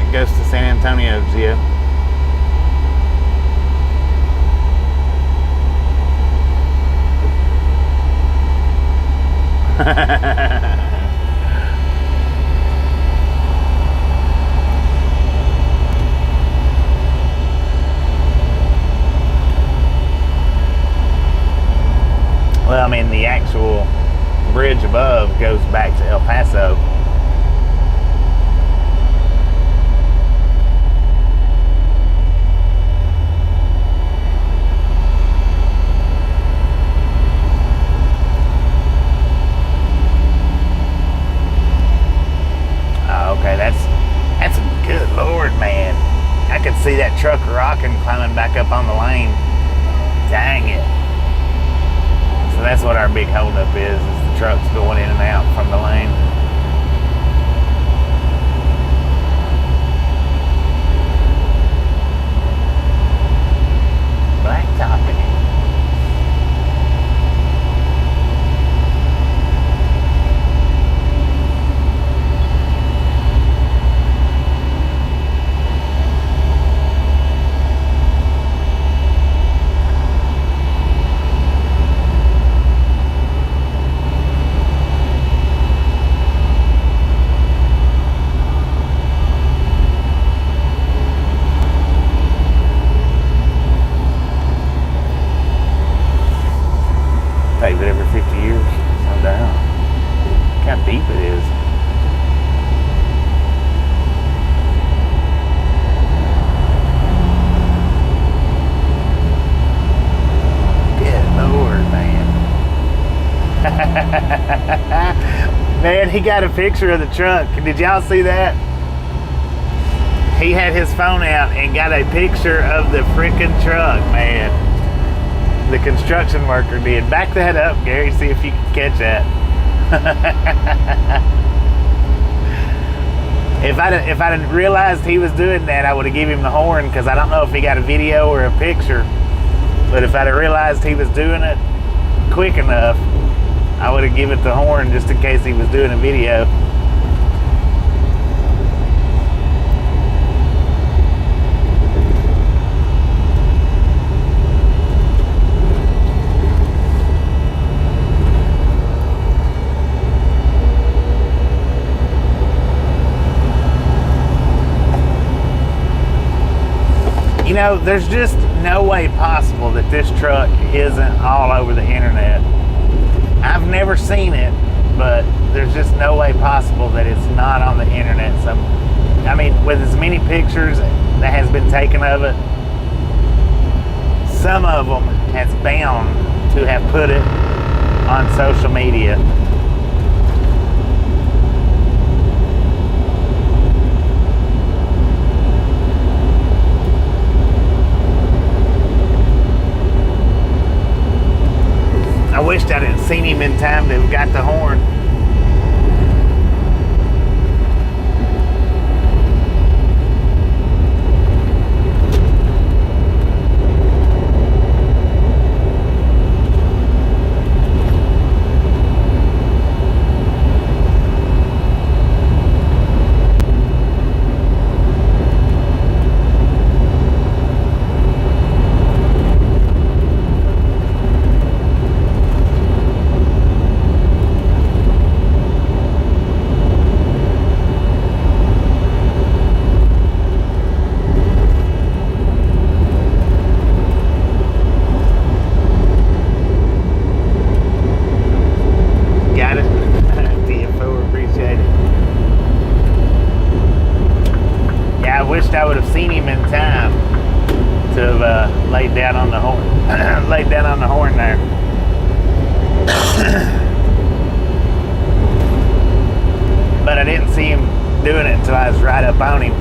It goes to San Antonio's, yeah. Well, I mean, the actual bridge above goes back to El Paso. Oh, okay, that's good Lord, man. I could see that truck rocking, climbing back up on the lane. Dang it. So that's what our big holdup is the trucks going in and out from the lane. Blacktopping it. Pave it every 50 years, no doubt. Look how deep it is. Good Lord, man. Man, he got a picture of the truck. Did y'all see that? He had his phone out and got a picture of the freaking truck, man. The construction worker did. Back that up, Gary, see if you can catch that. If I'd realized he was doing that, I would have given him the horn, because I don't know if he got a video or a picture. But if I'd have realized he was doing it quick enough, I would have given it the horn just in case he was doing a video. You know, there's just no way possible that this truck isn't all over the internet. I've never seen it, but there's just no way possible that it's not on the internet. So, I mean, with as many pictures that has been taken of it, some of them has bound to have put it on social media. I wished I didn't seen him in time to have got the horn. I would have seen him in time to have laid down on the horn, laid down on the horn there. But I didn't see him doing it until I was right up on him.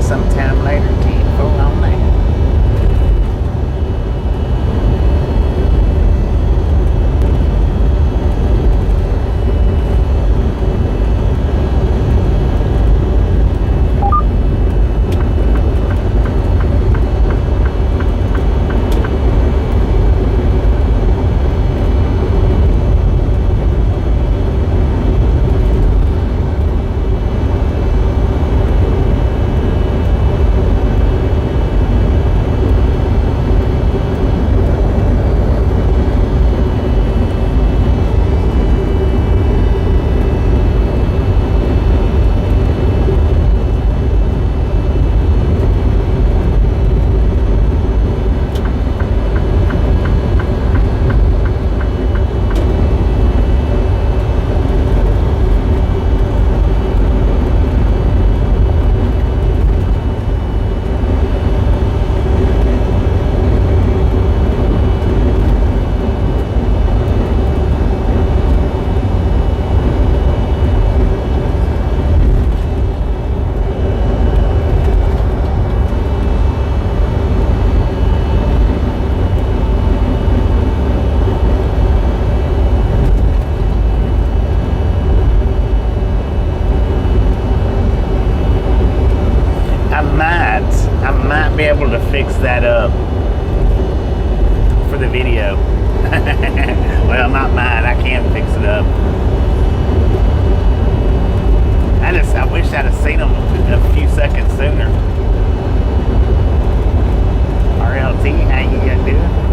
Sometime later, can't go on that. Be able to fix that up for the video. Well, not mine. I can't fix it up. I wish I'd have seen them a few seconds sooner. RLT, how you gonna do it?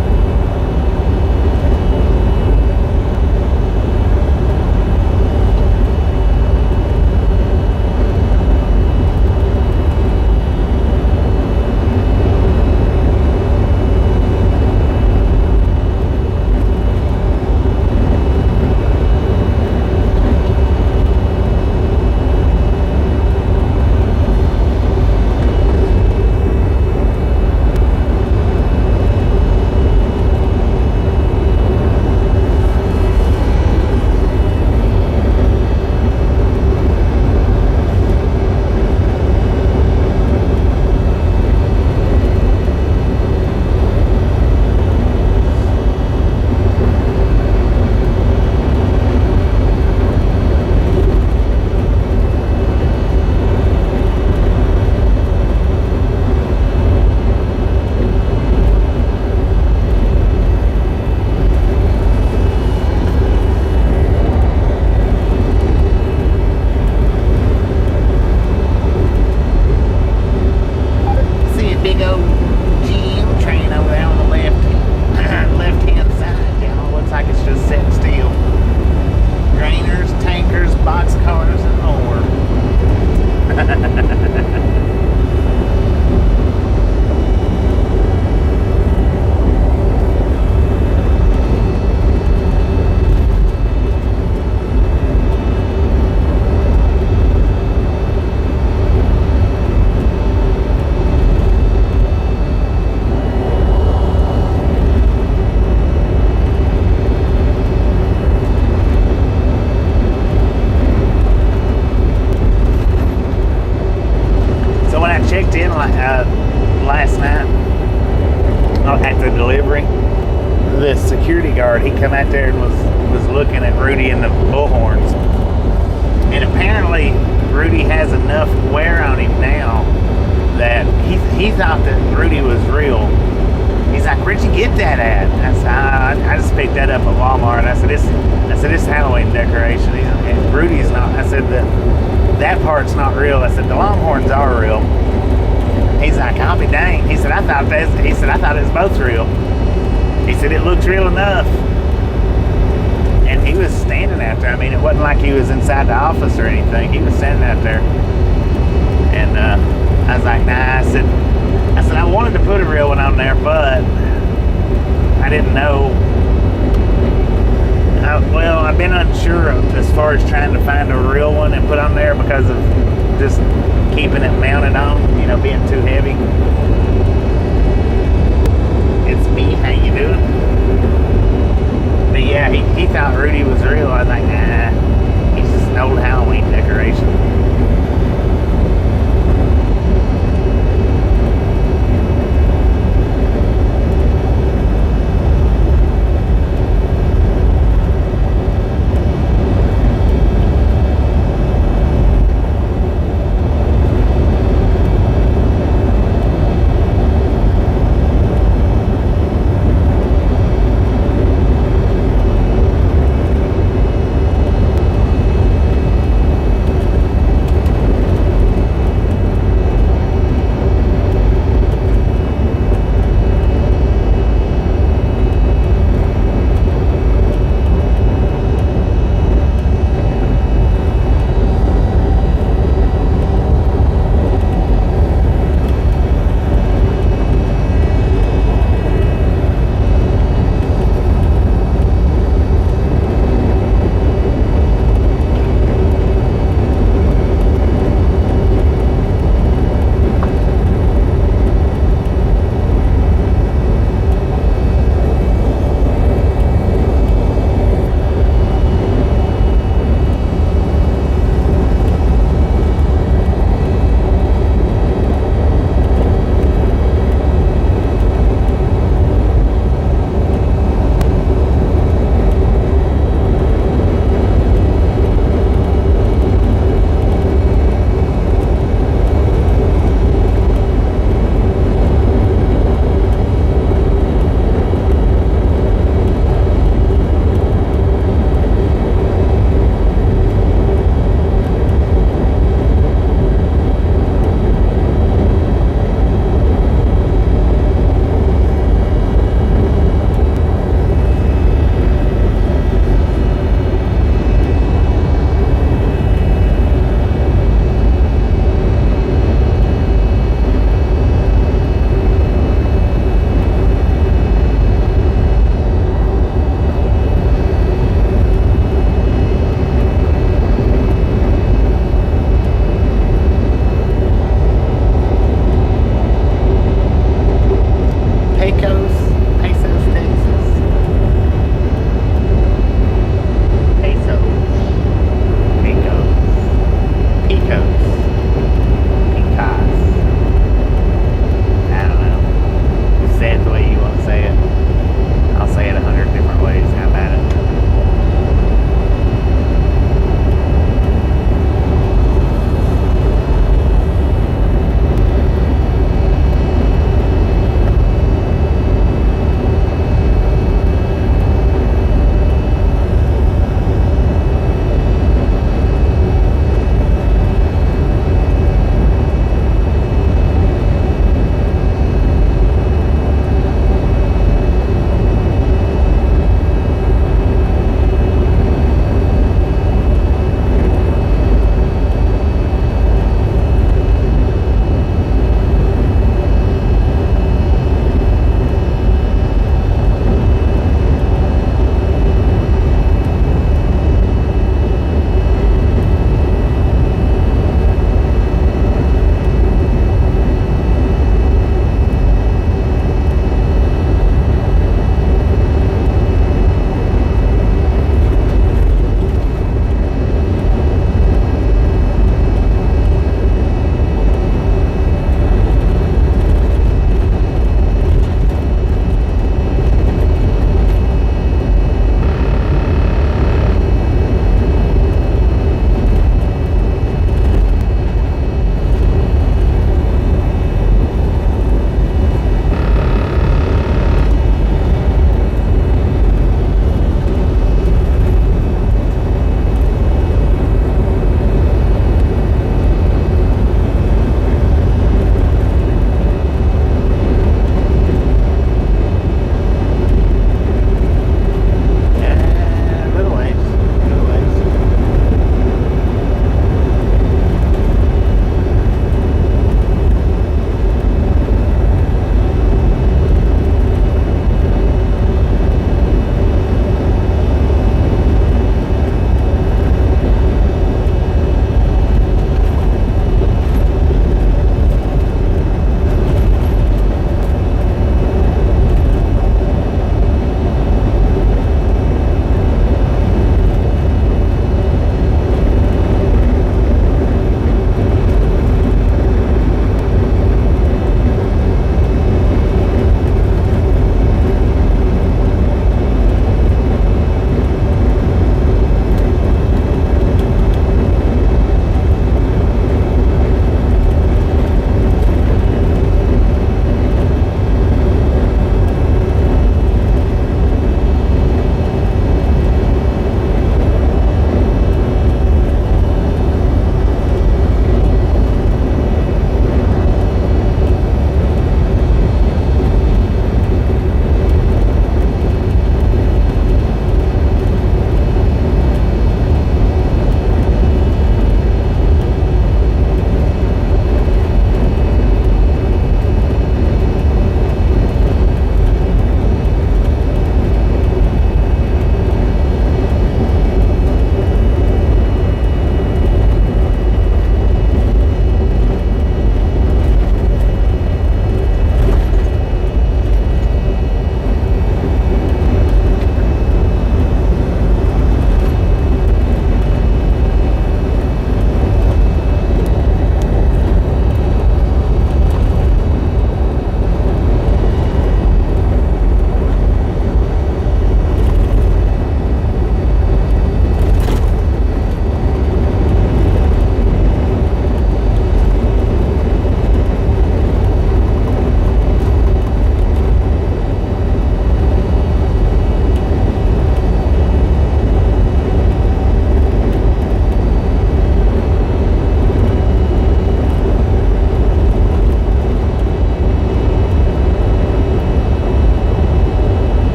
delivery, the security guard, he come out there and was looking at Rudy and the bullhorns. And apparently Rudy has enough wear on him now that he thought that Rudy was real. He's like, "Where'd you get that at?" I said, "I just picked that up at Walmart." I said, "It's Halloween decoration." And Rudy's not. I said, that part's not real. I said, "The Longhorns are real." He's like, "I'll be dang." He said, I thought it was both real." He said, "It looks real enough." And he was standing out there. I mean, it wasn't like he was inside the office or anything. He was standing out there. And I was like, "Nah." I said, "I wanted to put a real one on there, but I didn't know." Well, I've been unsure as far as trying to find a real one and put on there because of just keeping it mounted on, being too heavy. It's me. How you doing? But yeah, he thought Rudy was real. I was like, "Nah, he's just an old Halloween decoration."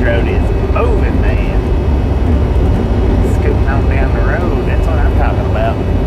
road is moving, man. Scooting on down the road. That's what I'm talking about.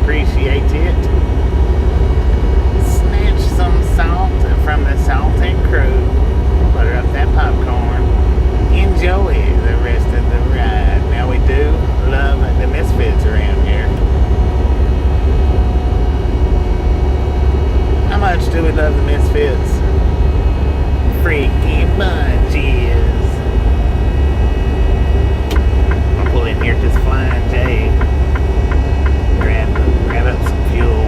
appreciate it. Snatch some salt from the salted crew. Butter up that popcorn. Enjoy the rest of the ride. Now we do love the misfits around here. How much do we love the misfits? Freaky bunches. I'll pull in here at this Flying J. Grab up some fuel.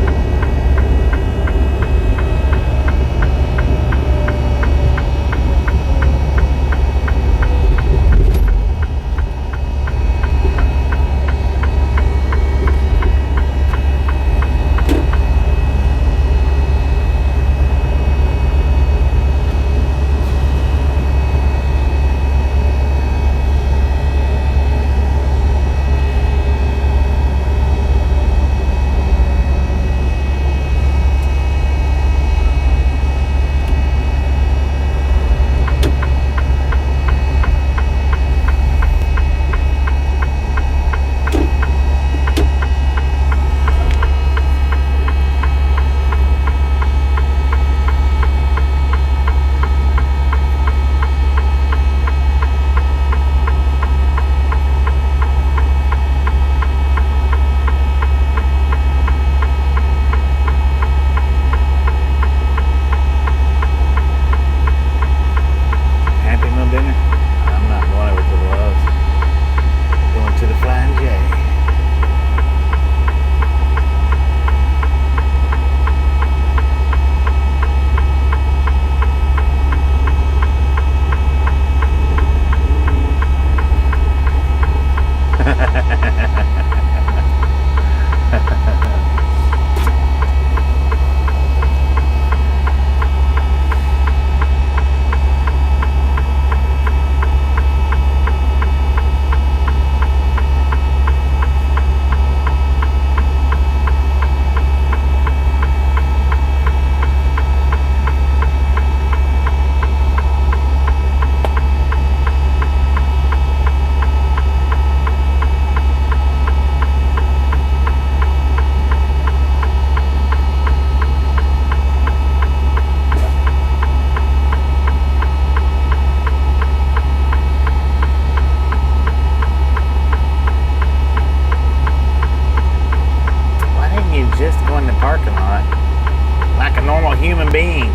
Human being,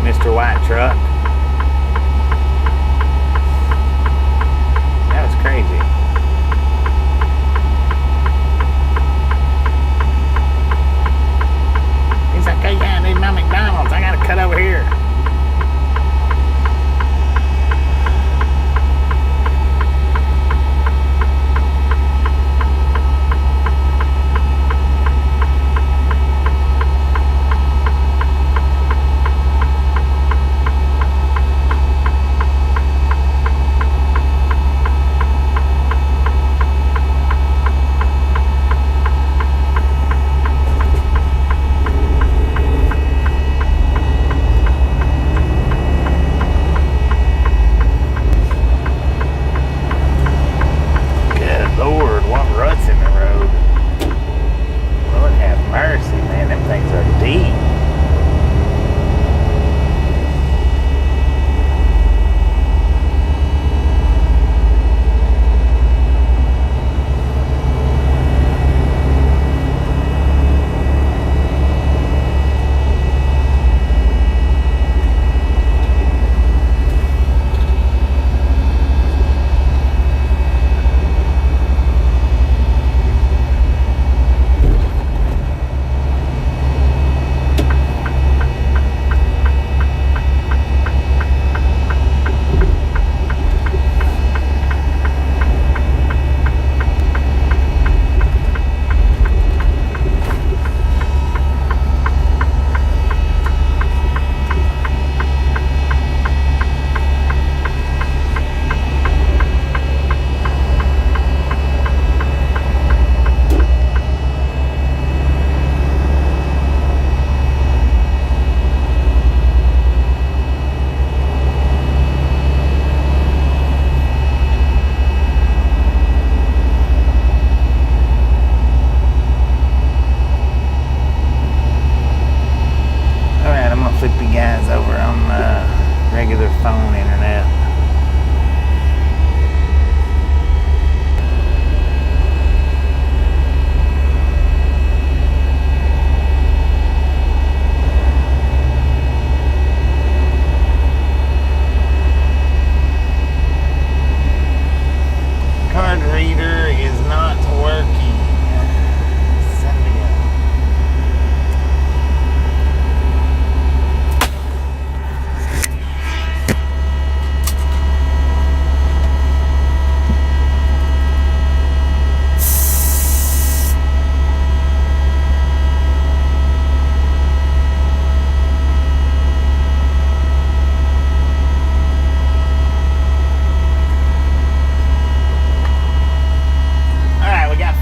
Mr. White Truck. That was crazy. He's like, hey, yeah, I need my McDonald's. I gotta cut over here. phone internet. Card reader is not working. Send me a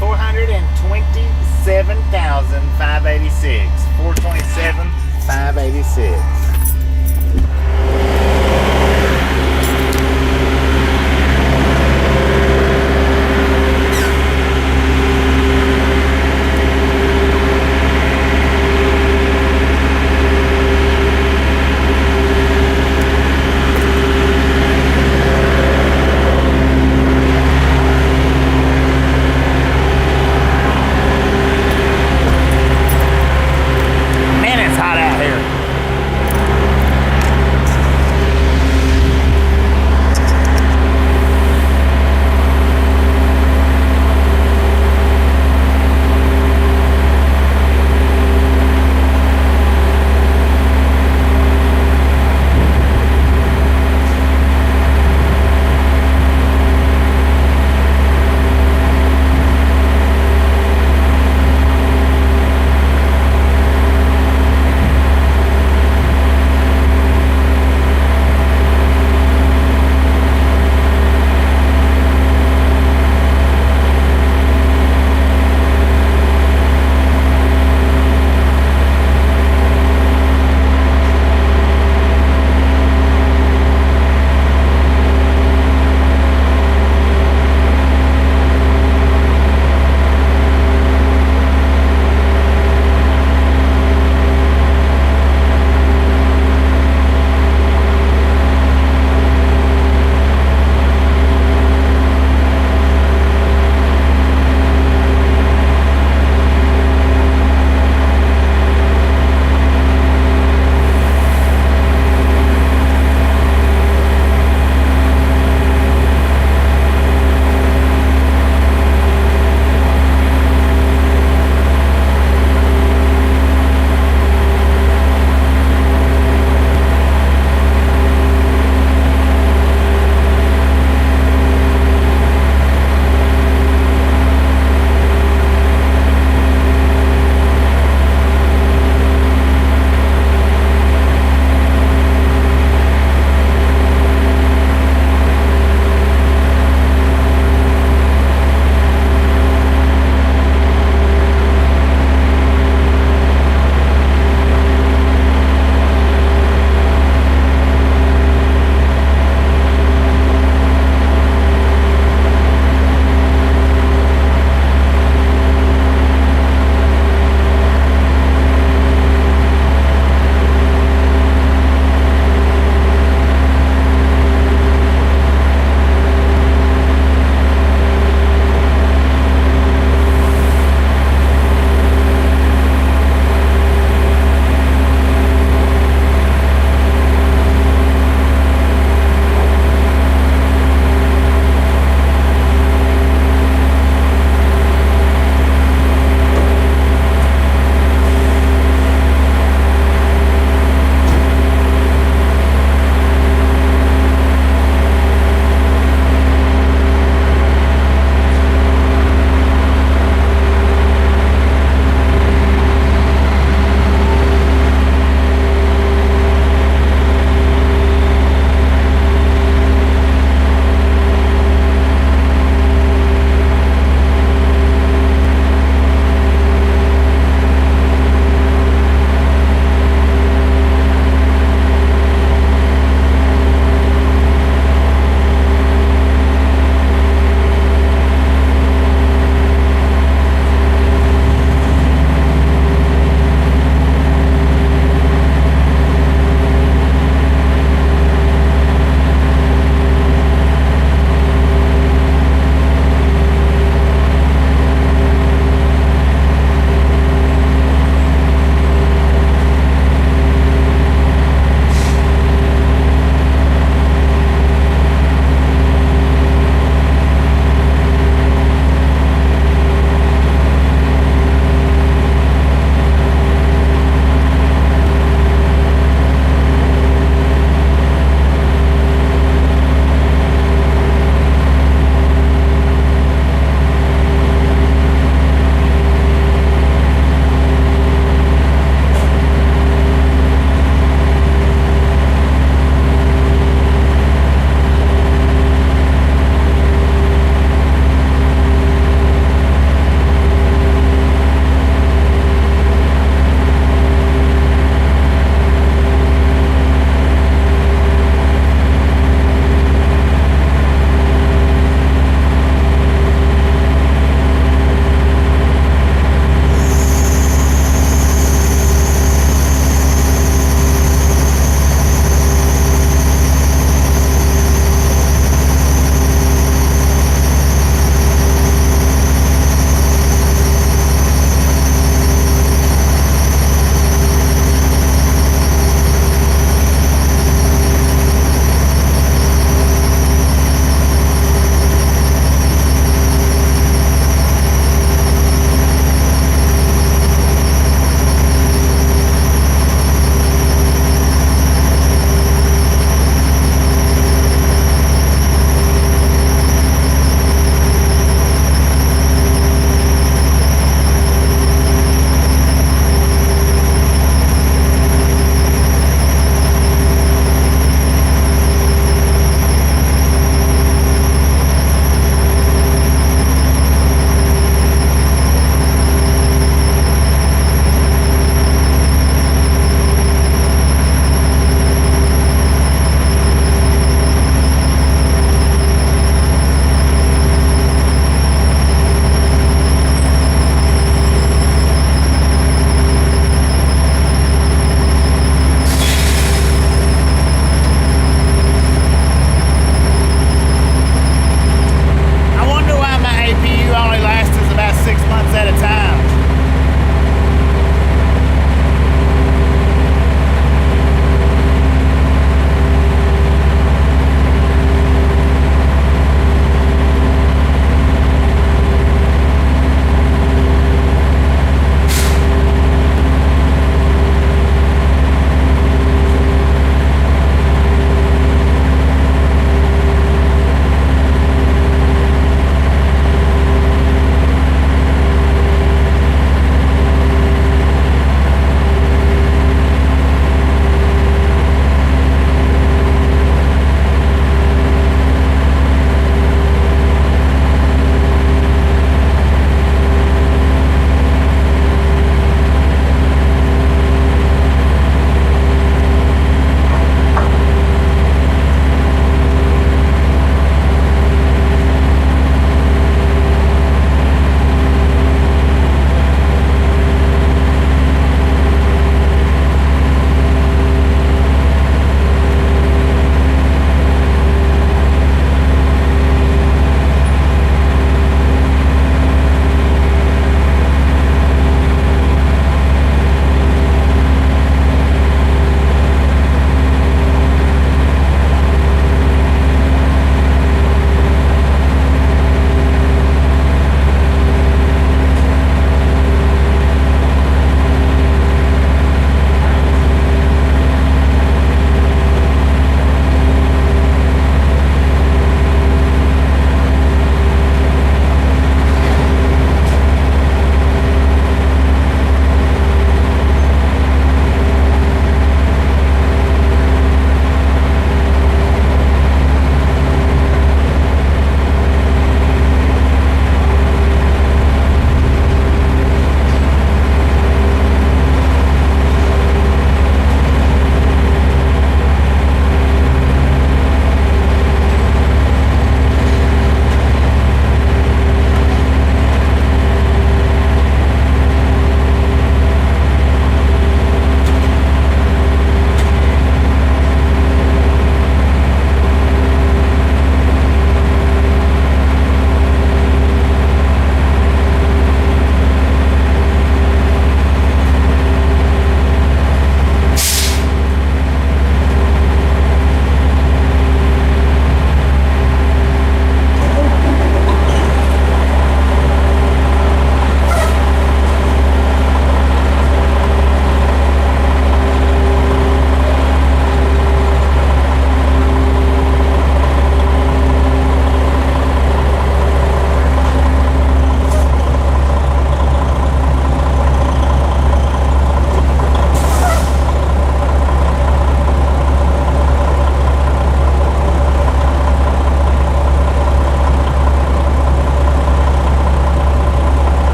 $427,586. 427,586. Man, it's hot out here.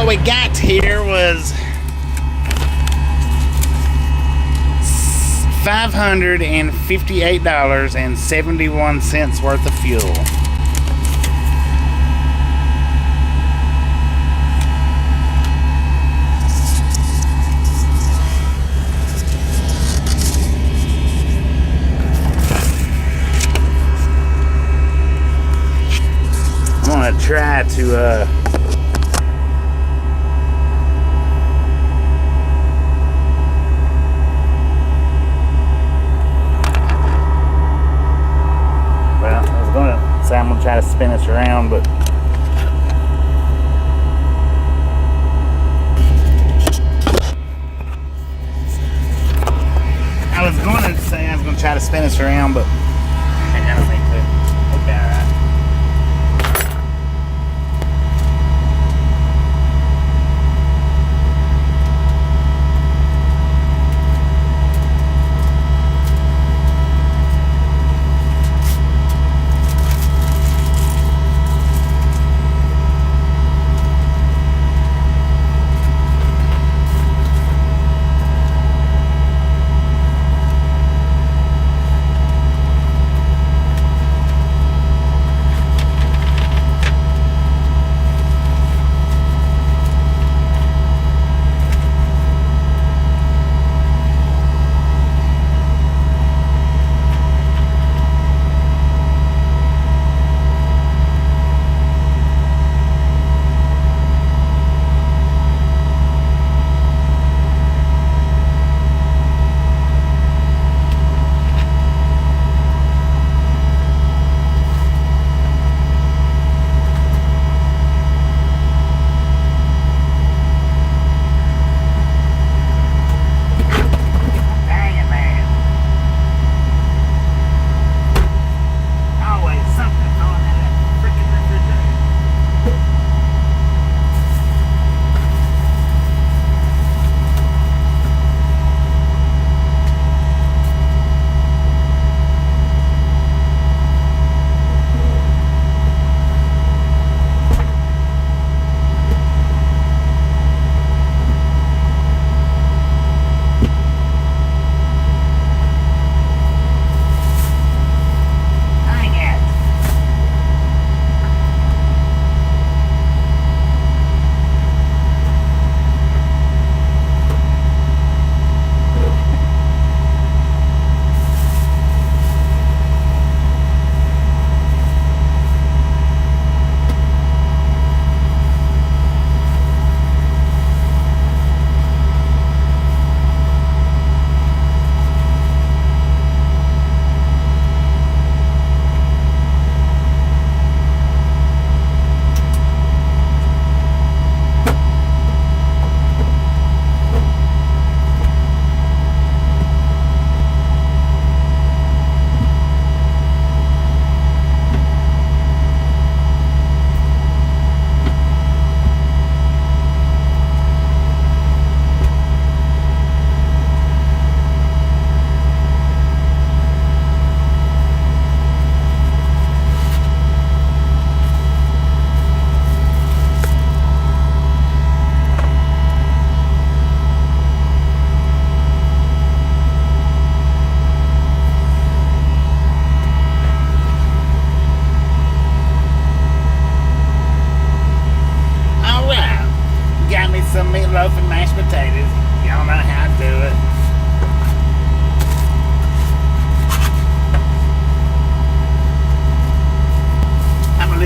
we got here was $558.71 worth of fuel. I'm gonna try to I'm gonna try to spin this around, but I was going to say I was gonna try to spin this around, but I don't think to.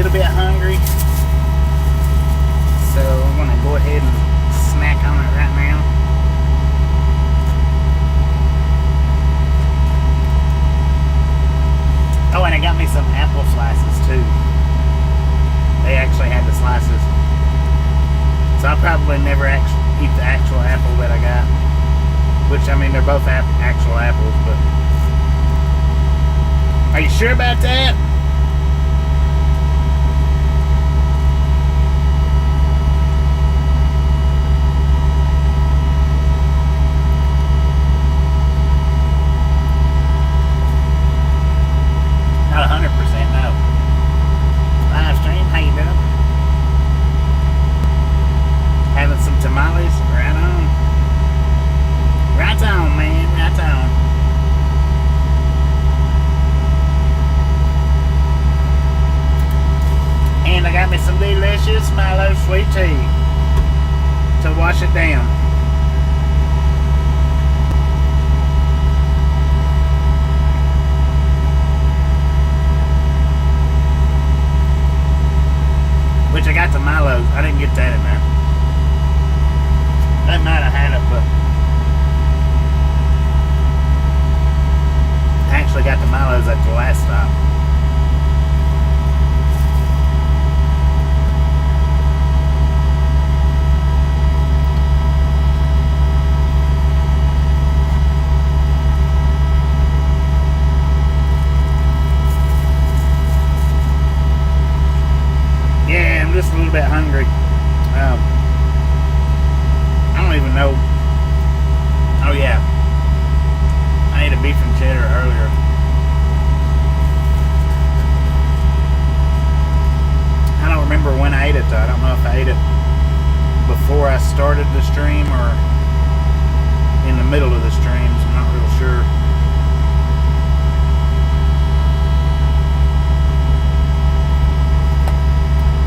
It'll be alright. probably never actually eat the actual apple that I got. Which, I mean, they're both actual apples, but... Are you sure about that? Not 100%, no. Live stream, how you doing? tea to wash it down. Which I got the Milo's. I didn't get that in there. They might have had it, but I actually got the Milo's at the last stop. Yeah, I'm just a little bit hungry. I don't even know. Oh yeah, I ate a beef and cheddar earlier. I don't remember when I ate it though. I don't know if I ate it before I started the stream or in the middle of the streams. I'm not real sure.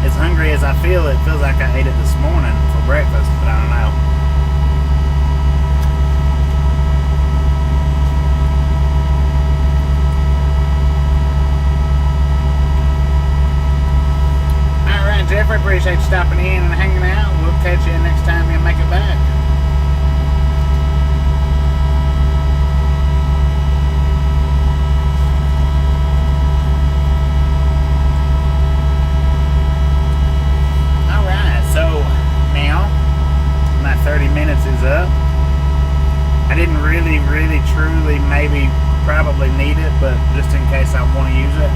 As hungry as I feel, it feels like I ate it this morning for breakfast, but I don't know. Alright, Jeffrey, appreciate you stopping in and hanging out. We'll catch you next time you make it back. So now my 30 minutes is up. I didn't really, truly, maybe, probably need it, but just in case I want to use it.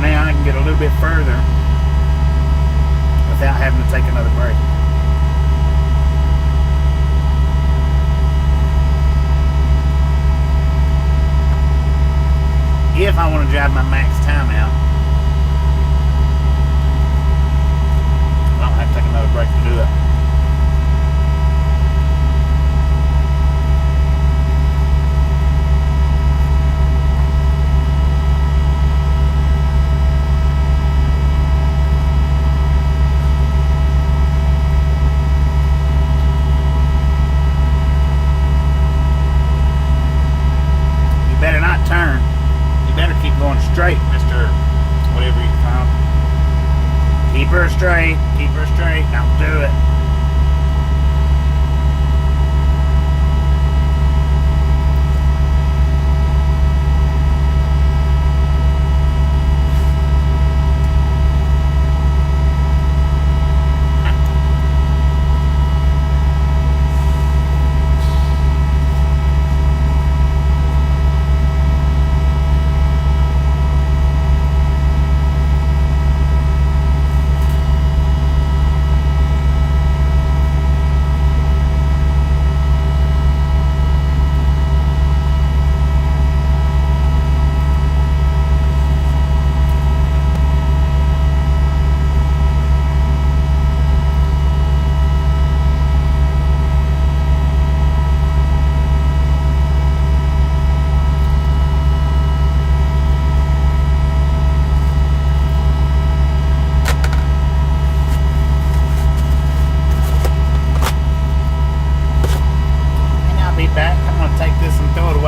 Now I can get a little bit further without having to take another break. If I want to drive my max time out, I have to take another break to do it. You better not turn. You better keep going straight, Mr. Whatever you call him. Keep her straight. Keep her straight. Don't do it.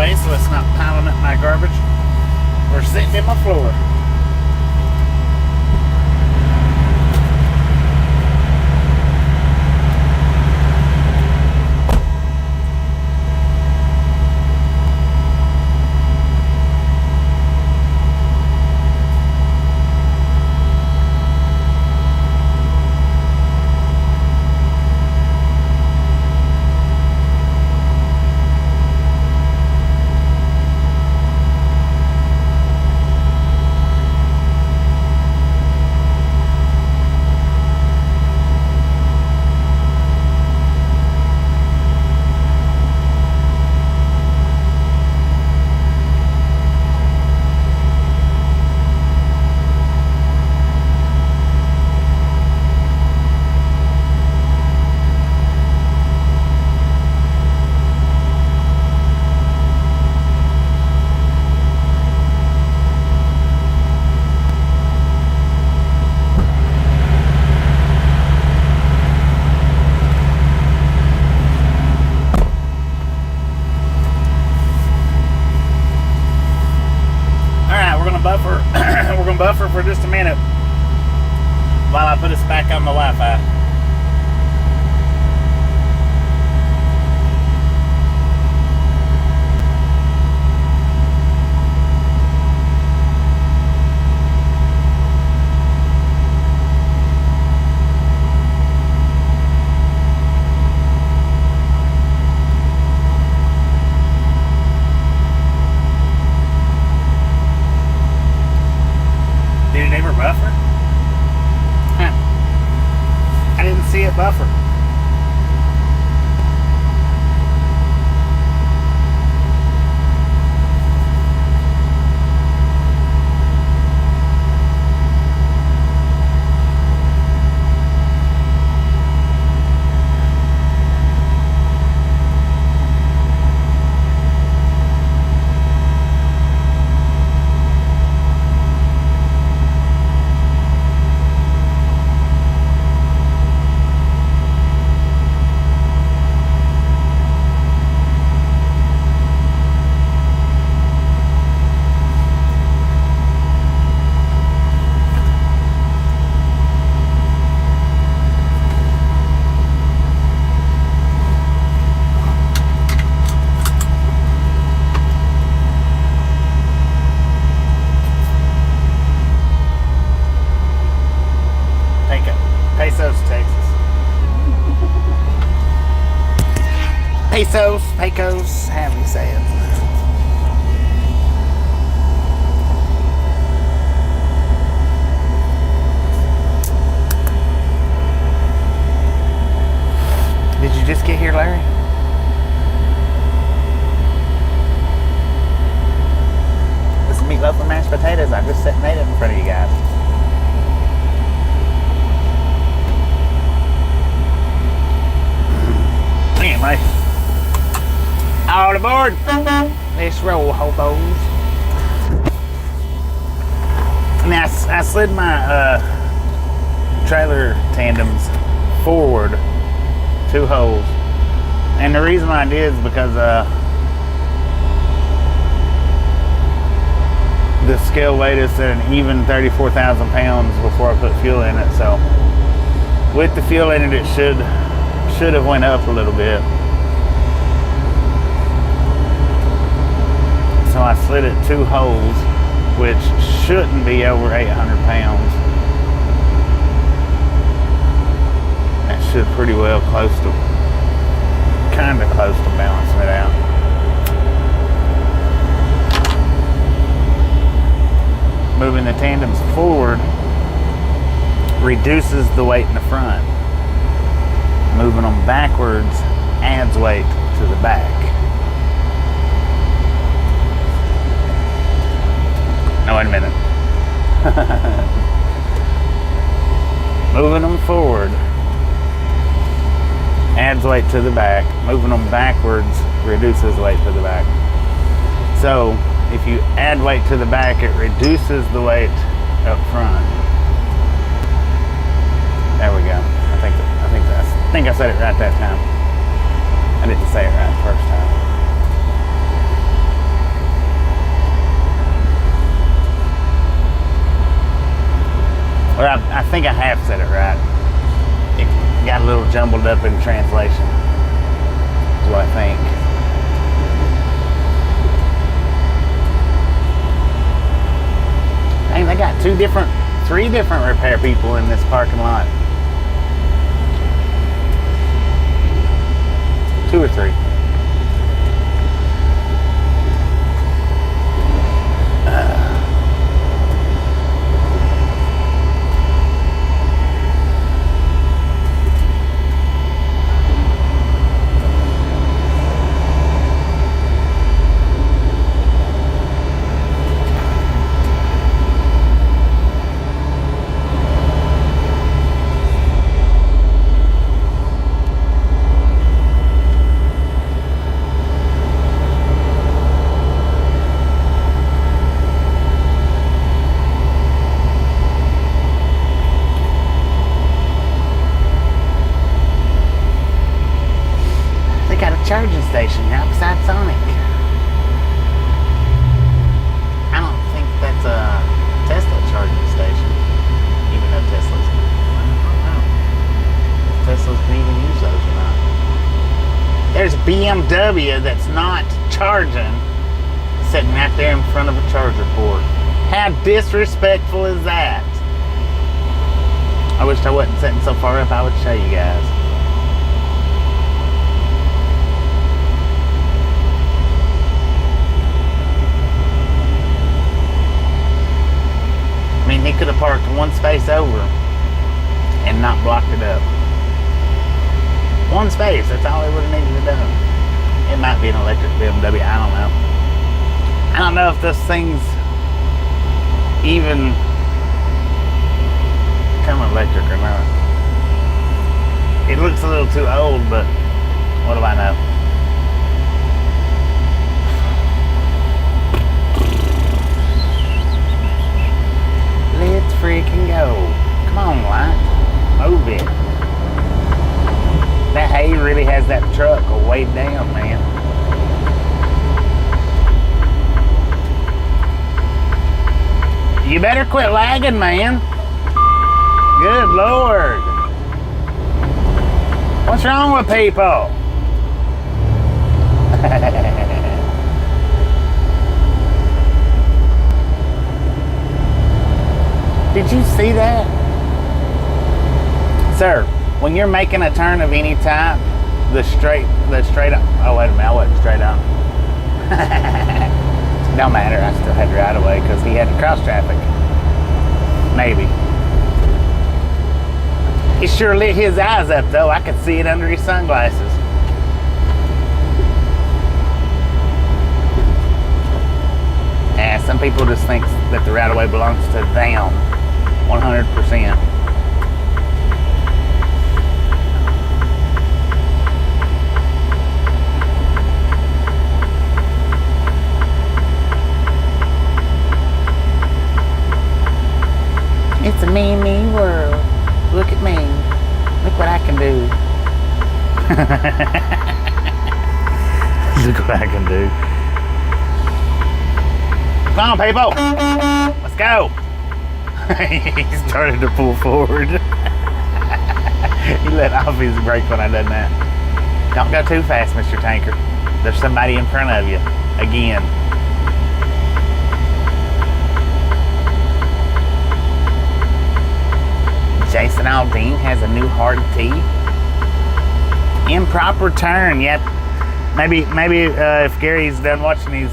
So it's not piling up my garbage or sitting in my floor. for just a minute while I put us back on the Wi-Fi. Did it ever buffer? Huh. I didn't see it buffer. Paso, Texas. Pesos, Pecos, however you say it. Did you just get here, Larry? This is meatloaf and mashed potatoes. I just set and ate it in front of you guys. Anyway, all aboard. Let's roll, hobos. Now, I slid my trailer tandems forward 2 holes. And the reason I did is because the scale weighed us at an even 34,000 pounds before I put fuel in it. So with the fuel in it, it should have went up a little bit. So I slid it 2 holes, which shouldn't be over 800 pounds. That should pretty well kind of close to balancing it out. Moving the tandems forward reduces the weight in the front. Moving them backwards adds weight to the back. No, wait a minute. Moving them forward adds weight to the back. Moving them backwards reduces weight to the back. So if you add weight to the back, it reduces the weight up front. There we go. I think I said it right that time. I didn't say it right the first time. Well, I think I have said it right. It got a little jumbled up in translation. Is what I think. Dang, they got 3 different repair people in this parking lot. 2 or 3. Charging station outside Sonic. I don't think that's a Tesla charging station. Teslas can even use those or not. There's a BMW that's not charging, sitting right there in front of a charger port. How disrespectful is that? I wished I wasn't sitting so far up, I would show you guys. I mean, he could have parked one space over and not blocked it up. One space, that's all he would have needed to do. It might be an electric BMW, I don't know. I don't know if those things even come electric or not. It looks a little too old, but what do I know? Let's freaking go. Come on, light. Move it. That hay really has that truck weighed down, man. You better quit lagging, man. Good Lord. What's wrong with people? Did you see that? Sir, when you're making a turn of any type, the straight on, oh wait a minute, I wasn't straight on. Don't matter, I still had right away because he had to cross traffic. Maybe. It sure lit his eyes up though. I could see it under his sunglasses. And some people just think that the right of way belongs to them 100%. It's a me world. Look at me. Look what I can do. Look what I can do. Come on, people. Let's go. He started to pull forward. He let off his brake when I done that. Don't go too fast, Mr. Tanker. There's somebody in front of you. Again. Jason Aldean has a new hard T. Improper turn. Yep. Maybe if Gary's done watching his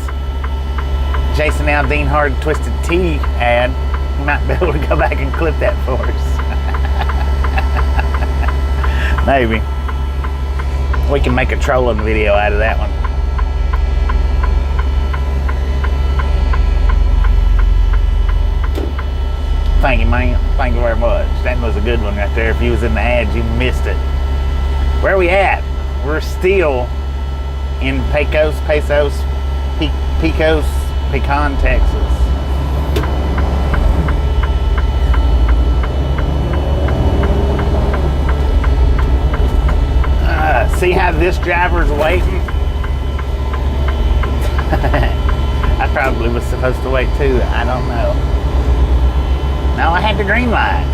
Jason Aldean hard twisted T ad, he might be able to go back and clip that for us. Maybe. We can make a trolling video out of that one. Thank you, man. Thank you very much. That was a good one right there. If you was in the ads, you missed it. Where are we at? We're still in Pecos, Pecan, Texas. See how this driver's waiting? I probably was supposed to wait too. I don't know. No, I had the green light.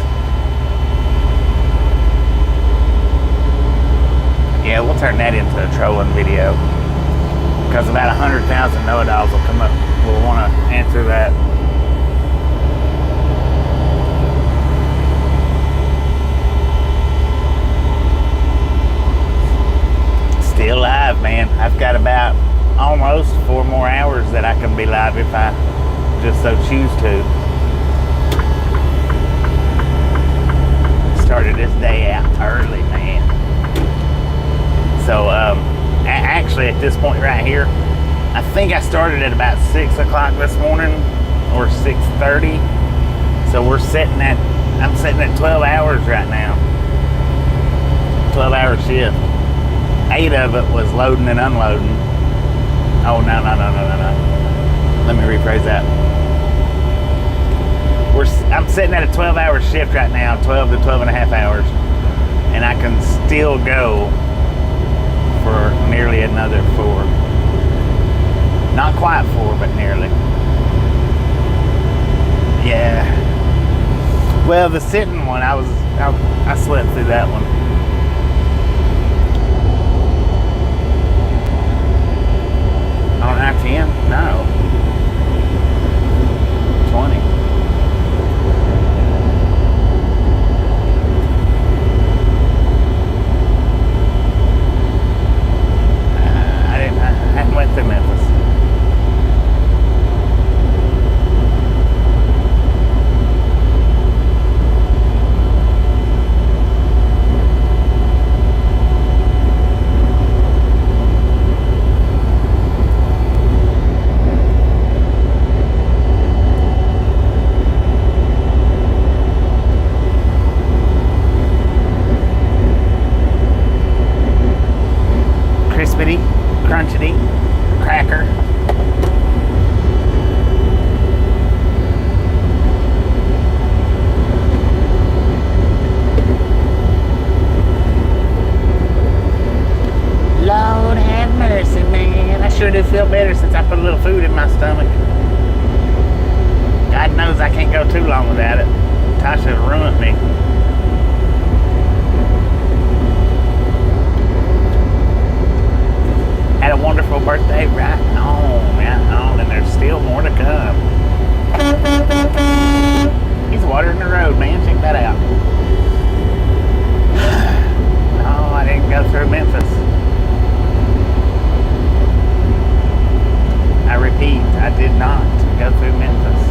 Yeah, we'll turn that into a trolling video. Because about 100,000 know-it-alls will come up. We'll want to answer that. Still live, man. I've got about almost 4 more hours that I can be live if I just so choose to. Started this day out early, man. So actually at this point right here, I think I started at about 6 o'clock this morning or 6:30. So I'm sitting at 12 hours right now. 12-hour shift. 8 of it was loading and unloading. Oh, no. Let me rephrase that. I'm sitting at a 12-hour shift right now, 12 to 12 and a half hours, and I can still go for nearly another 4. Not quite 4, but nearly. Yeah. Well, the sitting one, I slept through that one. get through Memphis. Crispity, crunchity, cracker. Lord have mercy, man. I sure do feel better since I put a little food in my stomach. God knows I can't go too long without it. Tasha ruined me. Had a wonderful birthday, right on, and there's still more to come. He's watering the road, man. Check that out. No, I didn't go through Memphis. I repeat, I did not go through Memphis.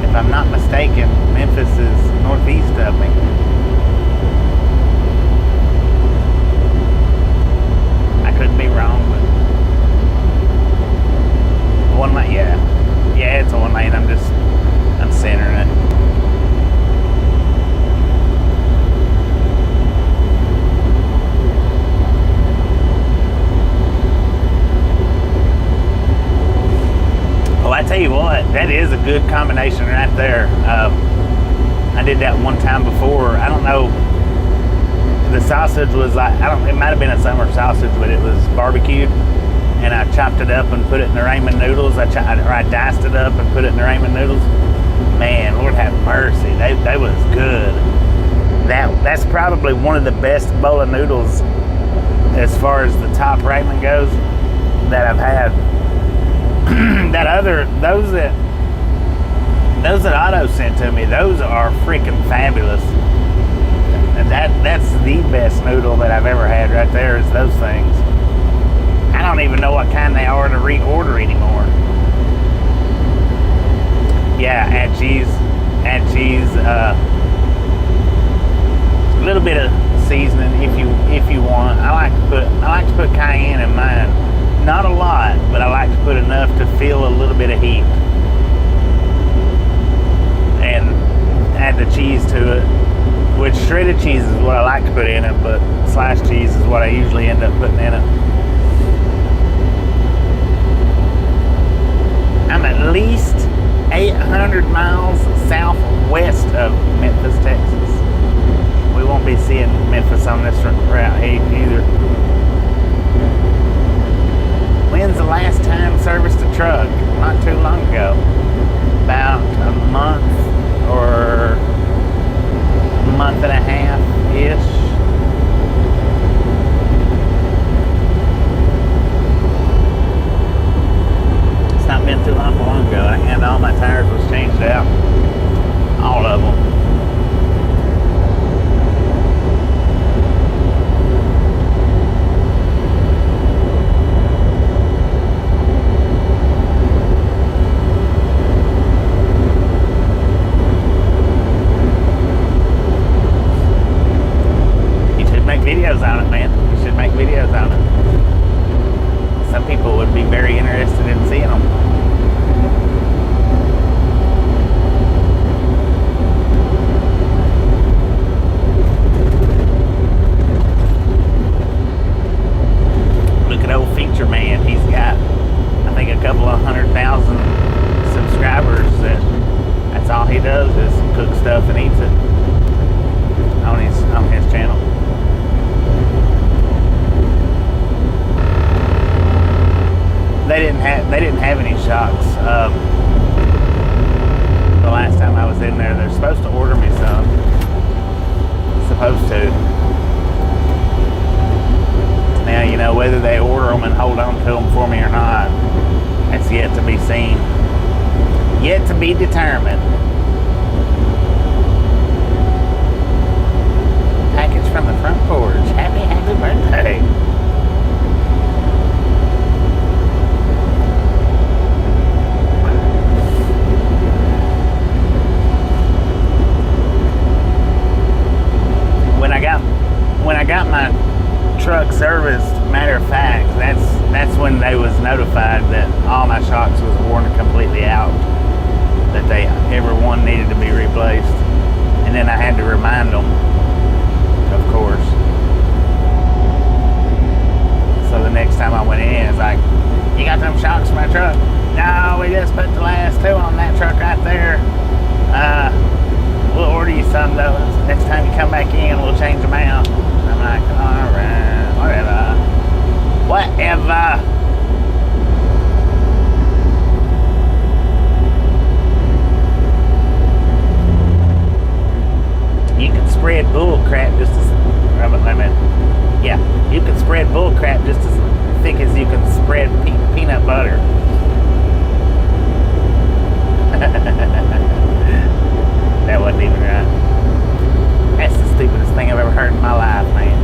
If I'm not mistaken, Memphis is northeast of me. Could be wrong, but one lane, yeah, it's a one lane. I'm centering it. Well, I tell you what, that is a good combination right there. I did that one time before. I don't know. The sausage was like, it might have been a summer sausage, but it was barbecued, and I chopped it up and put it in the ramen noodles. I diced it up and put it in the ramen noodles. Man, Lord have mercy, they was good. That's probably one of the best bowl of noodles as far as the top ramen goes that I've had. Those that Otto sent to me, those are freaking fabulous. That's the best noodle that I've ever had right there, is those things. I don't even know what kind they are to reorder anymore. Yeah, add cheese, a little bit of seasoning if you want. I like to put cayenne in mine. Not a lot, but I like to put enough to feel a little bit of heat. And add the cheese to it. Which shredded cheese is what I like to put in it, but sliced cheese is what I usually end up putting in it. I'm at least 800 miles southwest of Memphis, Texas. We won't be seeing Memphis on this route either. When's the last time serviced a truck? Not too long ago. About a month or month and a half-ish. It's not been too long ago, and all my tires was changed out. All of them. Videos on it, man. You should make videos on it. Some people would be very interested in seeing them. Look at old Feature Man. He's got, I think, a couple of 100,000 subscribers. That's all he does is cook stuff and eats it on his channel. They didn't have any shocks. The last time I was in there, they're supposed to order me some. Supposed to. Now, you know, whether they order them and hold on to them for me or not, that's yet to be seen. Yet to be determined. Package truck serviced, matter of fact, that's when they was notified that all my shocks was worn completely out, that every one needed to be replaced. And then I had to remind them, of course. So the next time I went in, it's like, you got them shocks for my truck? No, we just put the last two on that truck right there. We'll order you some though. Next time you come back in, we'll change them out. I'm like, all right, whatever. You can spread bull crap just as, yeah, you can spread bull crap just as thick as you can spread peanut butter. That wasn't even right. That's the stupidest thing I've ever heard in my life, man.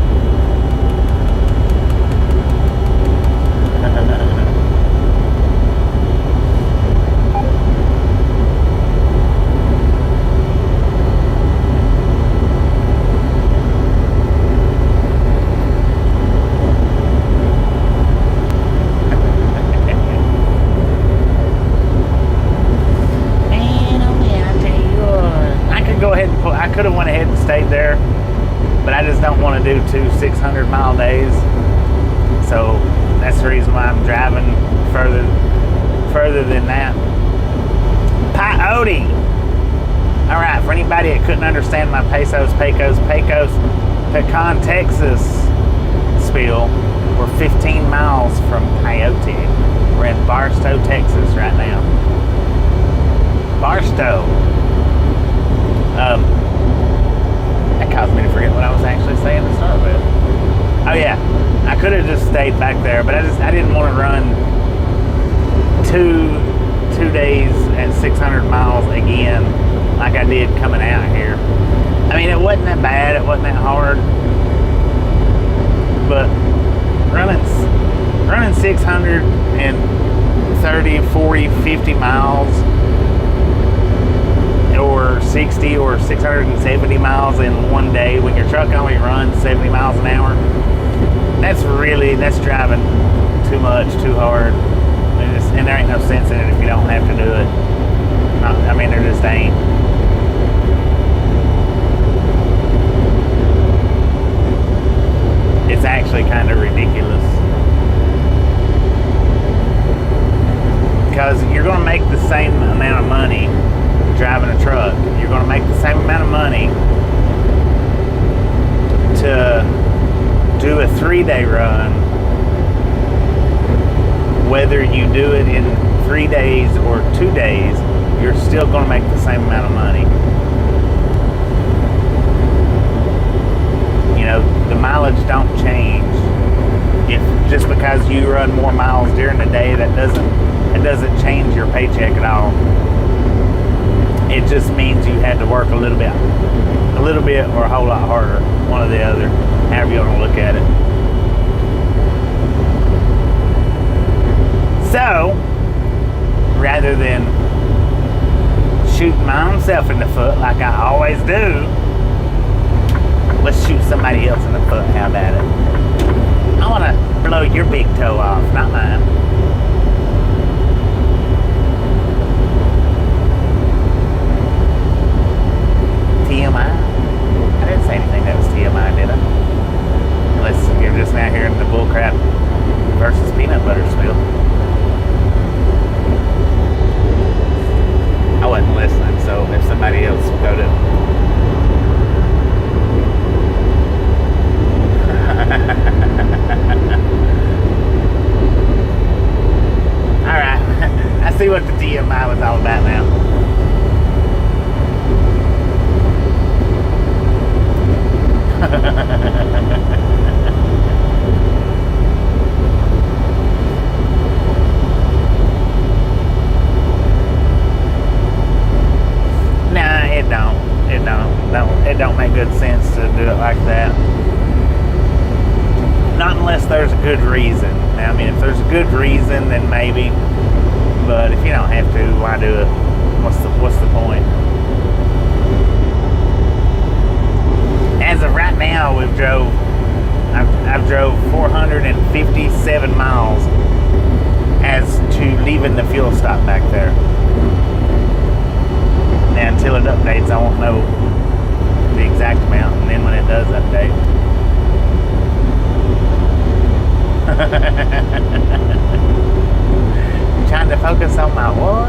I could have went ahead and stayed there, but I just don't want to do 2 600-mile days. So that's the reason why I'm driving further than that. Peyote. All right, for anybody that couldn't understand my Pecos, Pecan, Texas spiel, we're 15 miles from Peyote. We're in Barstow, Texas right now. Barstow. That caused me to forget what I was actually saying to start with. Oh yeah, I could have just stayed back there, but I didn't want to run two days at 600 miles again like I did coming out here. I mean, it wasn't that bad, it wasn't that hard, but running 630, 40, 50 miles or 60 or 670 miles in one day when your truck only runs 70 miles an hour, that's driving too much, too hard, and there ain't no sense in it if you don't have to do it. I mean, there just ain't. It's actually kind of ridiculous, because you're going to make the same amount of money driving a truck. You're going to make the same amount of money to do a 3-day run, whether you do it in 3 days or 2 days. You're still going to make the same amount of money. You know, the mileage don't change. If just because you run more miles during the day, that doesn't change your paycheck at all. It just means you had to work a little bit or a whole lot harder, one or the other, however you want to look at it. So, rather than shooting my own self in the foot like I always do, let's shoot somebody else in the foot. How about it? I want to blow your big toe off, not mine. TMI? I didn't say anything that was TMI, did I? Unless you're just now hearing the bullcrap versus peanut butter spill. I wasn't listening, so if somebody else would go to Alright, I see what the TMI was all about now. Nah, it don't make good sense to do it like that. Not unless there's a good reason. Now, I mean, if there's a good reason, then maybe. But if you don't have to, why do it? What's the point? As of right now, we've drove I've drove 457 miles as to leaving the fuel stop back there. Now, until it updates, I won't know the exact amount, and then when it does update. Trying to focus on my what?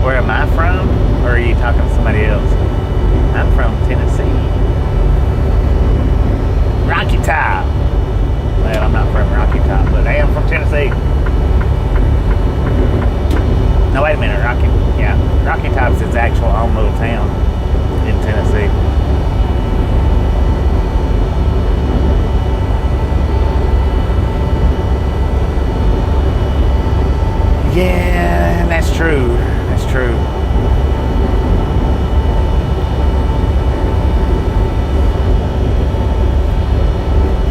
Where am I from? Or are you talking to somebody else? I'm from Tennessee. Rocky Top. Well, I'm not from Rocky Top, but I am from Tennessee. No, wait a minute. Rocky Top's its actual own little town in Tennessee. Yeah, that's true. That's true.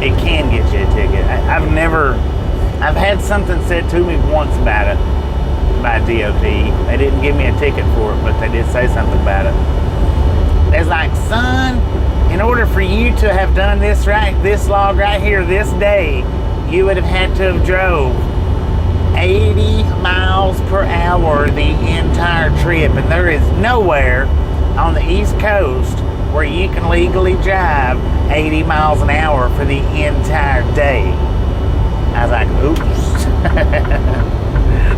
It can get you a ticket. I've had something said to me once about it by DOT. They didn't give me a ticket for it, but they did say something about it. It's like, son, in order for you to have done this log right here, this day, you would have had to have drove 80 miles per hour the entire trip, and there is nowhere on the East Coast where you can legally drive 80 miles an hour for the entire day. I was like, oops.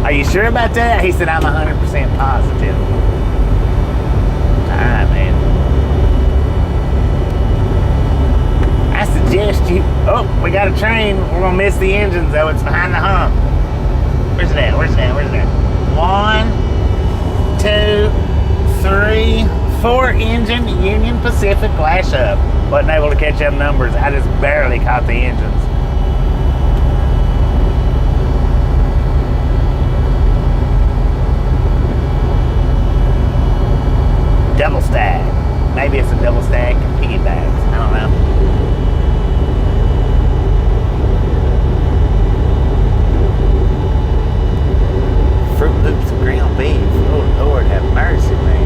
Are you sure about that? He said, I'm 100% positive. Alright, man. I suggest you... Oh, we got a train. We're going to miss the engines, though. It's behind the hump. Where's it at? 1, 2, 3, 4 engine Union Pacific flash up. Wasn't able to catch them numbers. I just barely caught the engines. Double stack. Maybe it's a double stack piggybacks. I don't know. Fruit Loops and ground beef. Oh, Lord have mercy, man.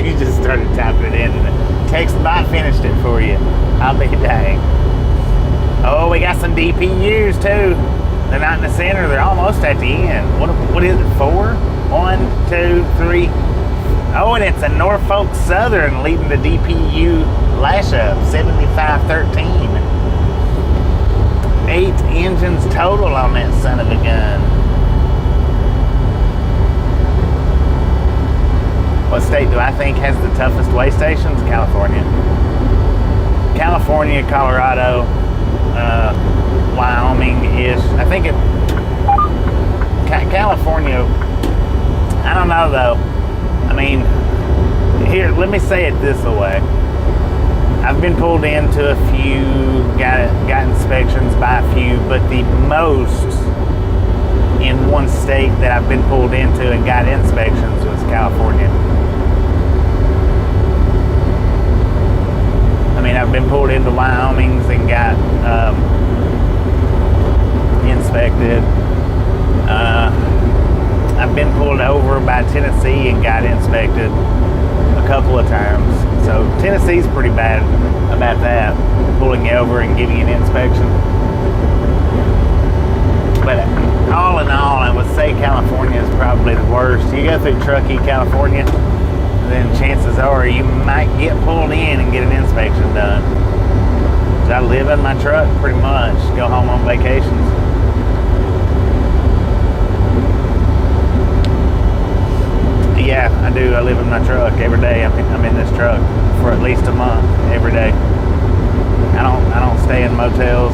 You just started typing it in and the text bot finished it for you. I'll be dang. Oh, we got some DPUs too. They're not in the center, they're almost at the end. What is it, 4? 1, 2, 3. Oh, and it's a Norfolk Southern leading the DPU lash up, 7513. 8 engines total on that son of a gun. What state do I think has the toughest way stations? California. California, Colorado, Wyoming-ish. I think California, I don't know though. I mean, here, let me say it this way. I've been pulled into a few, got inspections by a few, but the most in one state that I've been pulled into and got inspections was California. I mean, I've been pulled into Wyoming's and got inspected. I've been pulled over by Tennessee and got inspected a couple of times. So Tennessee's pretty bad about that, pulling you over and giving you an inspection. But all in all, I would say California is probably the worst. You go through Truckee, California, then chances are you might get pulled in and get an inspection done. So I live in my truck pretty much, go home on vacations. Yeah, I do. I live in my truck every day. I'm in this truck for at least a month every day. I don't stay in motels.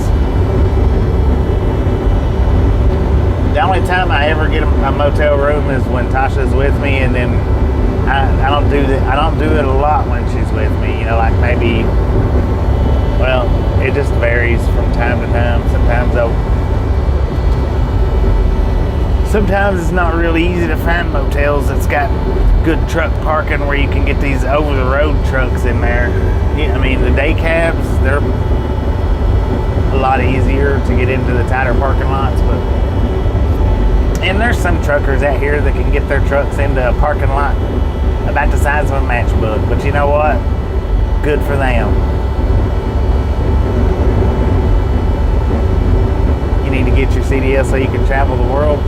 The only time I ever get a motel room is when Tasha's with me, and then I don't do that. I don't do it a lot when she's with me. You know, like maybe. Well, it just varies from time to time. Sometimes it's not really easy to find motels that's got good truck parking where you can get these over-the-road trucks in there. Yeah, I mean, the day cabs, a lot easier to get into the tighter parking lots. And there's some truckers out here that can get their trucks into a parking lot about the size of a matchbook. But you know what? Good for them. You need to get your CDL so you can travel the world.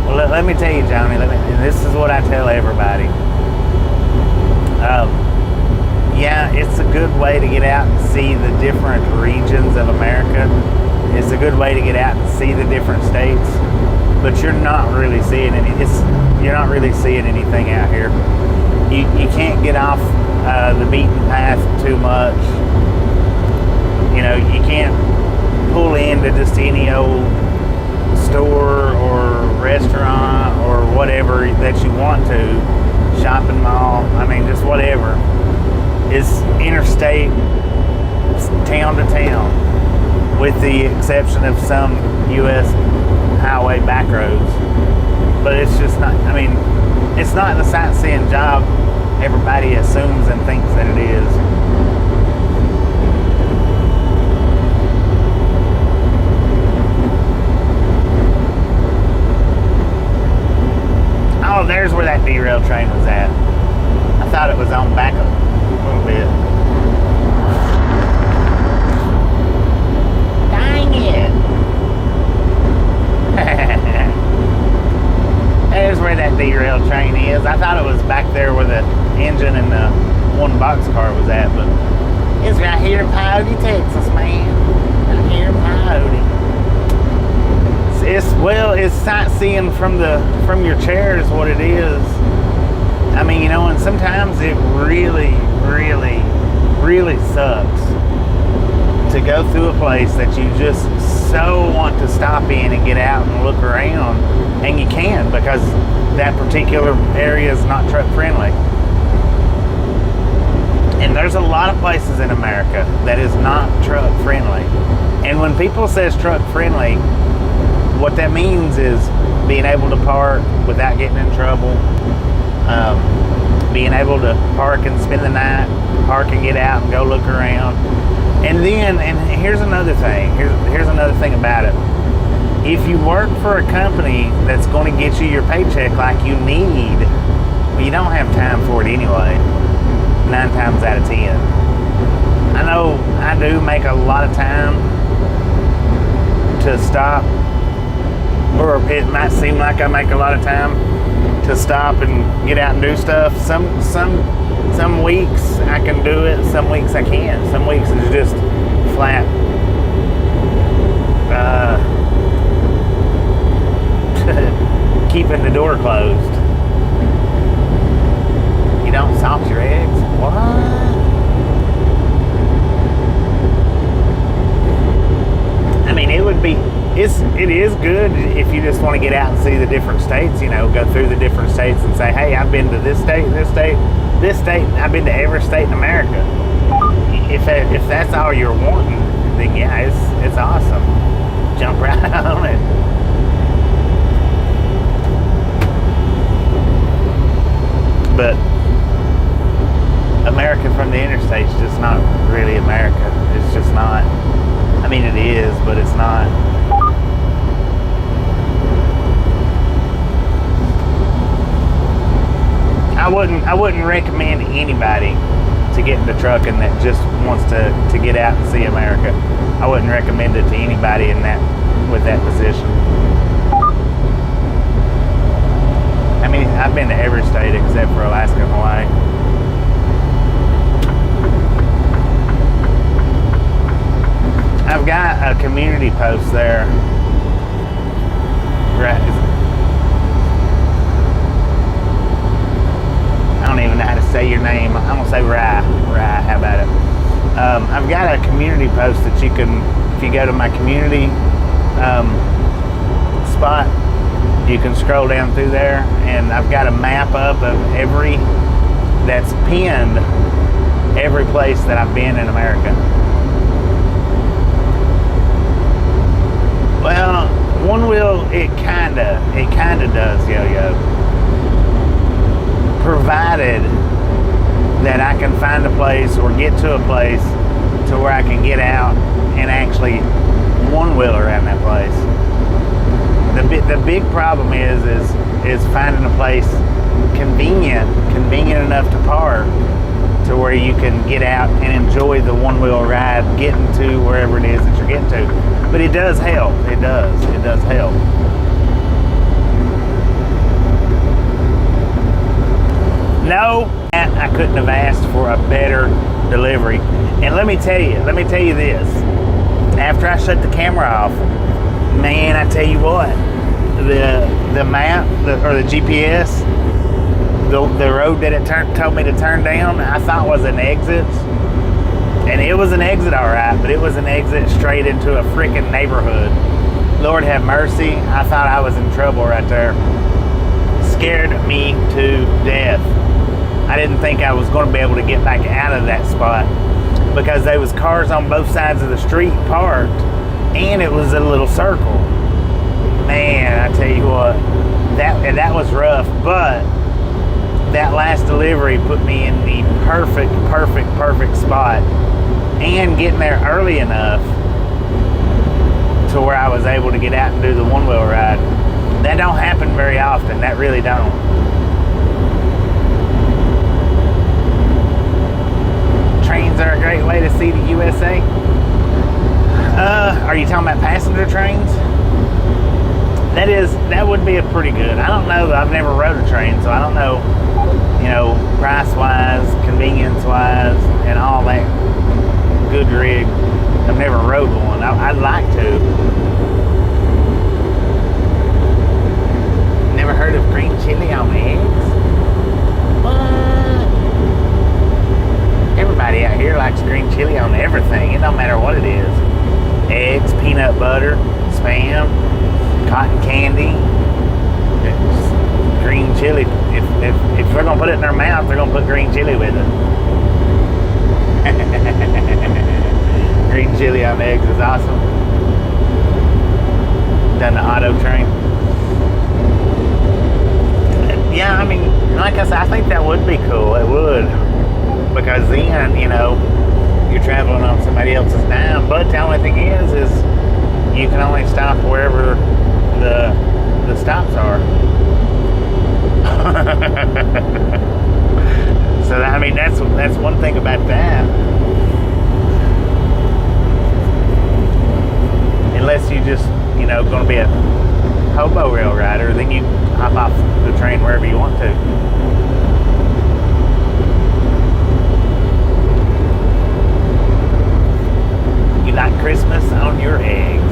Well, let me tell you, Johnny, and this is what I tell everybody. Yeah, it's a good way to get out and see the different regions of America. It's a good way to get out and see the different states. But you're not really seeing you're not really seeing anything out here. You can't get off the beaten path too much. You know, you can't pull into just any old store or restaurant or whatever that you want to, shopping mall, I mean, just whatever. It's interstate, town to town, with the exception of some U.S. highway back roads. But it's just not, I mean, it's not the sightseeing job everybody assumes and thinks that it is. Oh, there's where that derailed train was at. I thought it was on back a little bit. Dang it. There's where that derailed train is. I thought it was back there where the engine and the one boxcar was at, but it's right here in Paso, Texas, man. Right here in Paso. It's sightseeing from your chair is what it is. I mean, you know, and sometimes it really, really, really sucks to go through a place that you just so want to stop in and get out and look around, and you can't because that particular area is not truck friendly. And there's a lot of places in America that is not truck friendly. And when people says truck friendly, what that means is being able to park without getting in trouble, being able to park and spend the night, park and get out and go look around. And then, and here's another thing, here's another thing about it. If you work for a company that's going to get you your paycheck like you need, well, you don't have time for it anyway, 9 times out of 10. I know I do make a lot of time to stop, or it might seem like I make a lot of time to stop and get out and do stuff. Some weeks I can do it, some weeks I can't. Some weeks it's just flat keeping the door closed. You don't salt your eggs? What? I mean, it is good if you just want to get out and see the different states, you know, go through the different states and say, hey, I've been to this state, this state, this state, I've been to every state in America. If that's all you're wanting, then yeah, it's awesome. Jump right on it. But America from the interstate's just not really America. It's just not. I mean, it is, but it's not. I wouldn't recommend anybody to get in the truck and that just wants to get out and see America. I wouldn't recommend it to anybody with that position. I mean, I've been to every state except for Alaska and Hawaii. I've got a community post there. I don't even know how to say your name. I'm gonna say Rye. How about it? I've got a community post that you can, if you go to my community spot, you can scroll down through there, and I've got a map up of that's pinned every place that I've been in America. Well, one wheel, it kinda does yo-yo, provided that I can find a place or get to a place to where I can get out and actually one wheeler around that place. The big problem is finding a place convenient enough to park to where you can get out and enjoy the one wheel ride, getting to wherever it is that you're getting to. But it does help. It does help. No, I couldn't have asked for a better delivery. And let me tell you this. After I shut the camera off, man, I tell you what, the map or the GPS, the road that it told me to turn down, I thought was an exit. And it was an exit, all right, but it was an exit straight into a freaking neighborhood. Lord have mercy, I thought I was in trouble right there. Scared me to death. I didn't think I was going to be able to get back out of that spot because there was cars on both sides of the street parked, and it was a little circle. Man, I tell you what, that was rough, but that last delivery put me in the perfect spot, and getting there early enough to where I was able to get out and do the one-wheel ride. That don't happen very often. That really don't. Trains are a great way to see the USA. Are you talking about passenger trains? That would be a pretty good. I don't know. I've never rode a train, so I don't know, price-wise, convenience-wise, and all that good rig. I've never rode one. I'd like to. Never heard of green chili on eggs? What? Everybody out here likes green chili on everything. It don't matter what it is. Eggs, peanut butter, Spam, cotton candy, green chili. If they're gonna put it in their mouth, they're gonna put green chili with it. Green chili on eggs is awesome. Done the auto train. Yeah, I mean, like I said, I think that would be cool. It would, because then you're traveling on somebody else's dime. But the only thing is you can only stop wherever the stops are. So I mean, that's one thing about that. Unless you just going to be a hobo rail rider, then you hop off the train wherever you want to. You like Christmas on your eggs.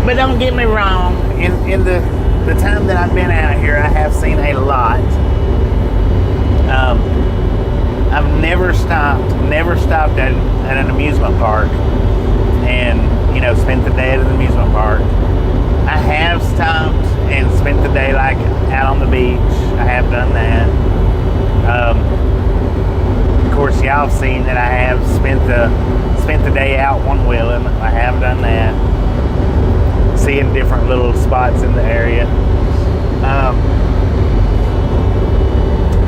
But don't get me wrong, in the time that I've been out here, I have seen a lot. I've never stopped at an amusement park and spent the day at an amusement park. I have stopped and spent the day like out on the beach. I have done that. Of course, y'all have seen that I have spent the day out one wheeling. I have done that. Seeing different little spots in the area.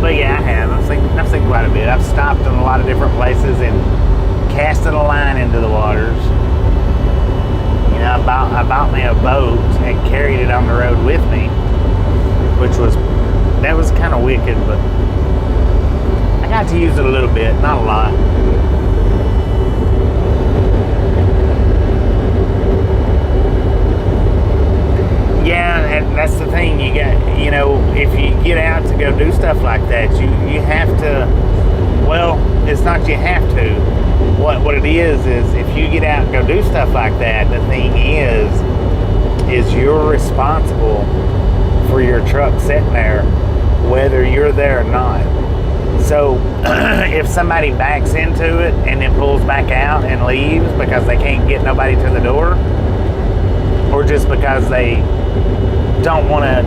But yeah, I have. I've seen quite a bit. I've stopped in a lot of different places and casted a line into the waters. I bought me a boat and carried it on the road with me, that was kind of wicked, but I got to use it a little bit, not a lot. Yeah, and that's the thing. You got, if you get out to go do stuff like that, you have to. Well, it's not you have to. What it is if you get out and go do stuff like that, the thing is you're responsible for your truck sitting there, whether you're there or not. So if somebody backs into it and then pulls back out and leaves because they can't get nobody to the door, or just because they don't want to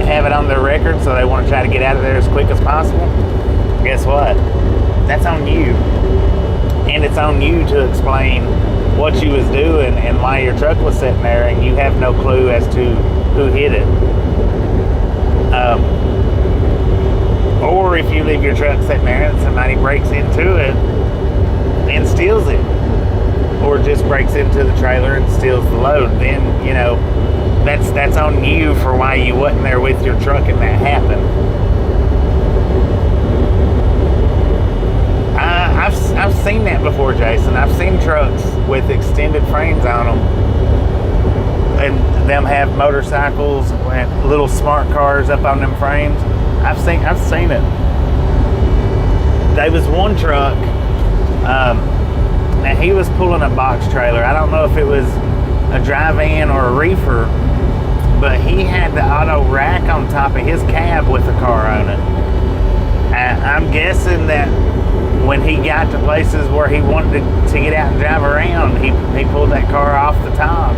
have it on their record, so they want to try to get out of there as quick as possible, guess what? That's on you. And it's on you to explain what you was doing and why your truck was sitting there, and you have no clue as to who hit it. Or if you leave your truck sitting there and somebody breaks into it and steals it, or just breaks into the trailer and steals the load, then, you know, that's on you for why you wasn't there with your truck and that happened. I've seen that before, Jason. I've seen trucks with extended frames on them, and them have motorcycles and little smart cars up on them frames. I've seen it. There was one truck, and he was pulling a box trailer. I don't know if it was a dry van or a reefer, but he had the auto rack on top of his cab with the car on it. I'm guessing that when he got to places where he wanted to get out and drive around, he pulled that car off the top.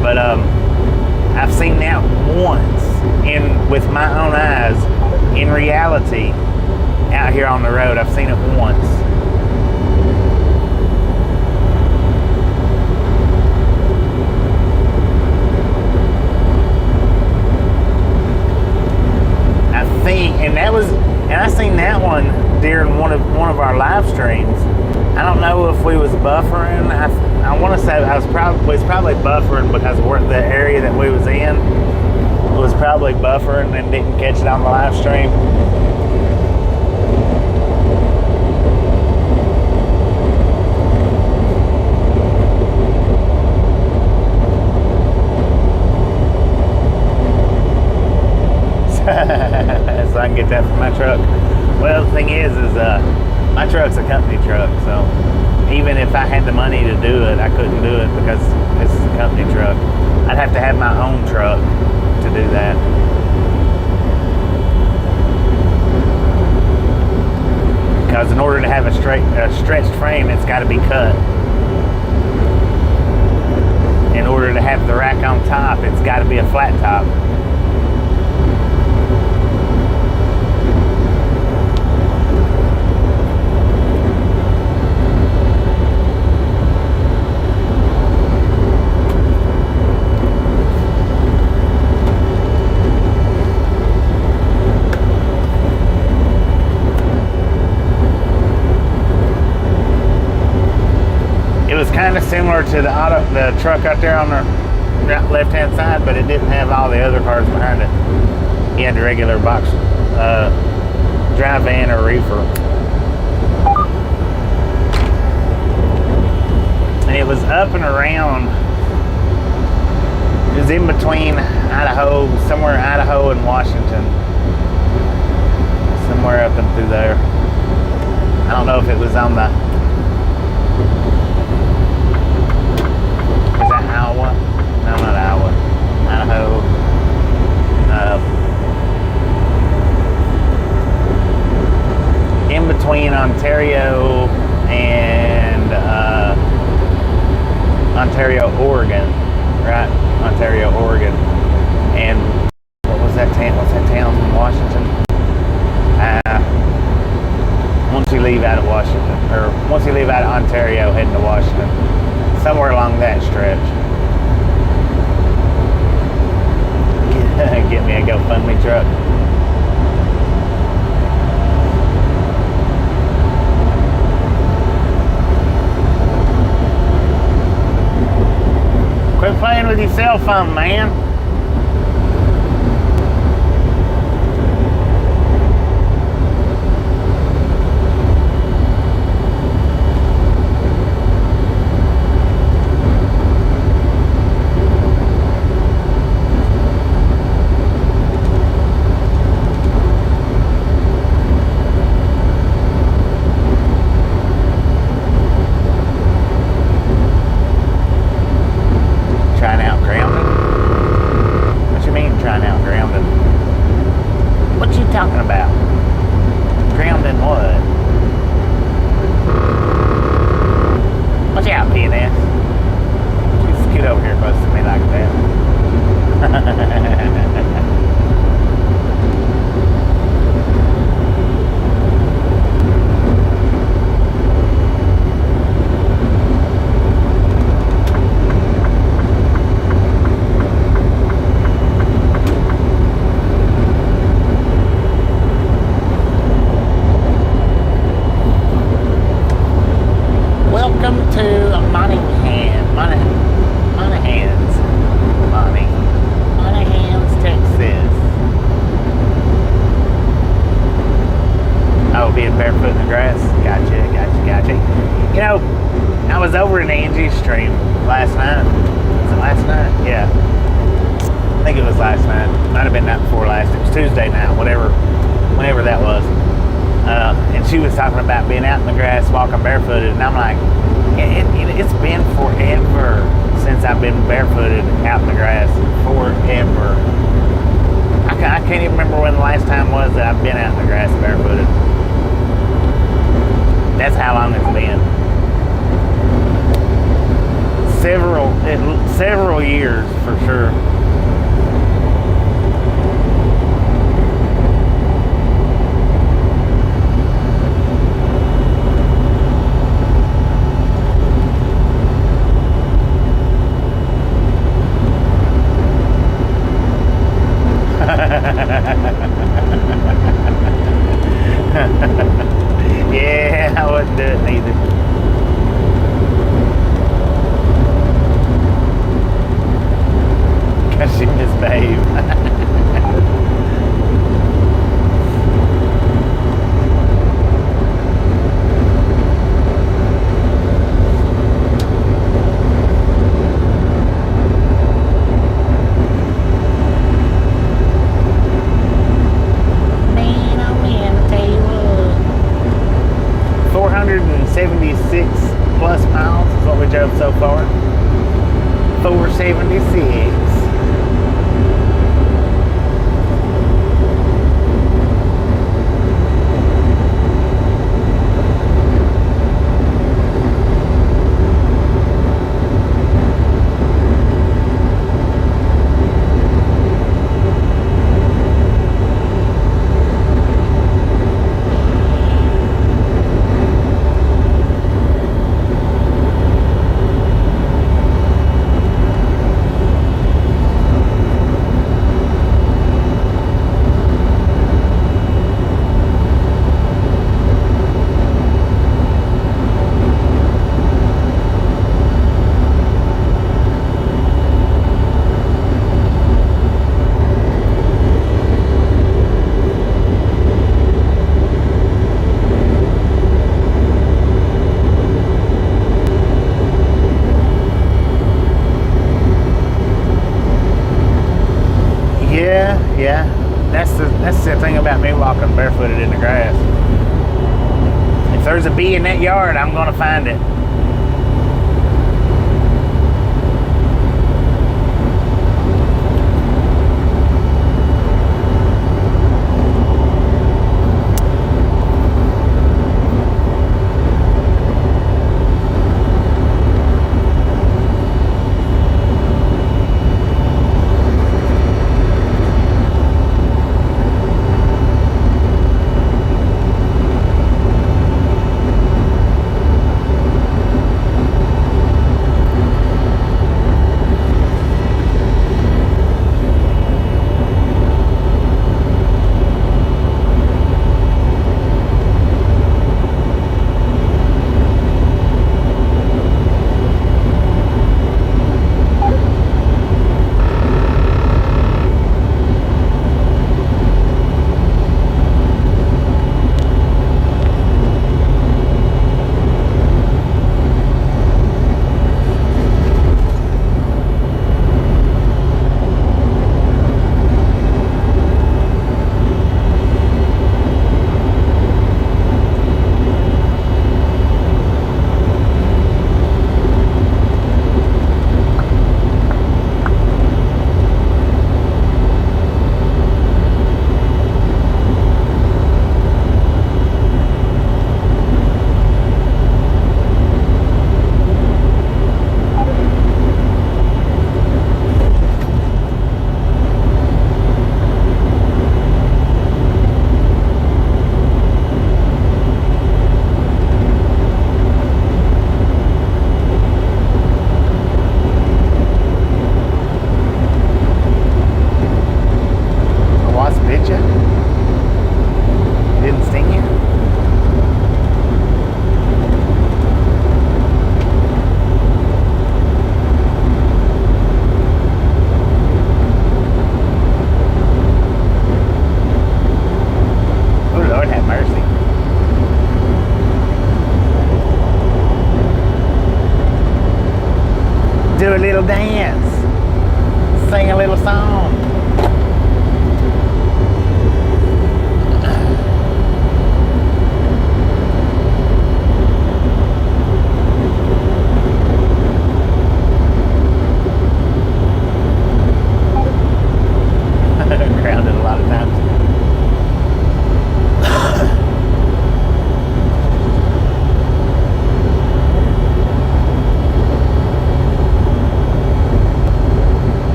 But I've seen that once with my own eyes, in reality, out here on the road. I've seen it once. And I seen that one during one of our live streams. I don't know if we was buffering. I want to say I was probably buffering because the area that we was in was probably buffering and didn't catch it on the live stream. So I can get that for my truck. Well, the thing is my truck's a company truck, so even if I had the money to do it, I couldn't do it because this is a company truck. I'd have to have my own truck to do that. Because in order to have a stretched frame, it's got to be cut. In order to have the rack on top, it's got to be a flat top. Kind of similar to the truck out there on the left hand side, but it didn't have all the other cars behind it. He had the regular box dry van or reefer, and it was up and around. It was in between Idaho, somewhere Idaho and Washington, somewhere up and through there. I don't know if it was on the Iowa? No, not Iowa. Idaho. In between Ontario and Oregon. Right? Ontario, Oregon. And what was that town? What's that town in Washington? Once you leave out of Washington, or once you leave out of Ontario, heading to Washington. Somewhere along that stretch. Get me a GoFundMe truck. Quit playing with your cell phone, man. being barefoot in the grass. Gotcha. You know, I was over in Angie's stream last night. Was it last night? Yeah. I think it was last night. Might have been night before last. It was Tuesday night, whenever that was. And she was talking about being out in the grass, walking barefooted, and I'm like, it's been forever since I've been barefooted out in the grass. Forever. I can't even remember when the last time was that I've been out in the grass barefooted. That's how long it's been. Several years for sure. Yeah, I wouldn't do it neither. Cause she misbehaved. Man, oh man, I tell you what. 476 plus miles is what we drove so far. 476. Yeah, that's the thing about me walking barefooted in the grass. If there's a bee in that yard, I'm gonna find it.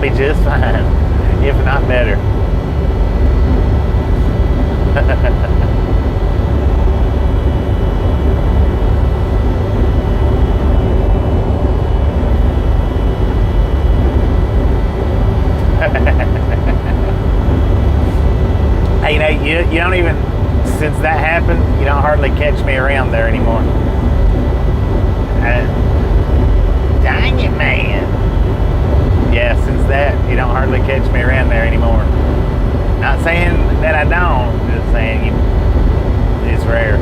be just fine, if not better. Hey, you don't even, since that happened, you don't hardly catch me around there anymore. Dang it, man. Yeah, since that, you don't hardly catch me around there anymore. Not saying that I don't, just saying it's rare.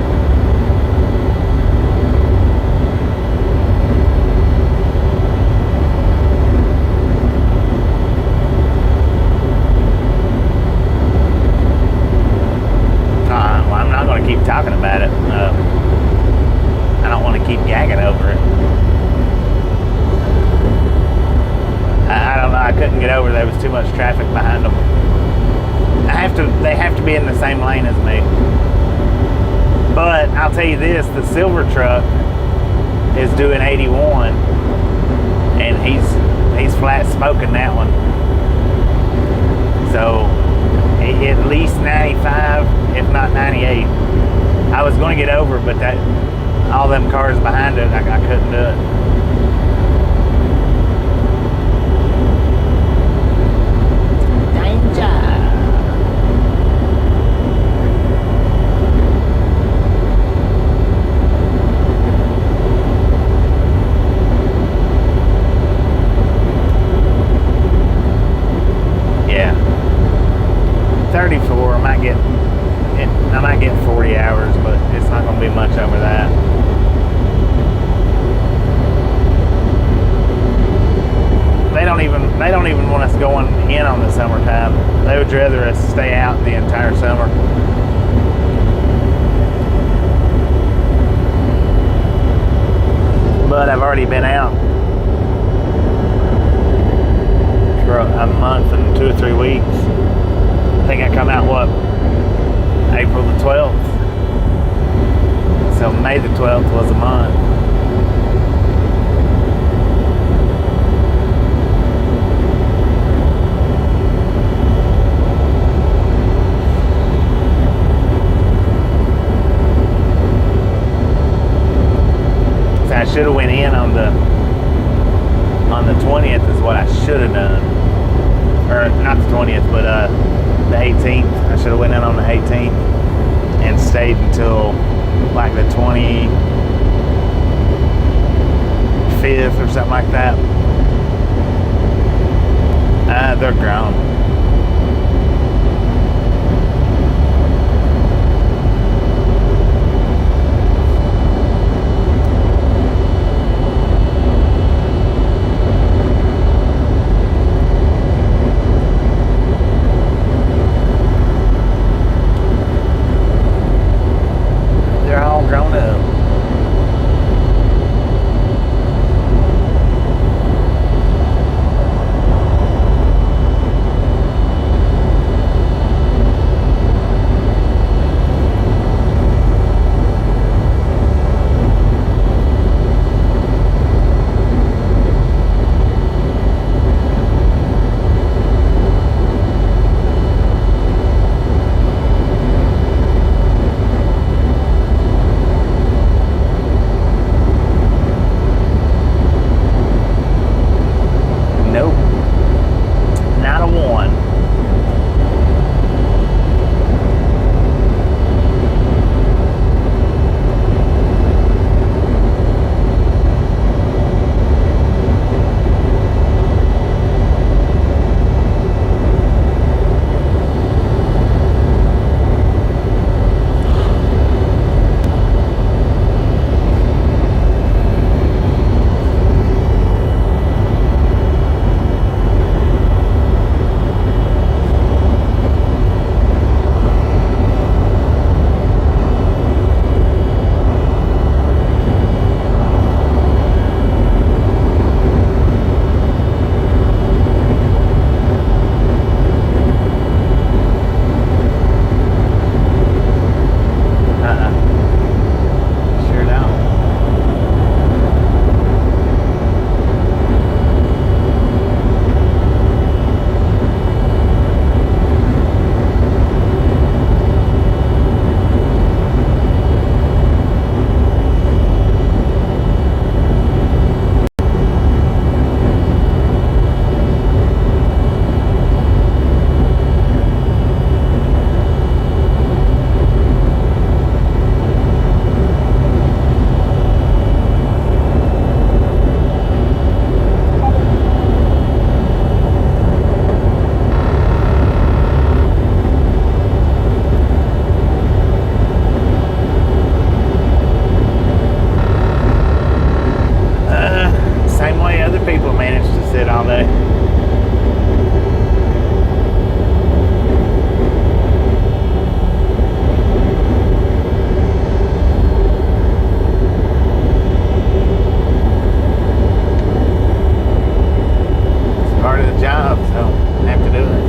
Well, I'm not going to keep talking about it. I don't want to keep gagging over it. I don't know. I couldn't get over. There was too much traffic behind them. They have to be in the same lane as me. But I'll tell you this: the silver truck is doing 81, and he's flat smoking that one. So at least 95, if not 98. I was going to get over, but all them cars behind it, I couldn't do it. Yeah. 34, I might get 40 hours, but it's not going to be much over that. They don't even want us going in on the summertime. They would rather us stay out the entire summer. But I've already been out for a month and 2 or 3 weeks. I think I come out, April the 12th. So May the 12th was a month. So I should have went in on the 20th is what I should have done. Or not the 20th, but the 18th. I should have went in on the 18th and stayed until like the 25th or something like that. They're grown. job, so I have to do it.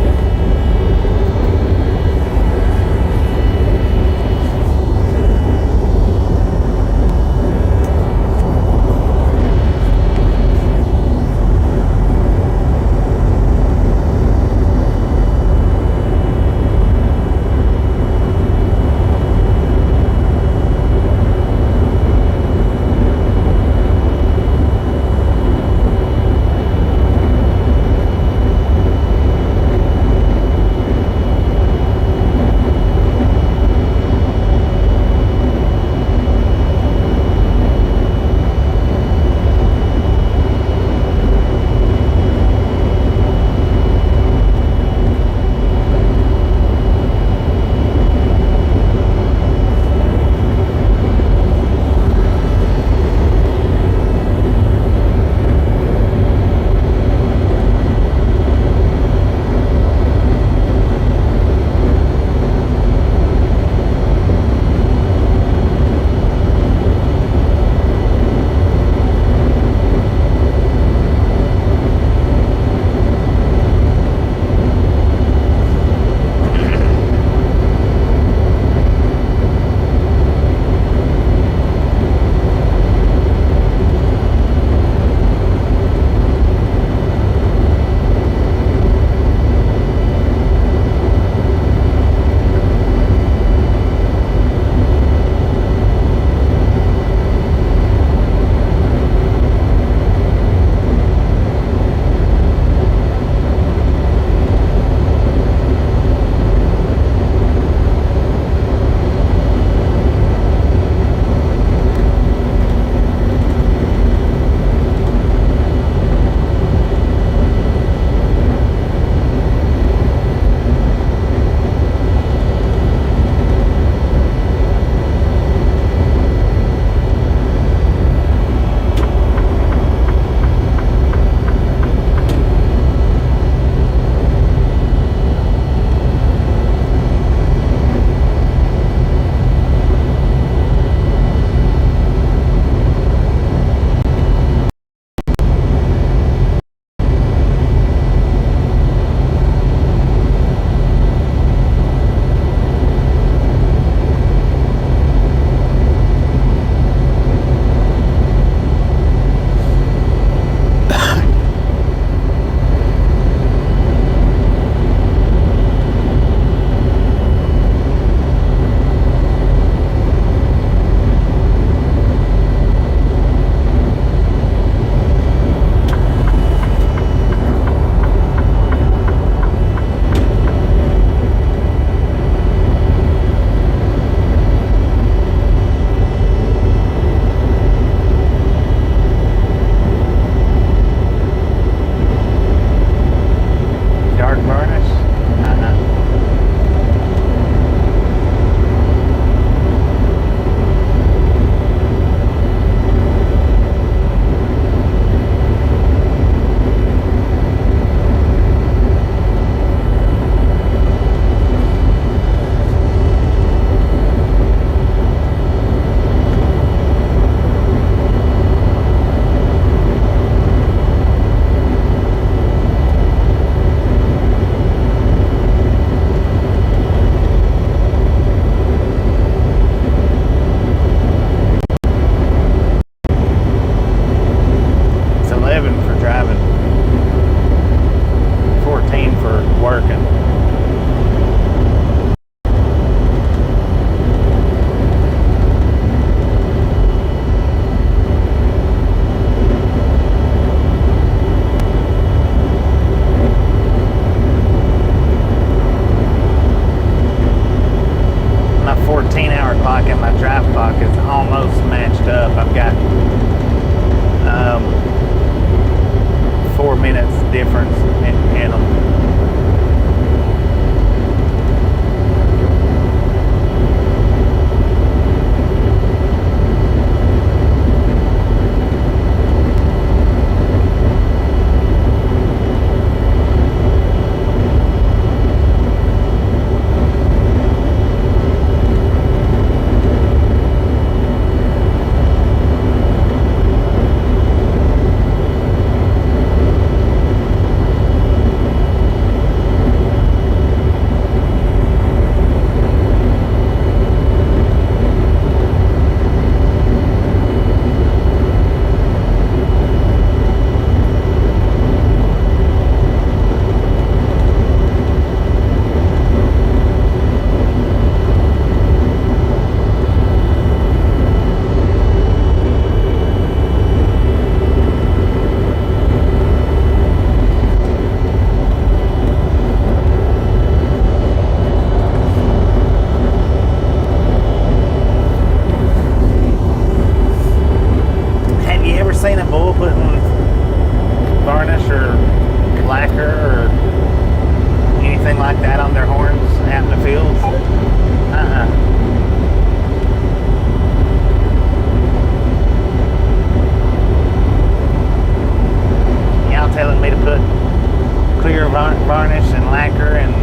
varnish and lacquer and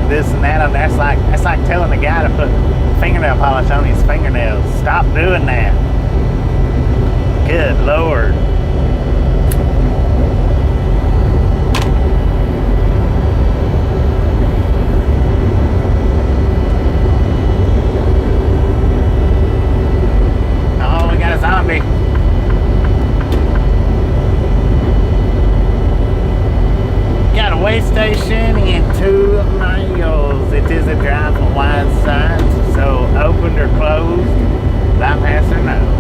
this and that. That's like telling a guy to put fingernail polish on his fingernails. Stop doing that. Good Lord. Oh, we got a zombie. Got a way station in 2 miles. It is a drive on wide sides, so opened or closed, bypass or no.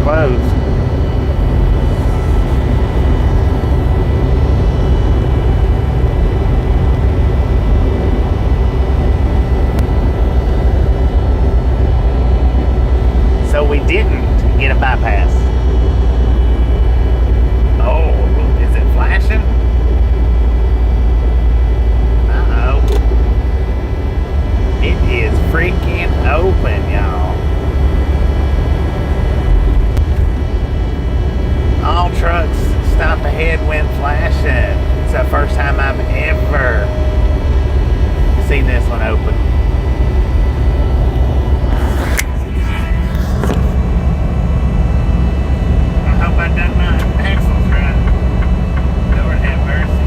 Closed. So we didn't get a bypass. Oh, is it flashing? Uh-oh. It is freaking open, y'all. All trucks stop ahead when flashing. It's the first time I've ever seen this one open. I hope I done my axles right. Lord have mercy.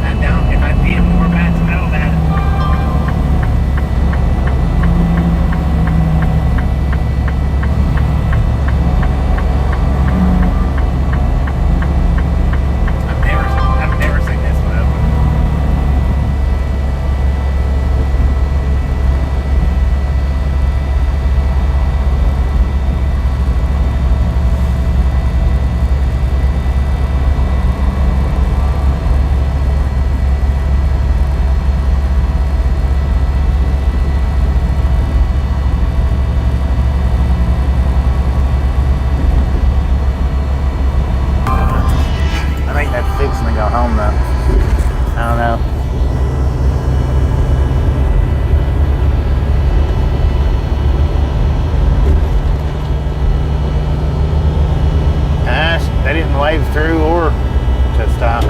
I don't. If I did, we're about to know about it. I've never seen this one open. I think that's fixing to go home though. I don't know. Gosh, they didn't wave through or to stop.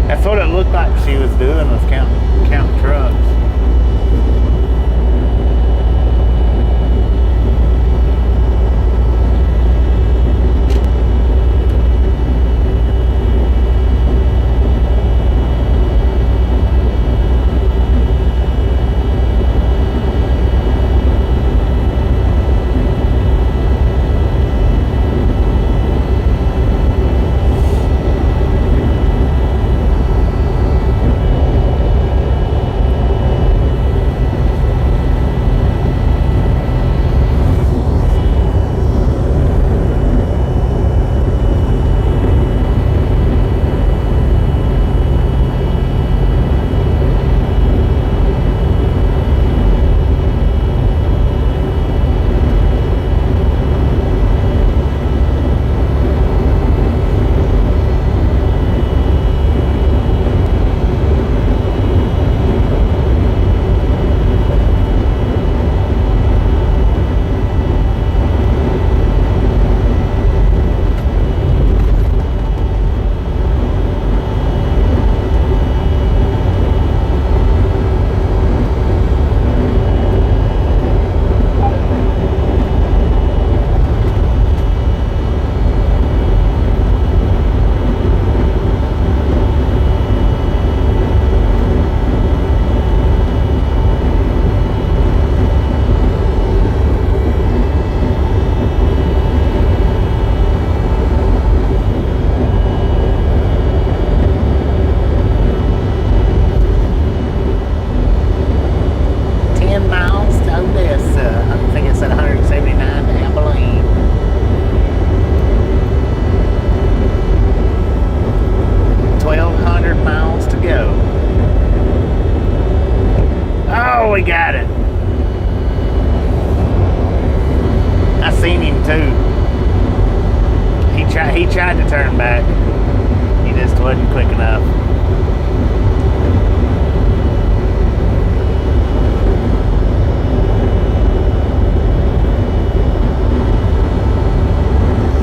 That's what it looked like she was doing, was counting trucks. we got it. I seen him too. He tried to turn back. He just wasn't quick enough.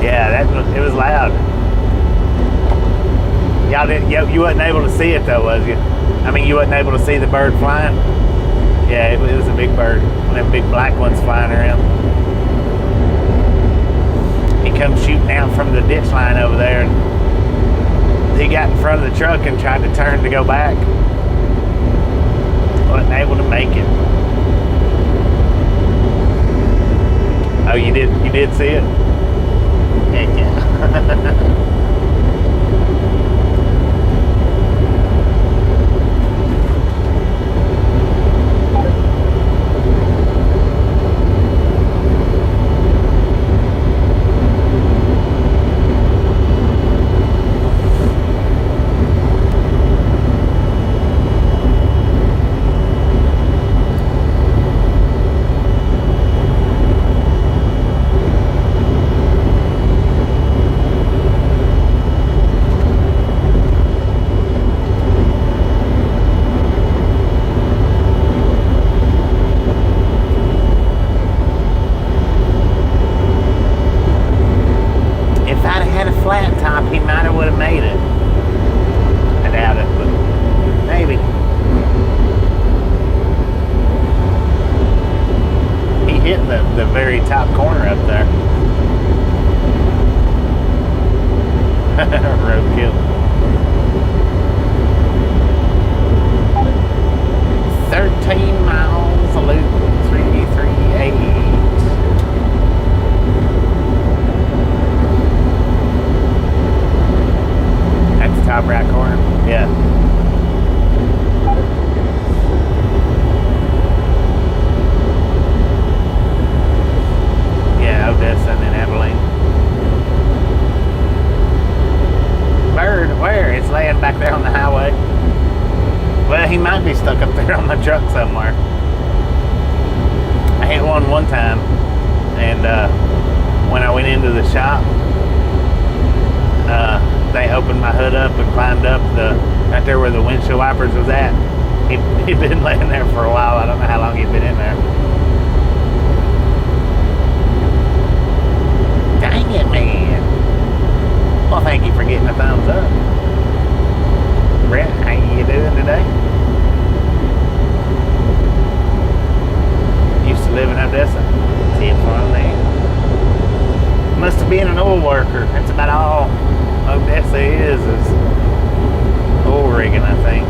Yeah, it was loud. You wasn't able to see it though, was you? I mean, you wasn't able to see the bird flying? Yeah, it was a big bird. One of them big black ones flying around. He come shooting down from the ditch line over there, and he got in front of the truck and tried to turn to go back. Wasn't able to make it. Oh, you did see it? Heck yeah. The very top corner up there. Roadkill. 13 miles, loop 338. That's the top right corner. Yeah. Odessa and then Abilene. Bird, where? It's laying back there on the highway. Well, he might be stuck up there on the truck somewhere. I hit one time, and when I went into the shop, they opened my hood up and climbed up right there where the windshield wipers was at. He'd been laying there for a while. I don't know how long he'd been in there. Dang it, man. Well, thank you for getting a thumbs up. Brett, how you doing today? Used to live in Odessa. See it from there. Must have been an oil worker. That's about all Odessa is oil rigging, I think.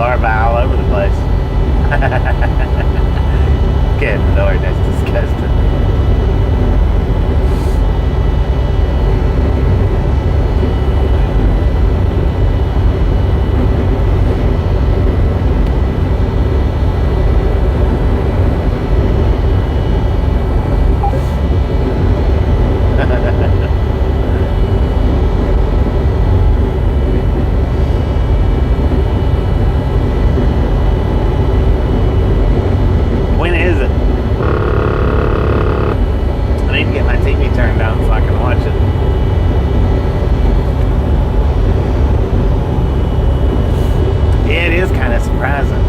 larvae all over the place. Good Lord, that's disgusting. When is it? I need to get my TV turned on so I can watch it. Yeah, it is kind of surprising.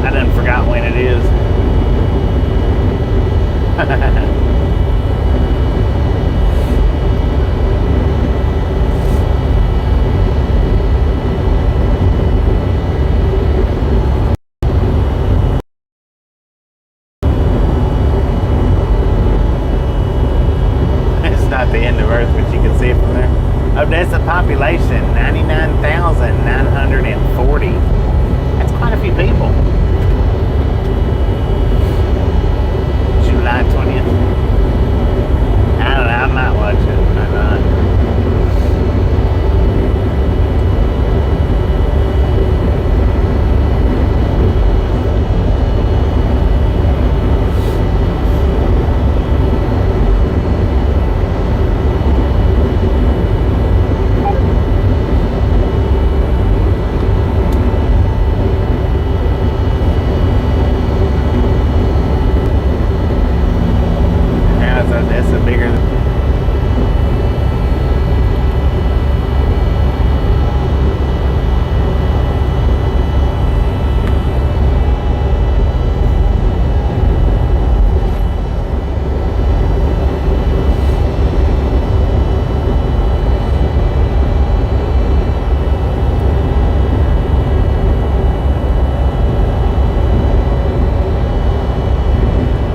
I done forgot when it is. It's not the end of Earth, but you can see it from there. Oh, that's the population, 99,940. That's quite a few people. July 20th. I don't know, I might watch it. I might. That's a bigger.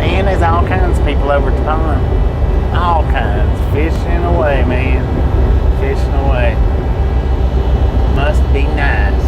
And there's all kinds of people over at the pond. All kinds. Fishing away, man. Fishing away. Must be nice.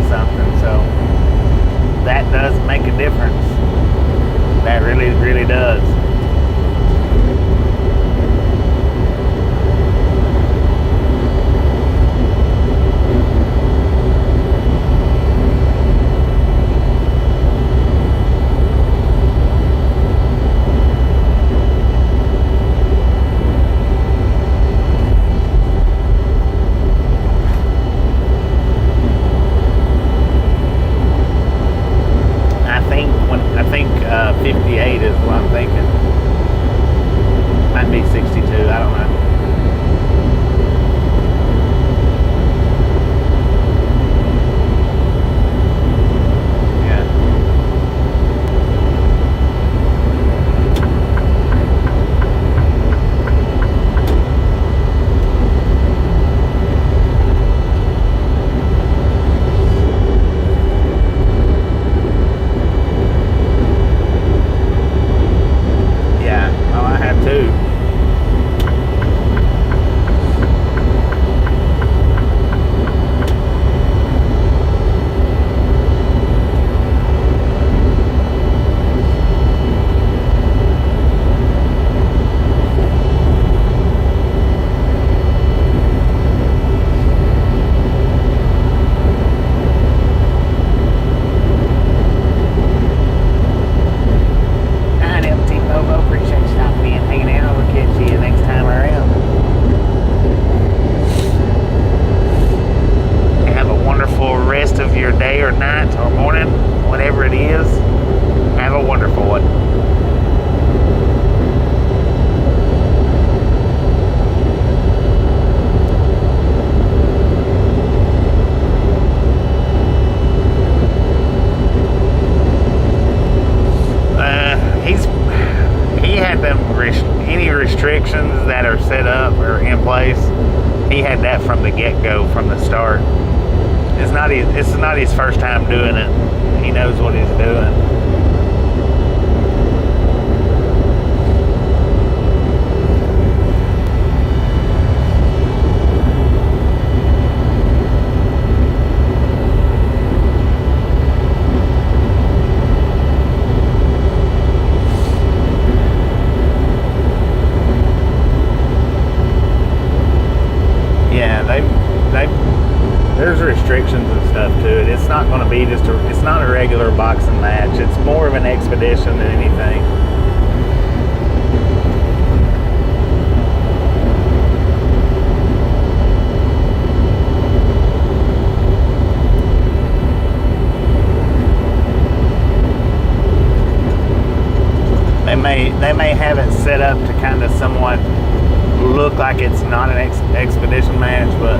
something. So that does make a difference. That really, really does. I think 58 is what I'm thinking. Might be 62. I don't know. Any restrictions that are set up or in place, he had that from the get-go, from the start. It's not his first time doing it. He knows what he's doing. There's restrictions and stuff to it. It's not going to be it's not a regular boxing match. It's more of an expedition than anything. They may have it set up to kind of somewhat look like it's not an expedition match, but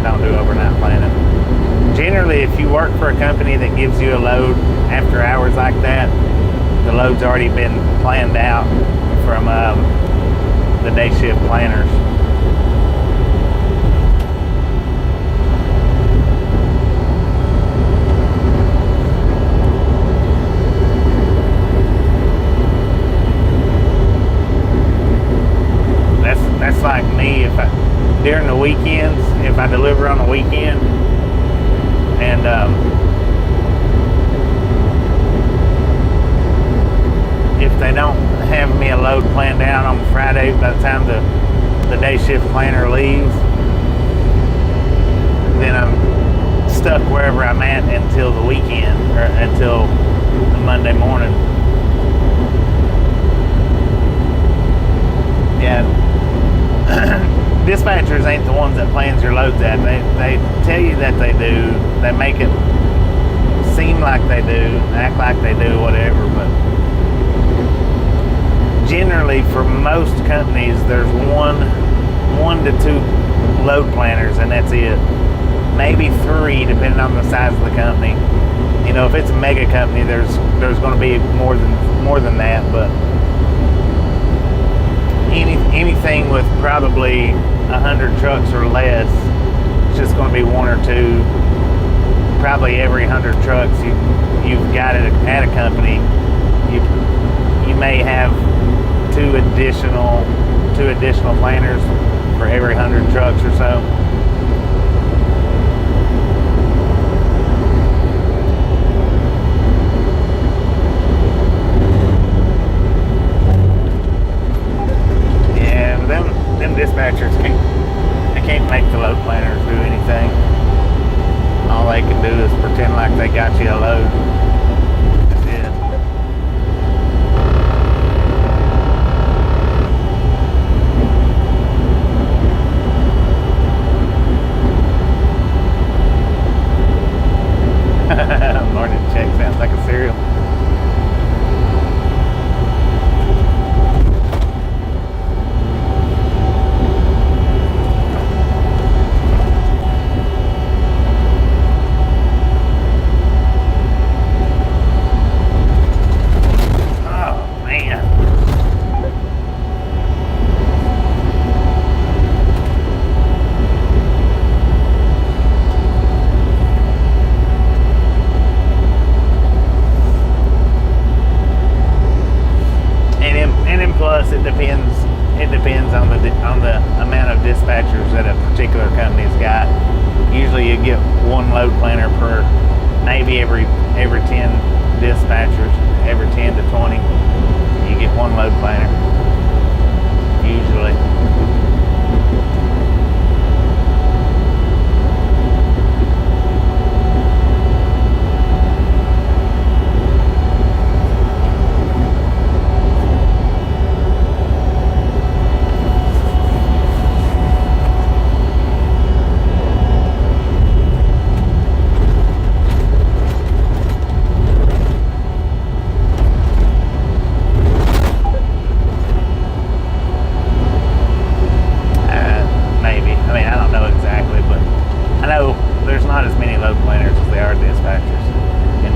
don't do overnight planning. Generally, if you work for a company that gives you a load after hours like that, the load's already been planned out from the day shift planners. That's like me. If during the weekends, if I deliver on a weekend, and if they don't have me a load planned out on Friday, by the time the day shift planner leaves, then I'm stuck wherever I'm at until the weekend, or until the Monday morning. Yeah. Dispatchers ain't the ones that plans your loads at. They tell you that they do. They make it seem like they do, act like they do, whatever. But generally, for most companies, there's one to two load planners, and that's it. Maybe three, depending on the size of the company. You know, if it's a mega company, there's going to be more than that, but anything with probably 100 trucks or less, it's just going to be one or two. Probably every 100 trucks you've got at a company, you may have two additional planners for every 100 trucks or so. Dispatchers can't make the load planners do anything. All they can do is pretend like they got you a load. That's it. Morning check sounds like a cereal. It depends on the amount of dispatchers that a particular company's got. Usually you get one load planner per maybe every 10 dispatchers, every 10 to 20 you get one load planner usually.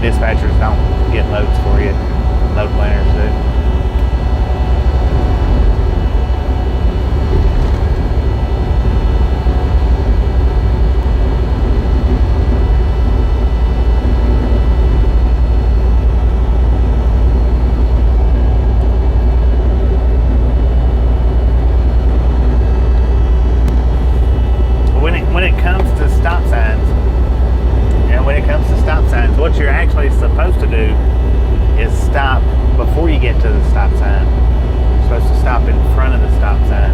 Dispatchers don't get loads for you. Load planners do. When it comes to stop signs, what you're actually supposed to do is stop before you get to the stop sign. You're supposed to stop in front of the stop sign.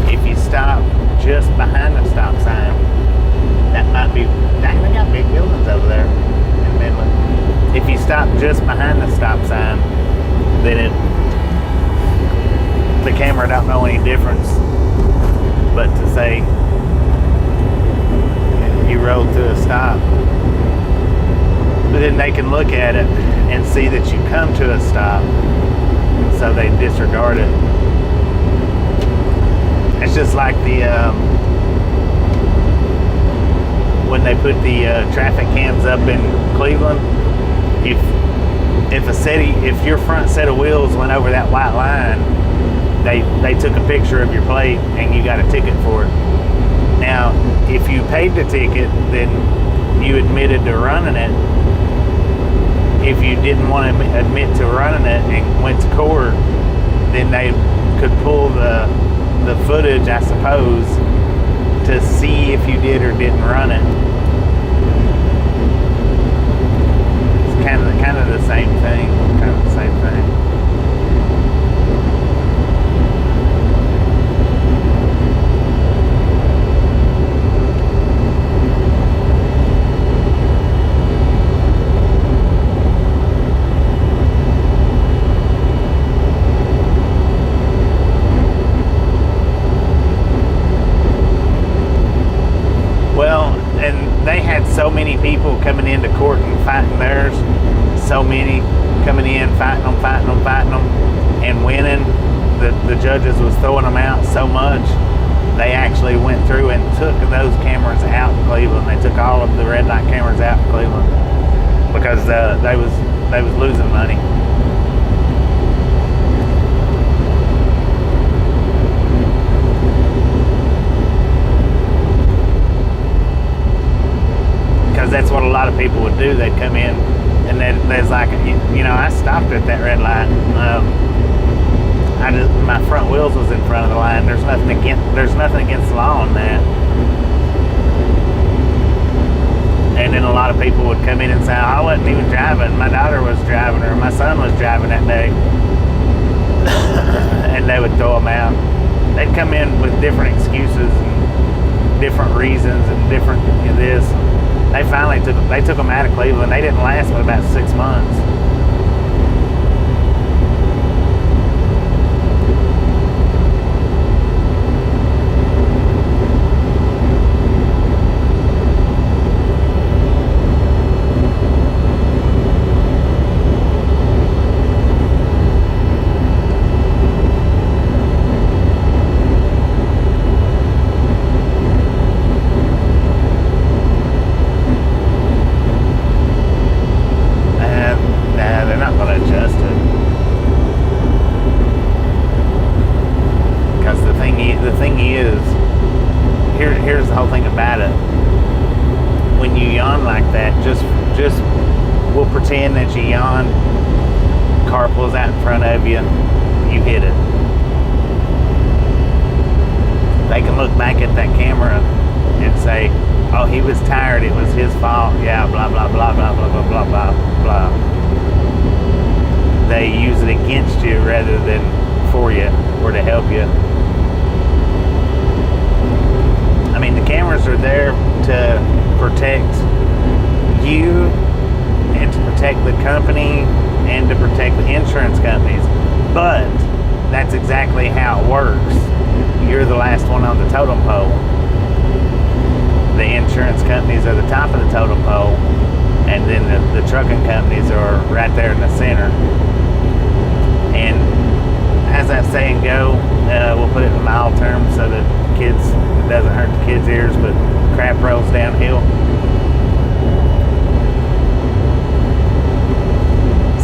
If you stop just behind the stop sign, that might be, dang, they got big buildings over there in Midland. If you stop just behind the stop sign, then the camera don't know any difference but to say you rolled to a stop. But then they can look at it and see that you come to a stop, so they disregard it. It's just like the when they put the traffic cams up in Cleveland, if your front set of wheels went over that white line, they took a picture of your plate and you got a ticket for it. Now, if you paid the ticket, then you admitted to running it. If you didn't want to admit to running it and went to court, then they could pull the footage, I suppose, to see if you did or didn't run it. It's kind of the same thing. Kind of the same thing. So many people coming into court and fighting theirs, so many coming in, fighting them, and winning. The judges was throwing them out so much, they actually went through and took those cameras out in Cleveland. They took all of the red light cameras out in Cleveland because they was losing money. That's what a lot of people would do. They'd come in and there's like, I stopped at that red light. My front wheels was in front of the line. There's nothing against the law on that. And then a lot of people would come in and say, I wasn't even driving. My daughter was driving, or my son was driving that day. And they would throw them out. They'd come in with different excuses and different reasons and different this. They finally took them out of Cleveland. They didn't last but about 6 months. Here's the whole thing about it. When you yawn like that, just we'll pretend that you yawn, car pulls out in front of you, you hit it. They can look back at that camera and say, oh, he was tired, it was his fault, yeah, blah, blah, blah, blah, blah, blah, blah, blah, blah. They use it against you rather than for you or to help you. I mean, the cameras are there to protect you and to protect the company and to protect the insurance companies. But that's exactly how it works. You're the last one on the totem pole. The insurance companies are the top of the totem pole, and then the trucking companies are right there in the center. And as that saying go, we'll put it in mild terms so that it doesn't hurt the kids' ears, but crap rolls downhill.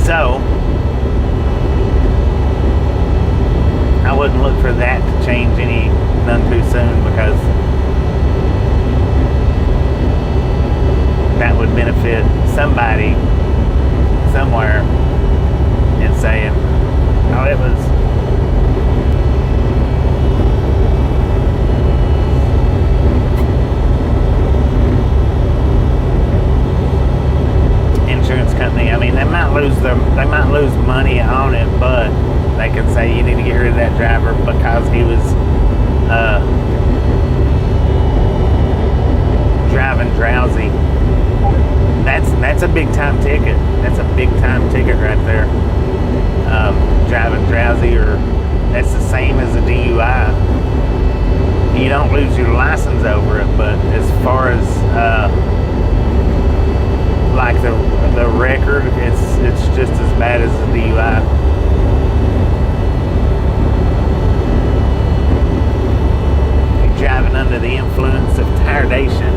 So I wouldn't look for that to change none too soon, because that would benefit somebody somewhere in saying, oh, it was insurance company. I mean, they might lose money on it, but they can say you need to get rid of that driver because he was driving drowsy. That's a big time ticket. That's a big time ticket right there. Driving drowsy, or that's the same as a DUI. You don't lose your license over it, but as far as like the record, it's just as bad as a DUI. You're driving under the influence of tiredation.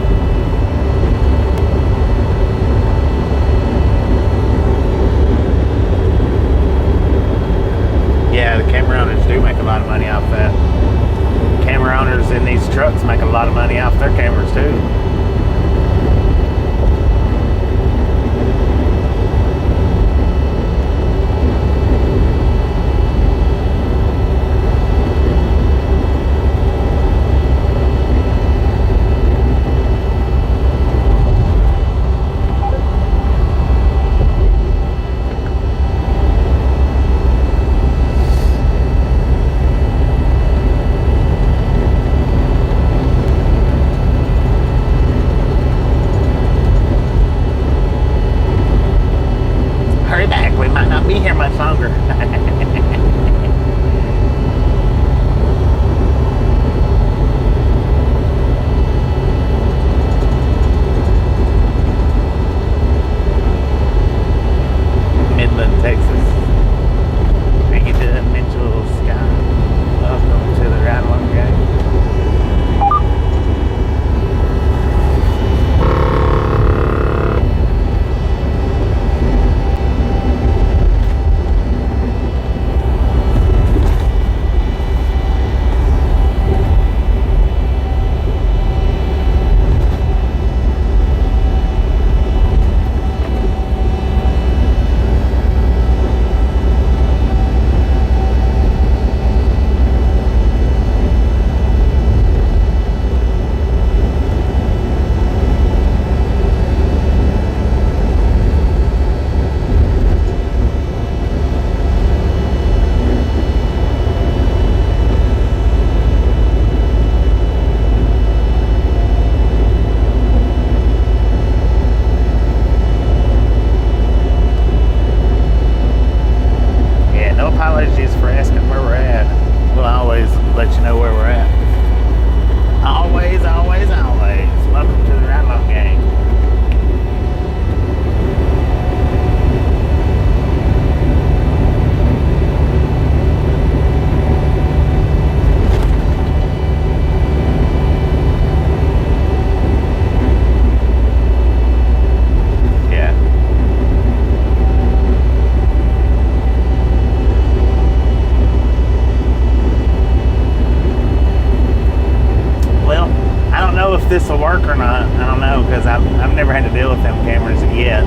I don't know, because I've never had to deal with them cameras yet.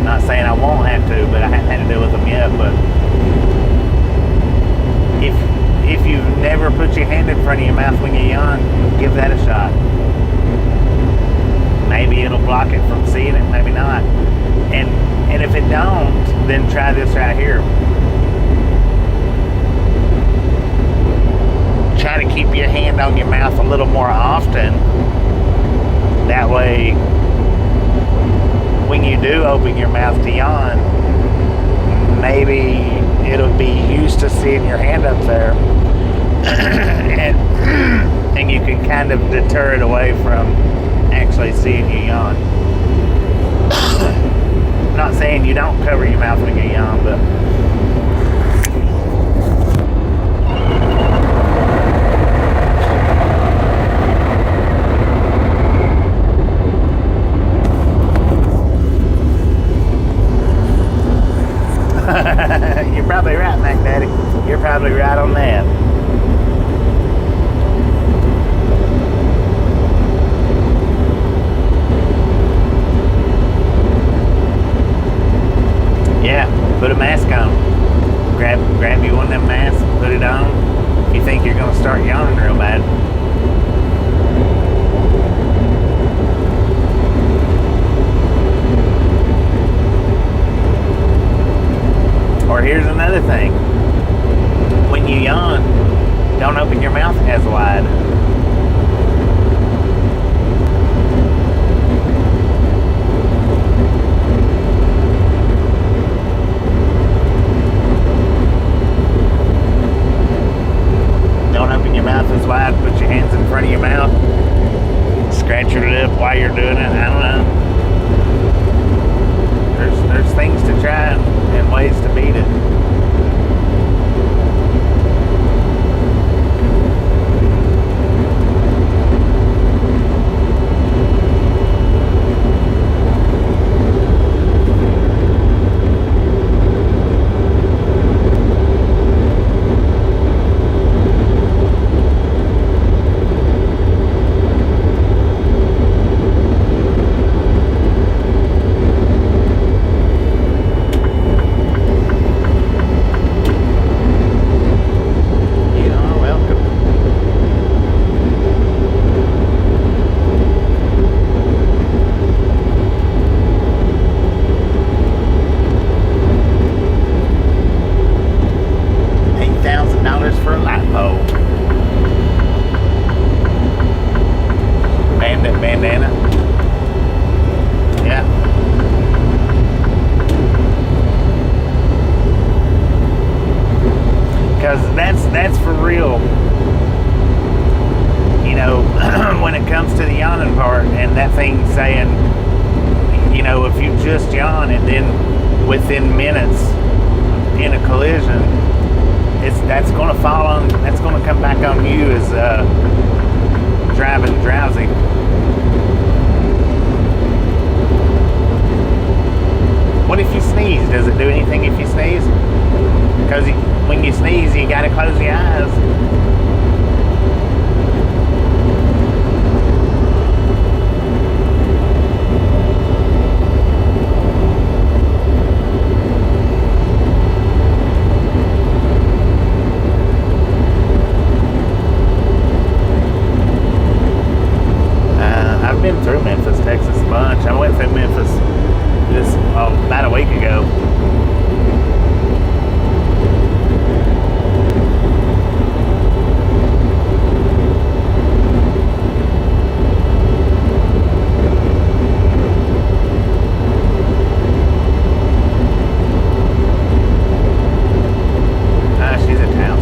Not saying I won't have to, but I haven't had to deal with them yet. But if you've never put your hand in front of your mouth when you yawn, give that a shot. Maybe it'll block it from seeing it, maybe not. And if it don't, then try this right here. Try to keep your hand on your mouth a little more often. That way, when you do open your mouth to yawn, maybe it'll be used to seeing your hand up there. and you can kind of deter it away from actually seeing you yawn. Not saying you don't cover your mouth when you yawn, but you're probably right, Mac Daddy. You're probably right on that. Yeah, put a mask on. Grab you one of them masks, put it on. If you think you're gonna start yawning real bad. Or here's another thing. When you yawn, don't open your mouth as wide. Don't open your mouth as wide. Put your hands in front of your mouth. Scratch your lip while you're doing it. I don't know. There's things to try and ways to beat it. Bandana. Yeah. Because that's for real. You know, when it comes to the yawning part, and that thing saying, you know, if you just yawn and then within minutes in a collision, that's going to fall on, that's going to come back on you as driving drowsy. What if you sneeze? Does it do anything if you sneeze? Because when you sneeze, you got to close your eyes. I've been through Memphis, Texas a bunch. I went through Memphis about a week ago. She's at house.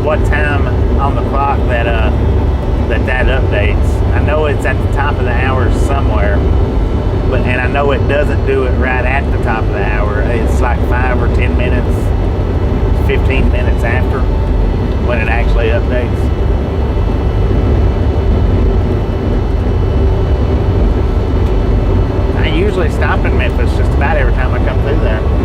what time on the clock that that updates. I know it's at the top of the hour somewhere, and I know it doesn't do it right at the top of the hour. It's like 5 or 10 minutes, 15 minutes after when it actually updates. I usually stop in Memphis just about every time I come through there.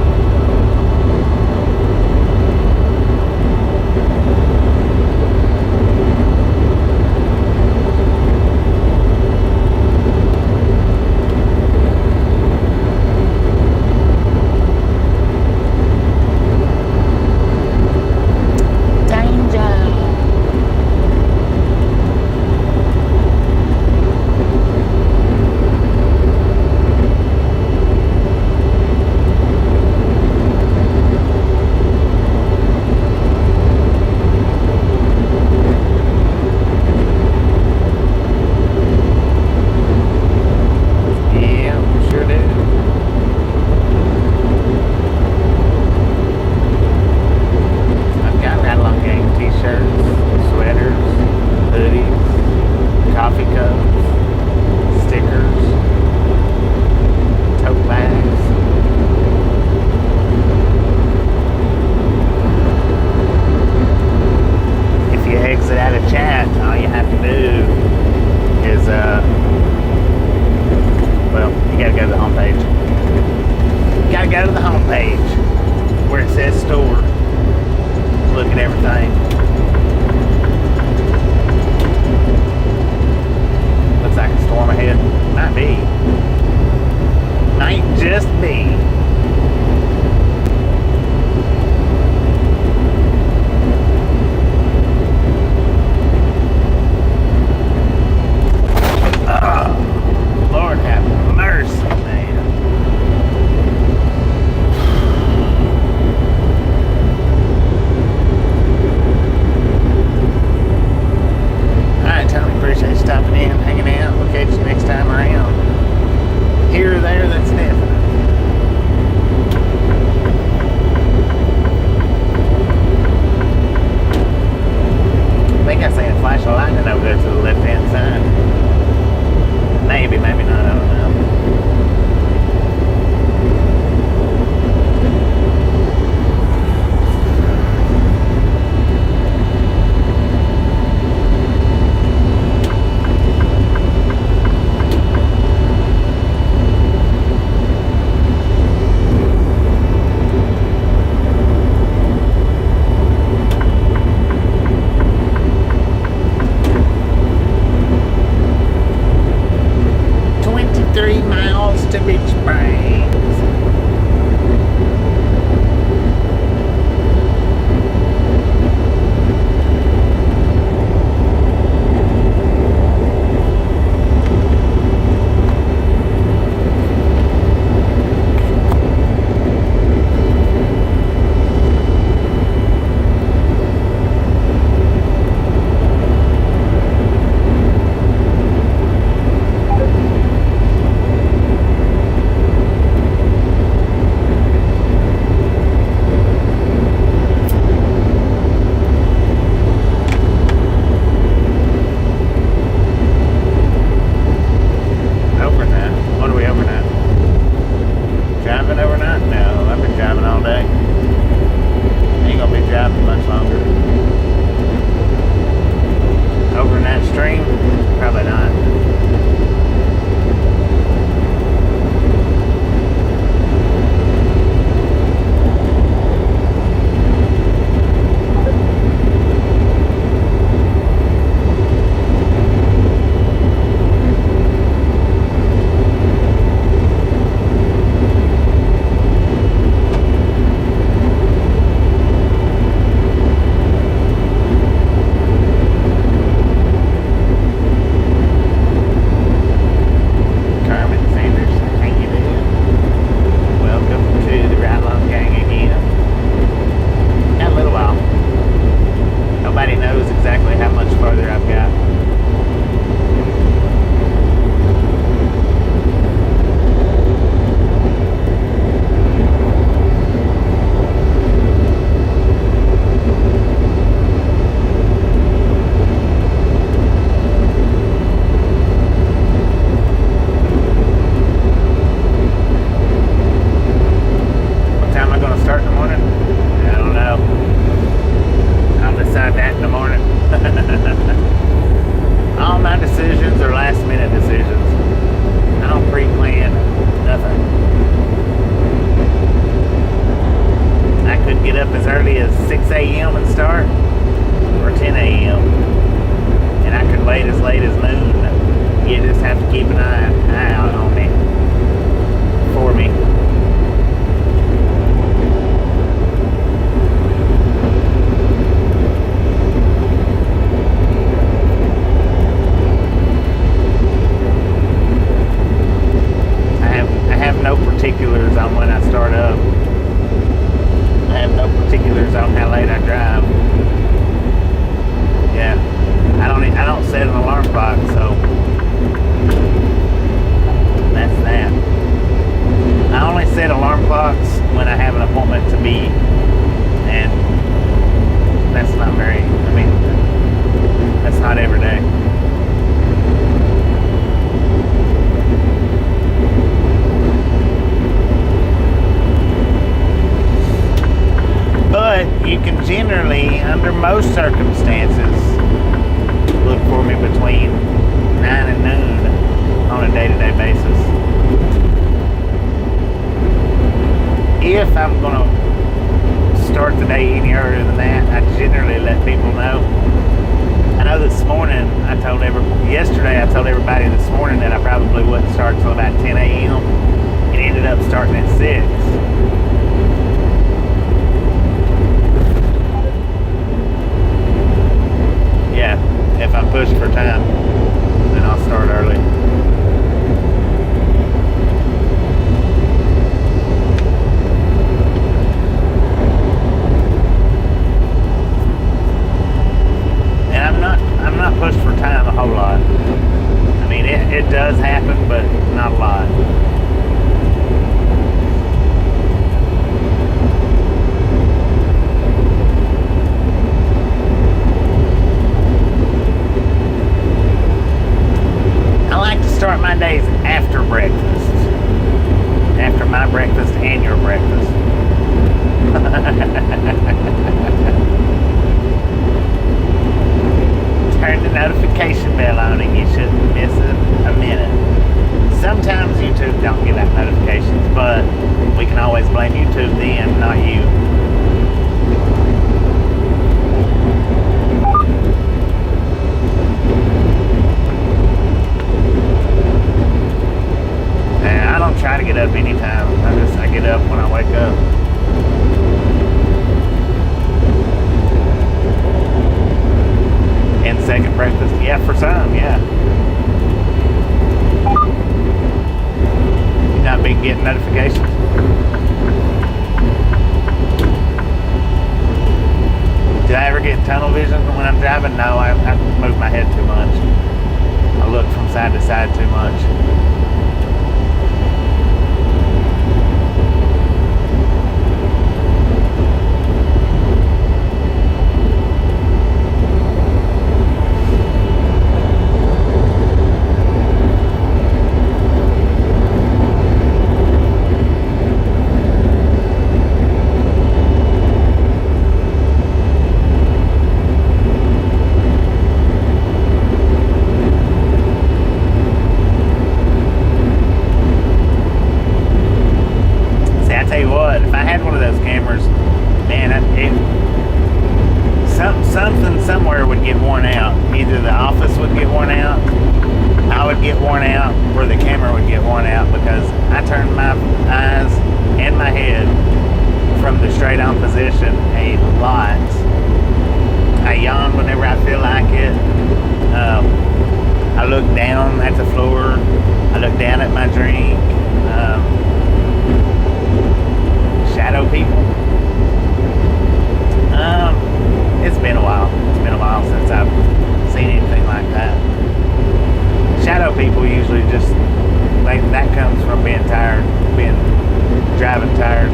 a.m. and start, or 10 a.m. And I could wait as late as noon. You just have to keep an eye out on it for me. I have no particulars on when I start up. I have no particulars on how late I drive. Yeah, I don't set an alarm clock, so that's that. I only set alarm clocks when I have an appointment to be, and that's not very. I mean, that's not every day. But you can generally, under most circumstances, look for me between 9 and noon on a day-to-day basis. If I'm going to start the day any earlier than that, I generally let people know. I know this morning, yesterday I told everybody this morning that I probably wouldn't start till about 10 a.m. It ended up starting at 6. Yeah, if I'm pushed for time, then I'll start early. And I'm not pushed for time a whole lot. I mean, it does happen, but not a lot. Start my days after breakfast. After my breakfast and your breakfast. Turn the notification bell on and you shouldn't miss a minute. Sometimes YouTube don't give out notifications, but we can always blame YouTube then, not you. Try to get up anytime. I get up when I wake up. And second breakfast, yeah, for some, yeah. You not been getting notifications? Did I ever get tunnel vision when I'm driving? No, I move my head too much. I look from side to side too much. Somewhere would get worn out. Either the office would get worn out, I would get worn out, or the camera would get worn out because I turn my eyes and my head from the straight on position a lot. I yawn whenever I feel like it. I look down at the floor. I look down at my drink. Shadow people. It's been a while. It's been a while since I've seen anything like that. Shadow people usually just, that comes from being tired, driving tired.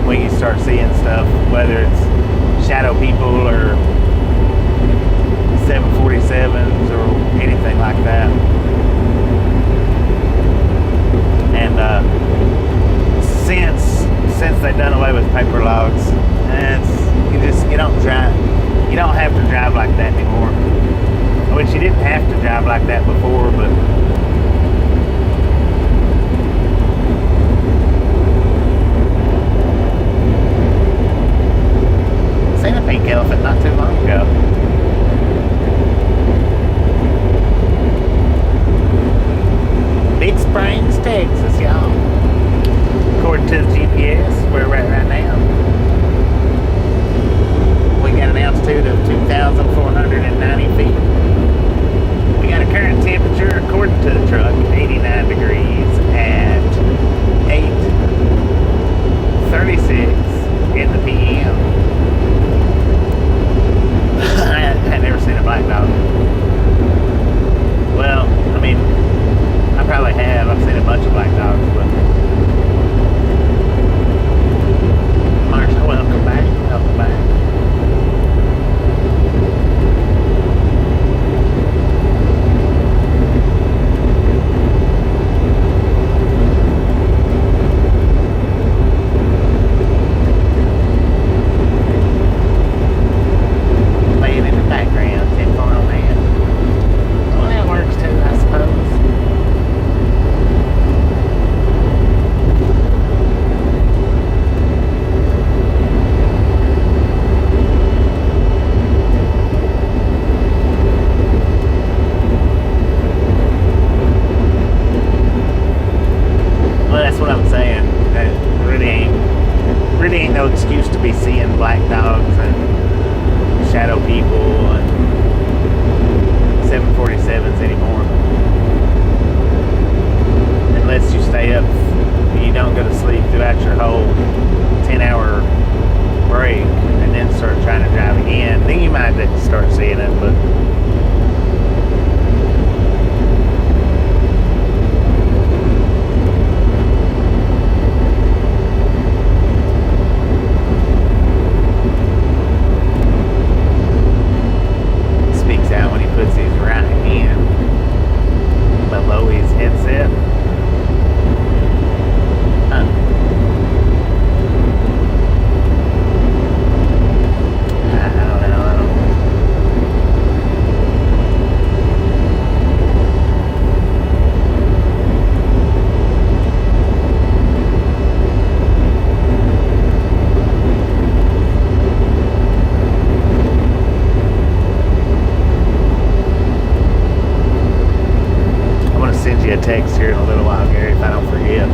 When you start seeing stuff, whether it's shadow people or 747s or anything like that. And since they've done away with paper logs, you don't have to drive like that anymore. Which you didn't have to drive like that before, but Elephant not too long ago. Big Springs, Texas, y'all. According to the GPS, where we're at right now. We got an altitude of 2,490 feet. We got a current temperature, according to the truck, 89 degrees at 8:36 in the PM. I never seen a black dog. Well, I mean, I probably have. I've seen a bunch of black dogs, but Marshall, welcome back. Welcome back. Playing in the background, tinfoil man. Well, that works too, I suppose. Well, that's what I'm saying. That really ain't no excuse to be seeing black dogs and shadow people and 747s anymore. Unless you stay up, you don't go to sleep throughout your whole 10-hour break and then start trying to drive again. Then you might start seeing it, but speaks out when he puts his right hand below his headset. Huh. I don't know. I'm gonna send you a text here in a little while, Gary, if I don't forget.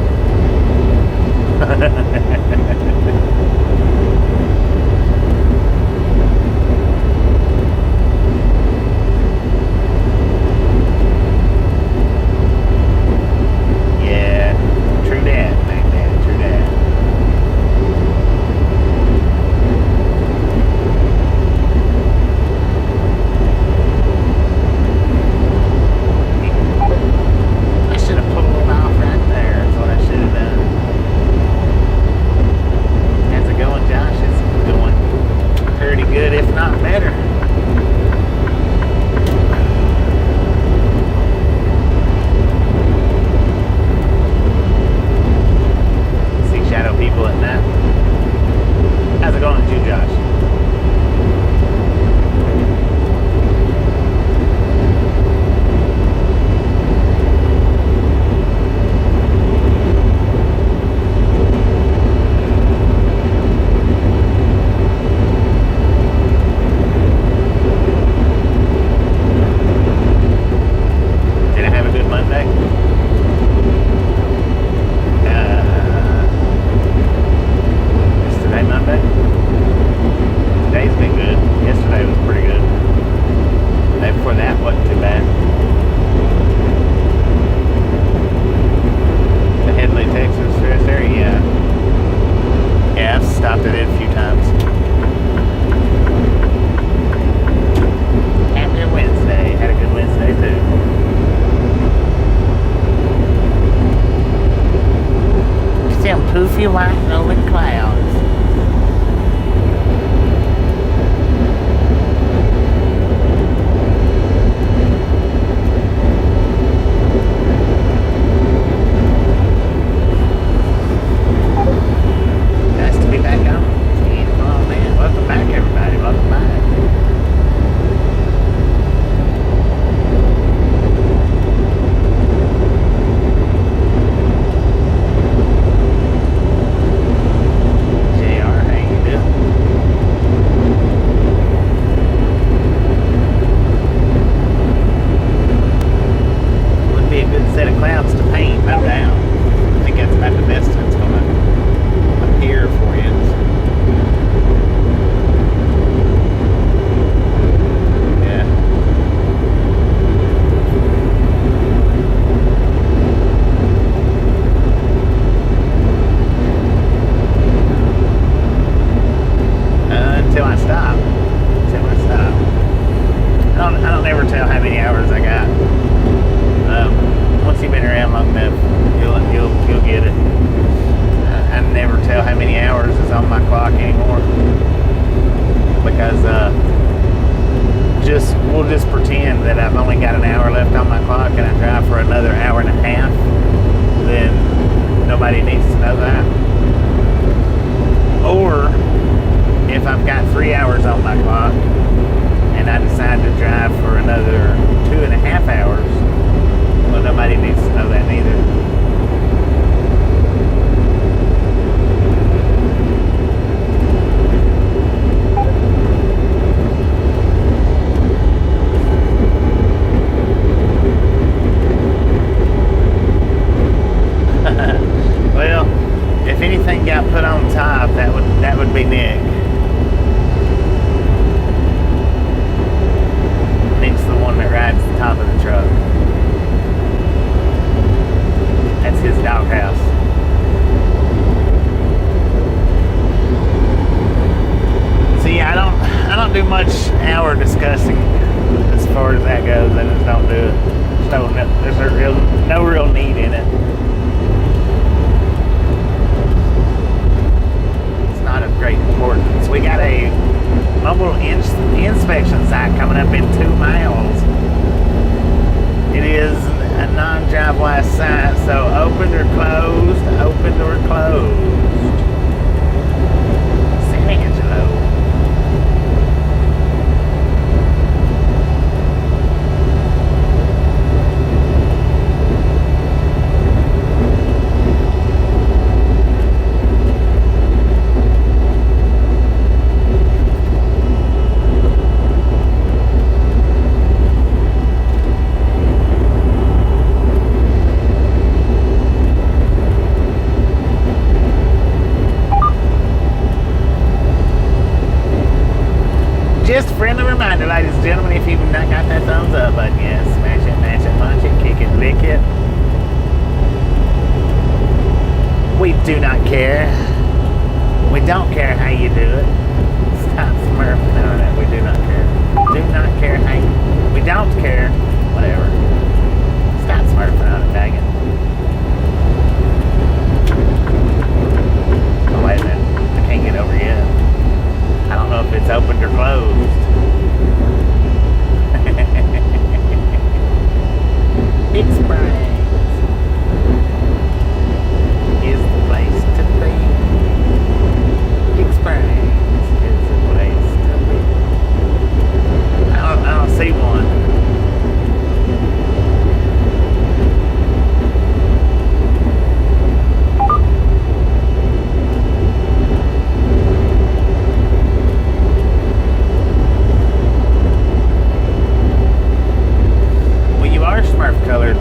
Yeah, true that, man, true that. I should have pulled off right there. That's what I should have done. How's it going, Josh? It's going pretty good, if not better. See shadow people at night. How's it going with you, Josh? Did I have a good Monday? Is today Monday? Today's been good. Yesterday was pretty good. The day before that wasn't too bad. The Headley, Texas rest area, yeah. Yeah, I've stopped at it a few times. Happy Wednesday. Had a good Wednesday too. Some poofy white rolling clouds. Nice to be back on. Oh man, welcome back everybody. Welcome back. we'll just pretend that I've only got an hour left on my clock and I drive for another hour and a half. Then nobody needs to know that. Or if I've got 3 hours on my clock and I decide to drive for another 2.5 hours, well, nobody needs to know that neither. Well, if anything got put on top, that would be Nick. Nick's the one that rides the top of the truck. That's his doghouse. See, I don't do much hour discussing as far as that goes. I just don't do it. There's no real need in it. Not of great importance. We got a mobile inspection site coming up in 2 miles. It is a non-driveway site, so opened or closed, opened or closed. San Angelo. Just a friendly reminder, ladies and gentlemen, if you've not got that thumbs up button yet, smash it, mash it, punch it, kick it, lick it. We do not care. We don't care how you do it. Stop smurfing on it. We do not care. Do not care how you... We don't care. Whatever. Stop smurfing on it, dang it. Oh, wait a minute. I can't get over yet. I don't know if it's opened or closed. Big Springs is the place to be. Big Springs is the place to be. I don't see one. Smurf colored.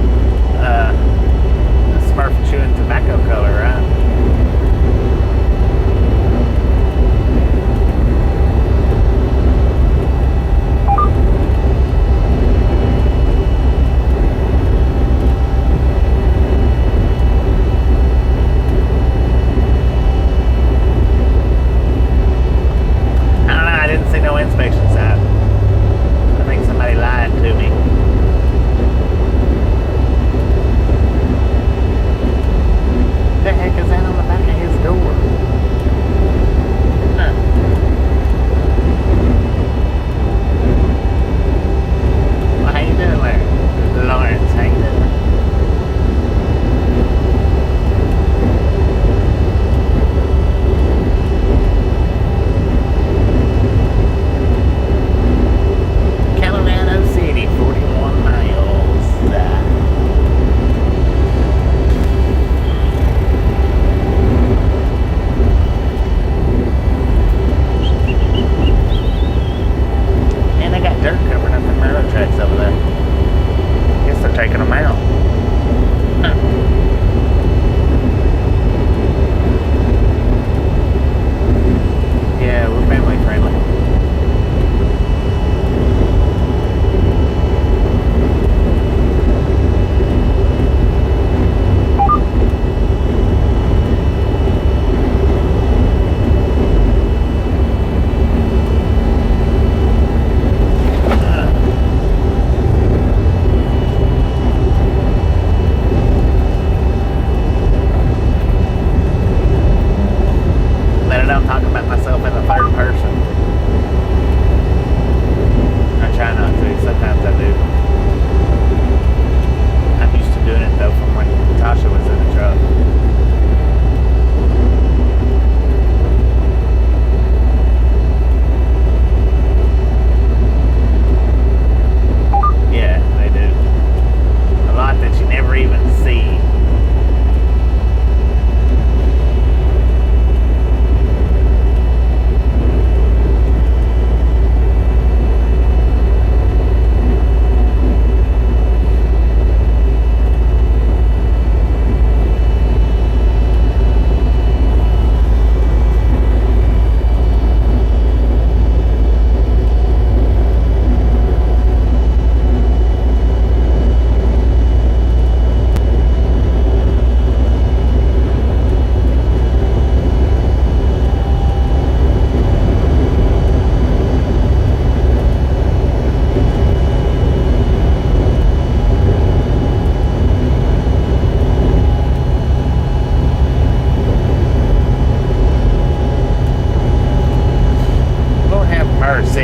Or C.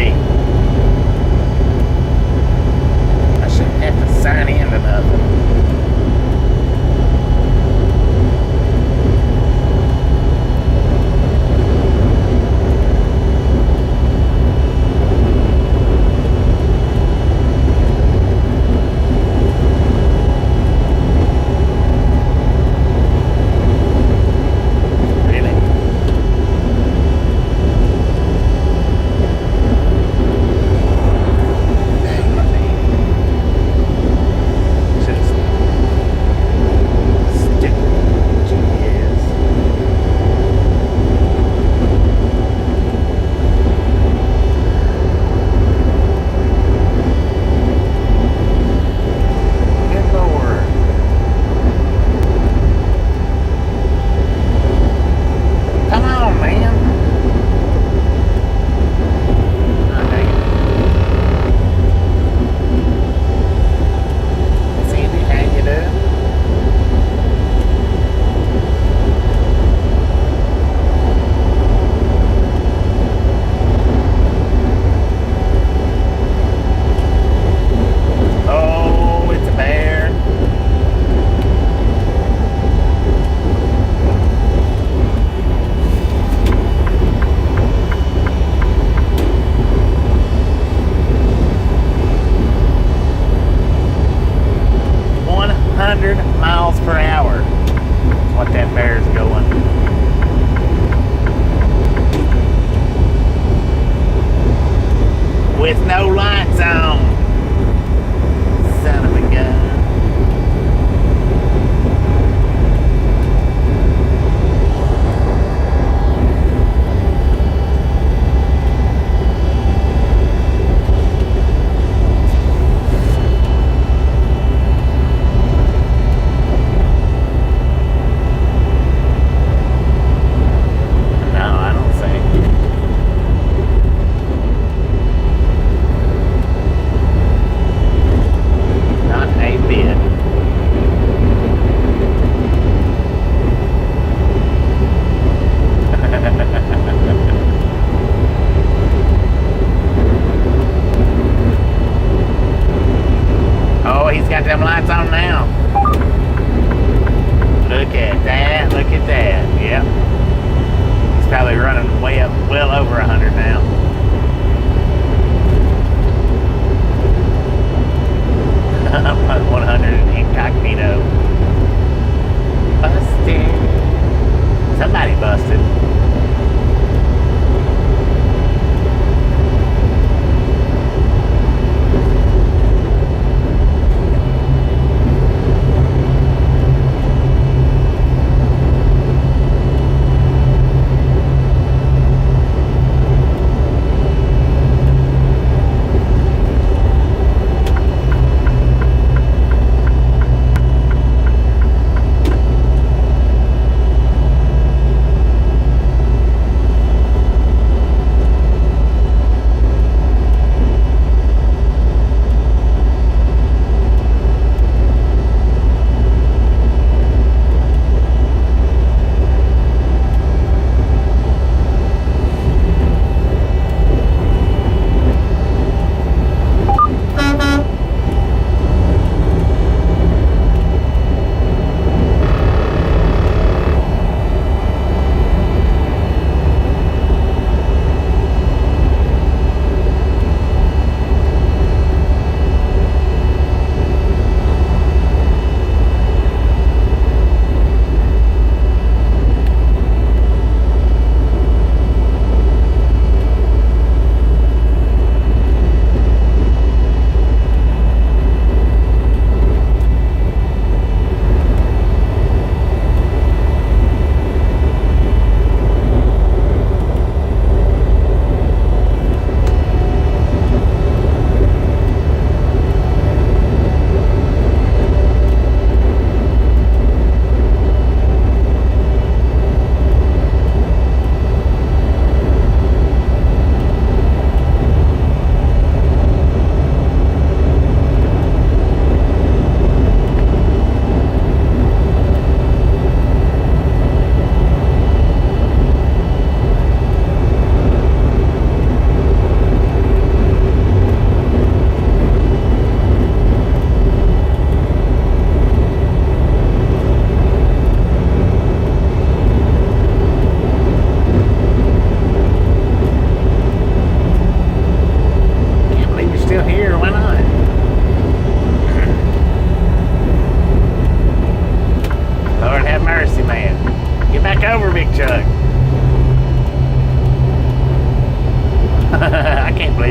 I shouldn't have to sign into nothing. Miles per hour. That's what that bear's going. With no lights on. Son of a gun. Got them lights on now. Look at that. Look at that. Yep. He's probably running way up, well over 100 now. I'm 100 in incognito. Busted. Somebody busted.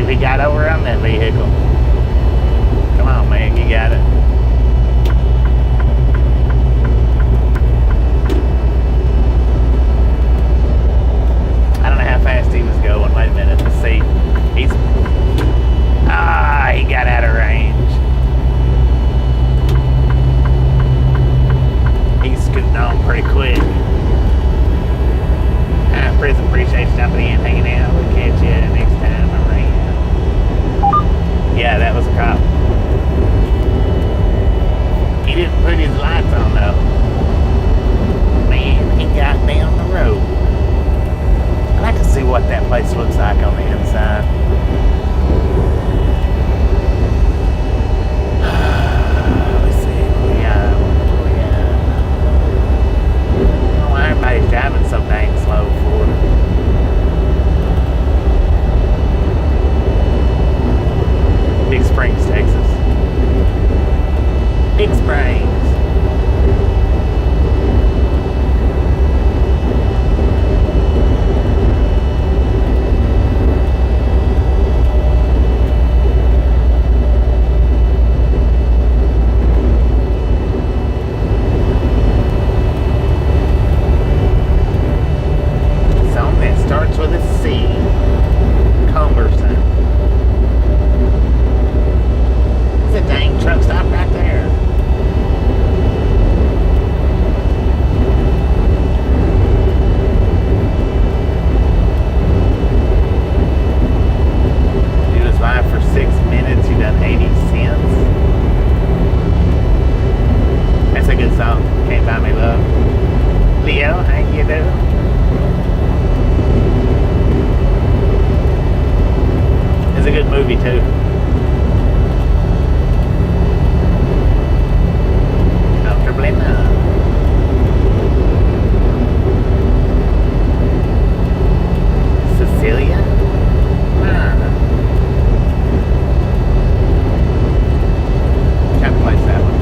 if he got over on that vehicle. Come on, man, you got it. I don't know how fast he was going. Wait a minute, let's see. He got out of range. He's scooting on pretty quick. Prison appreciates jumping in, hanging out. We'll catch you next time around. Yeah, that was a cop. He didn't put his lights on though. Man, he got down the road. I'd like to see what that place looks like on the inside. Let's see. What we got? I don't know why everybody's driving so dang slow for it. Big Springs, Texas. Big Springs. Song that starts with a C. Cumbersome. It's a dang truck stop right there. He was live for 6 minutes. He done 80 cents. That's a good song. Can't Buy Me Love. Leo, how you doing? It's a good movie too. Comfortably numb. Cecilia? Can't place that one.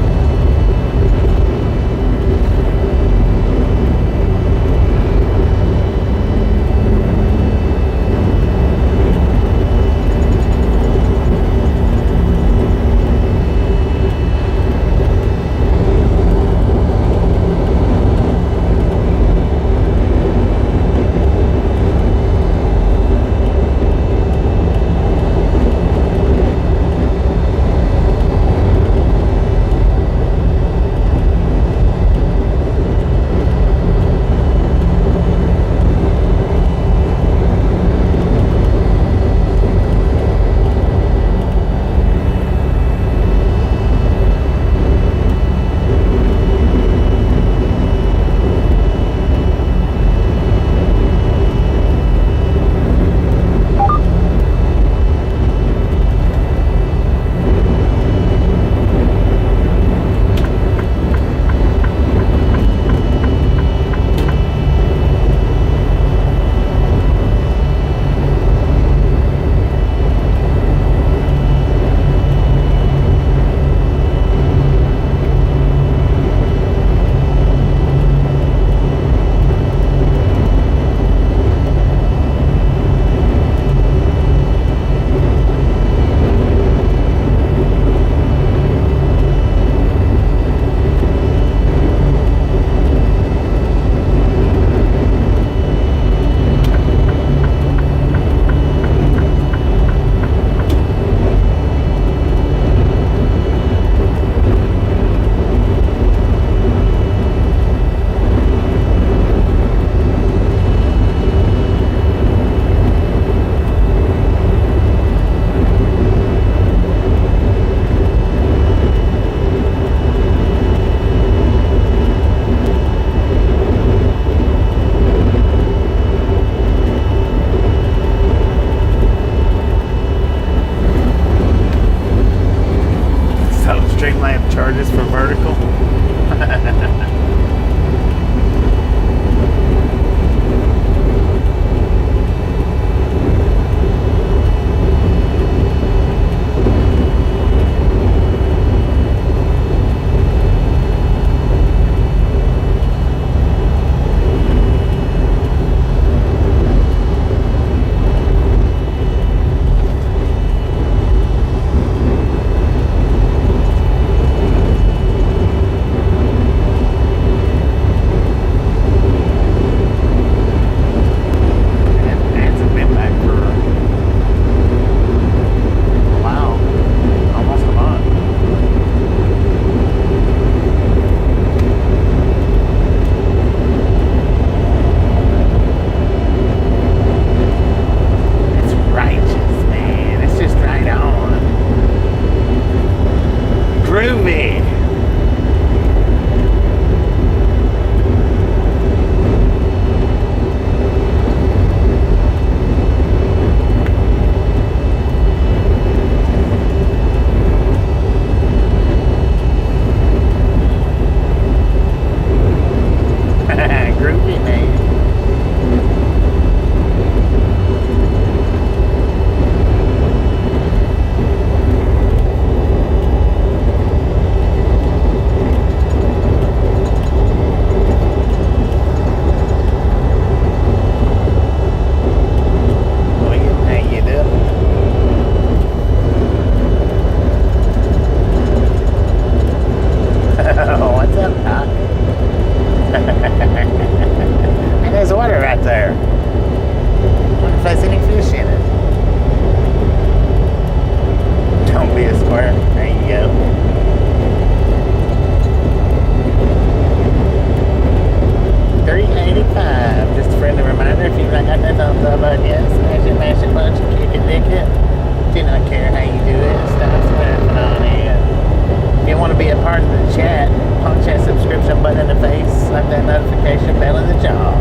Do not care how you do it. Stop laughing on it. If you want to be a part of the chat, punch that subscription button in the face, slap that notification bell in the jaw.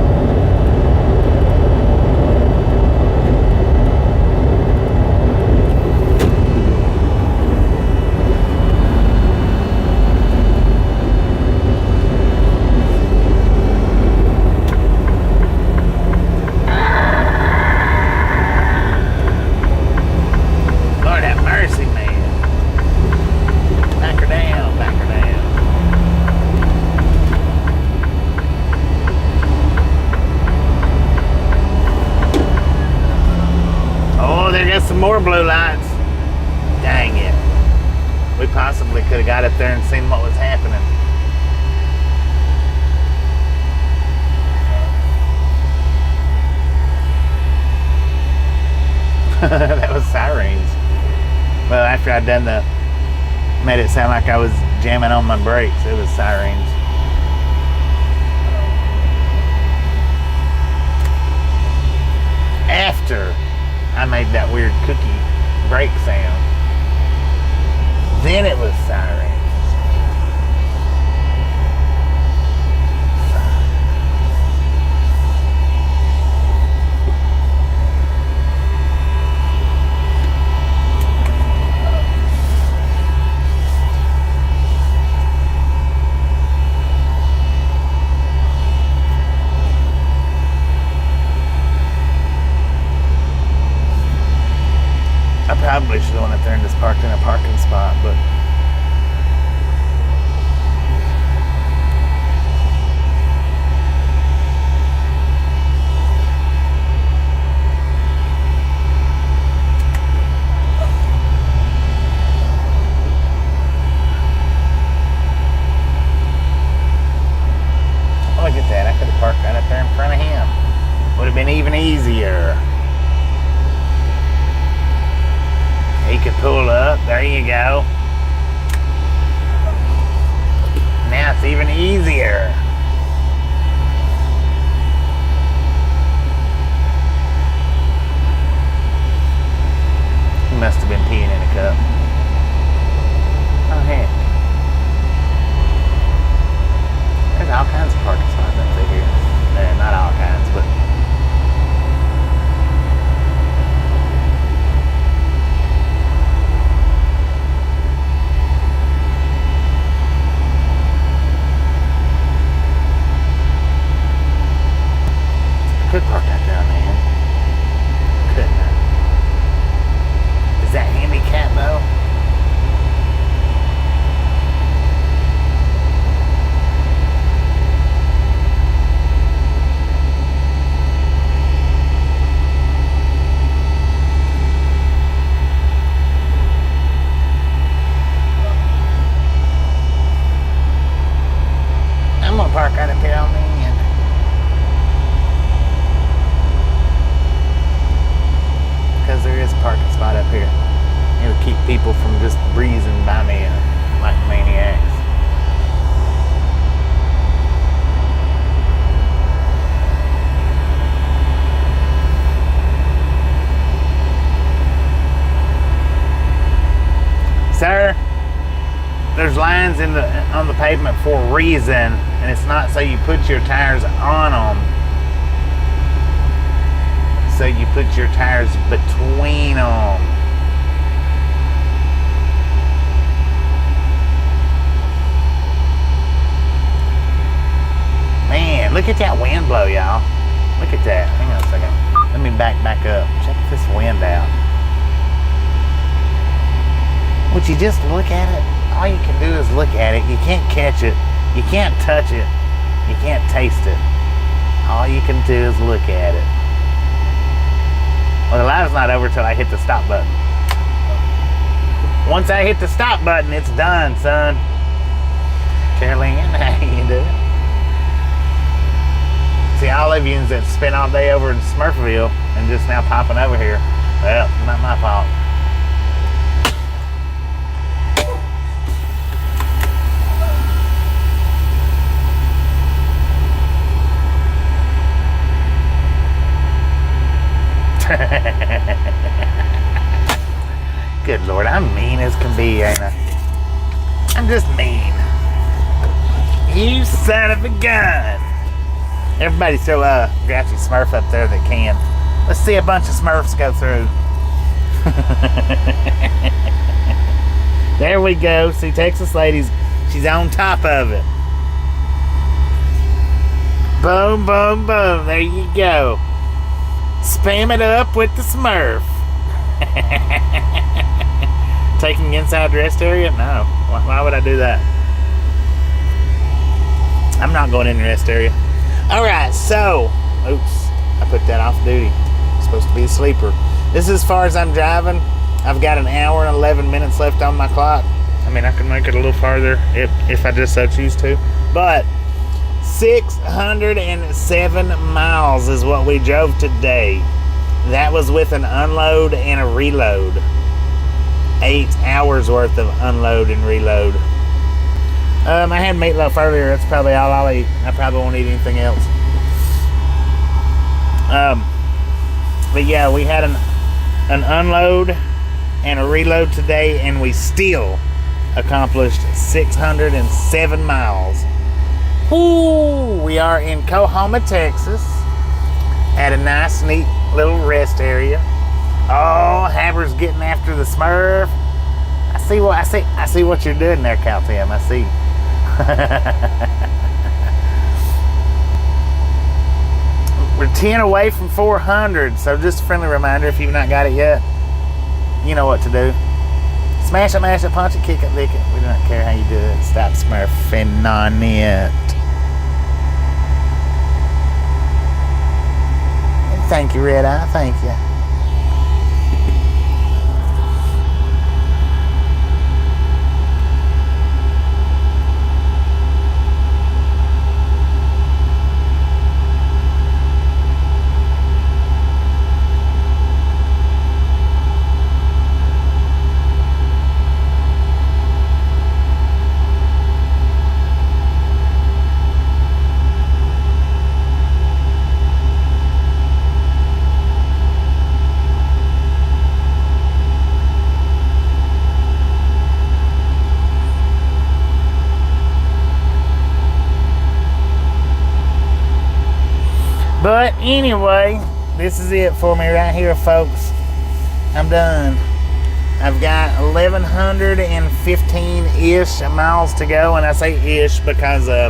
More blue lights. Dang it. We possibly could have got up there and seen what was happening. That was sirens. Well, after I'd done made it sound like I was jamming on my brakes, it was sirens. After I made that weird cookie brake sound, then it was sirens. Probably should have went up there and just parked in a parking spot, but oh, look at that. I could have parked right up there in front of him. Would have been even easier. He could pull up. There you go. Now it's even easier. He must have been peeing in a cup. Oh, heck. There's all kinds of parking spots up through here. Not all kinds, but could park out there on the end. Couldn't I? Is that handicap though? I'm gonna park right up here on the end. Because there is a parking spot up here. It'll keep people from just breezing by me like maniacs. Sir, there's lines on the pavement for a reason, and it's not so you put your tires on them. So you put your tires between them. Man, look at that wind blow, y'all. Look at that. Hang on a second. Let me back up. Check this wind out. Would you just look at it? All you can do is look at it. You can't catch it. You can't touch it. You can't taste it. All you can do is look at it. Well, the live's not over till I hit the stop button. Once I hit the stop button, it's done, son. Caroline, how you doing? See, all of you that spent all day over in Smurfville and just now popping over here. Well, not my fault. Good Lord, I'm mean as can be, ain't I? I'm just mean. You son of a gun. Everybody throw a grouchy Smurf up there that can. Let's see a bunch of Smurfs go through. There we go. See, Texas ladies, she's on top of it. Boom, boom, boom. There you go. Spam it up with the Smurf. Taking inside rest area? No. Why would I do that? I'm not going in the rest area. Alright, so. Oops. I put that off duty. It's supposed to be a sleeper. This is as far as I'm driving. I've got an hour and 11 minutes left on my clock. I mean, I can make it a little farther if I just so choose to. But 607 miles is what we drove today. That was with an unload and a reload. 8 hours worth of unload and reload. I had meatloaf earlier. That's probably all I'll eat. I probably won't eat anything else. But yeah, we had an unload and a reload today, and we still accomplished 607 miles. Ooh, we are in Coahoma, Texas, at a nice, neat little rest area. Oh, Haber's getting after the Smurf. I see what you're doing there, Caltem. I see. We're 10 away from 400, so just a friendly reminder, if you've not got it yet, you know what to do. Smash it, mash it, punch it, kick it, lick it. We don't care how you do it. Stop smurfing on it. And thank you, Red Eye. Thank you. But anyway, this is it for me right here, folks. I'm done. I've got 1,115-ish miles to go, and I say ish because I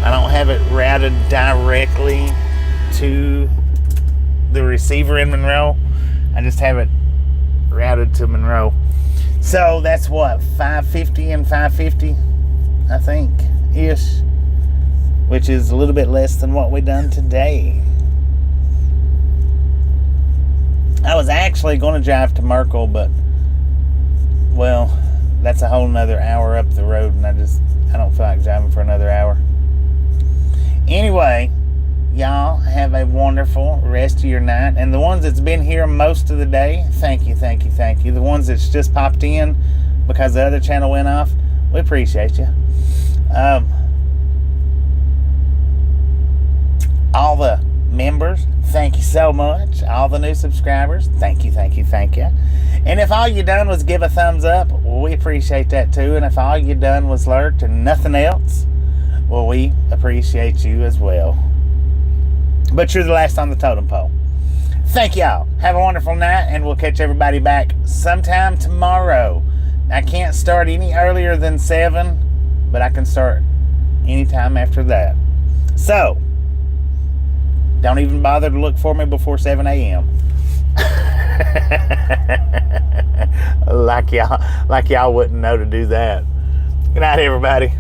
don't have it routed directly to the receiver in Monroe. I just have it routed to Monroe. So that's what, 550 and 550, I think, ish. Which is a little bit less than what we done today. I was actually going to drive to Merkel, but, well, that's a whole nother hour up the road, and I don't feel like driving for another hour. Anyway, y'all have a wonderful rest of your night. And the ones that's been here most of the day, thank you, thank you, thank you. The ones that's just popped in because the other channel went off, we appreciate you. All the members, thank you so much. All the new subscribers, thank you, thank you, thank you. And if all you done was give a thumbs up, well, we appreciate that too. And if all you done was lurked and nothing else, well, we appreciate you as well. But you're the last on the totem pole. Thank y'all. Have a wonderful night, and we'll catch everybody back sometime tomorrow. I can't start any earlier than 7, but I can start anytime after that. So, don't even bother to look for me before 7 a.m. like y'all wouldn't know to do that. Good night, everybody.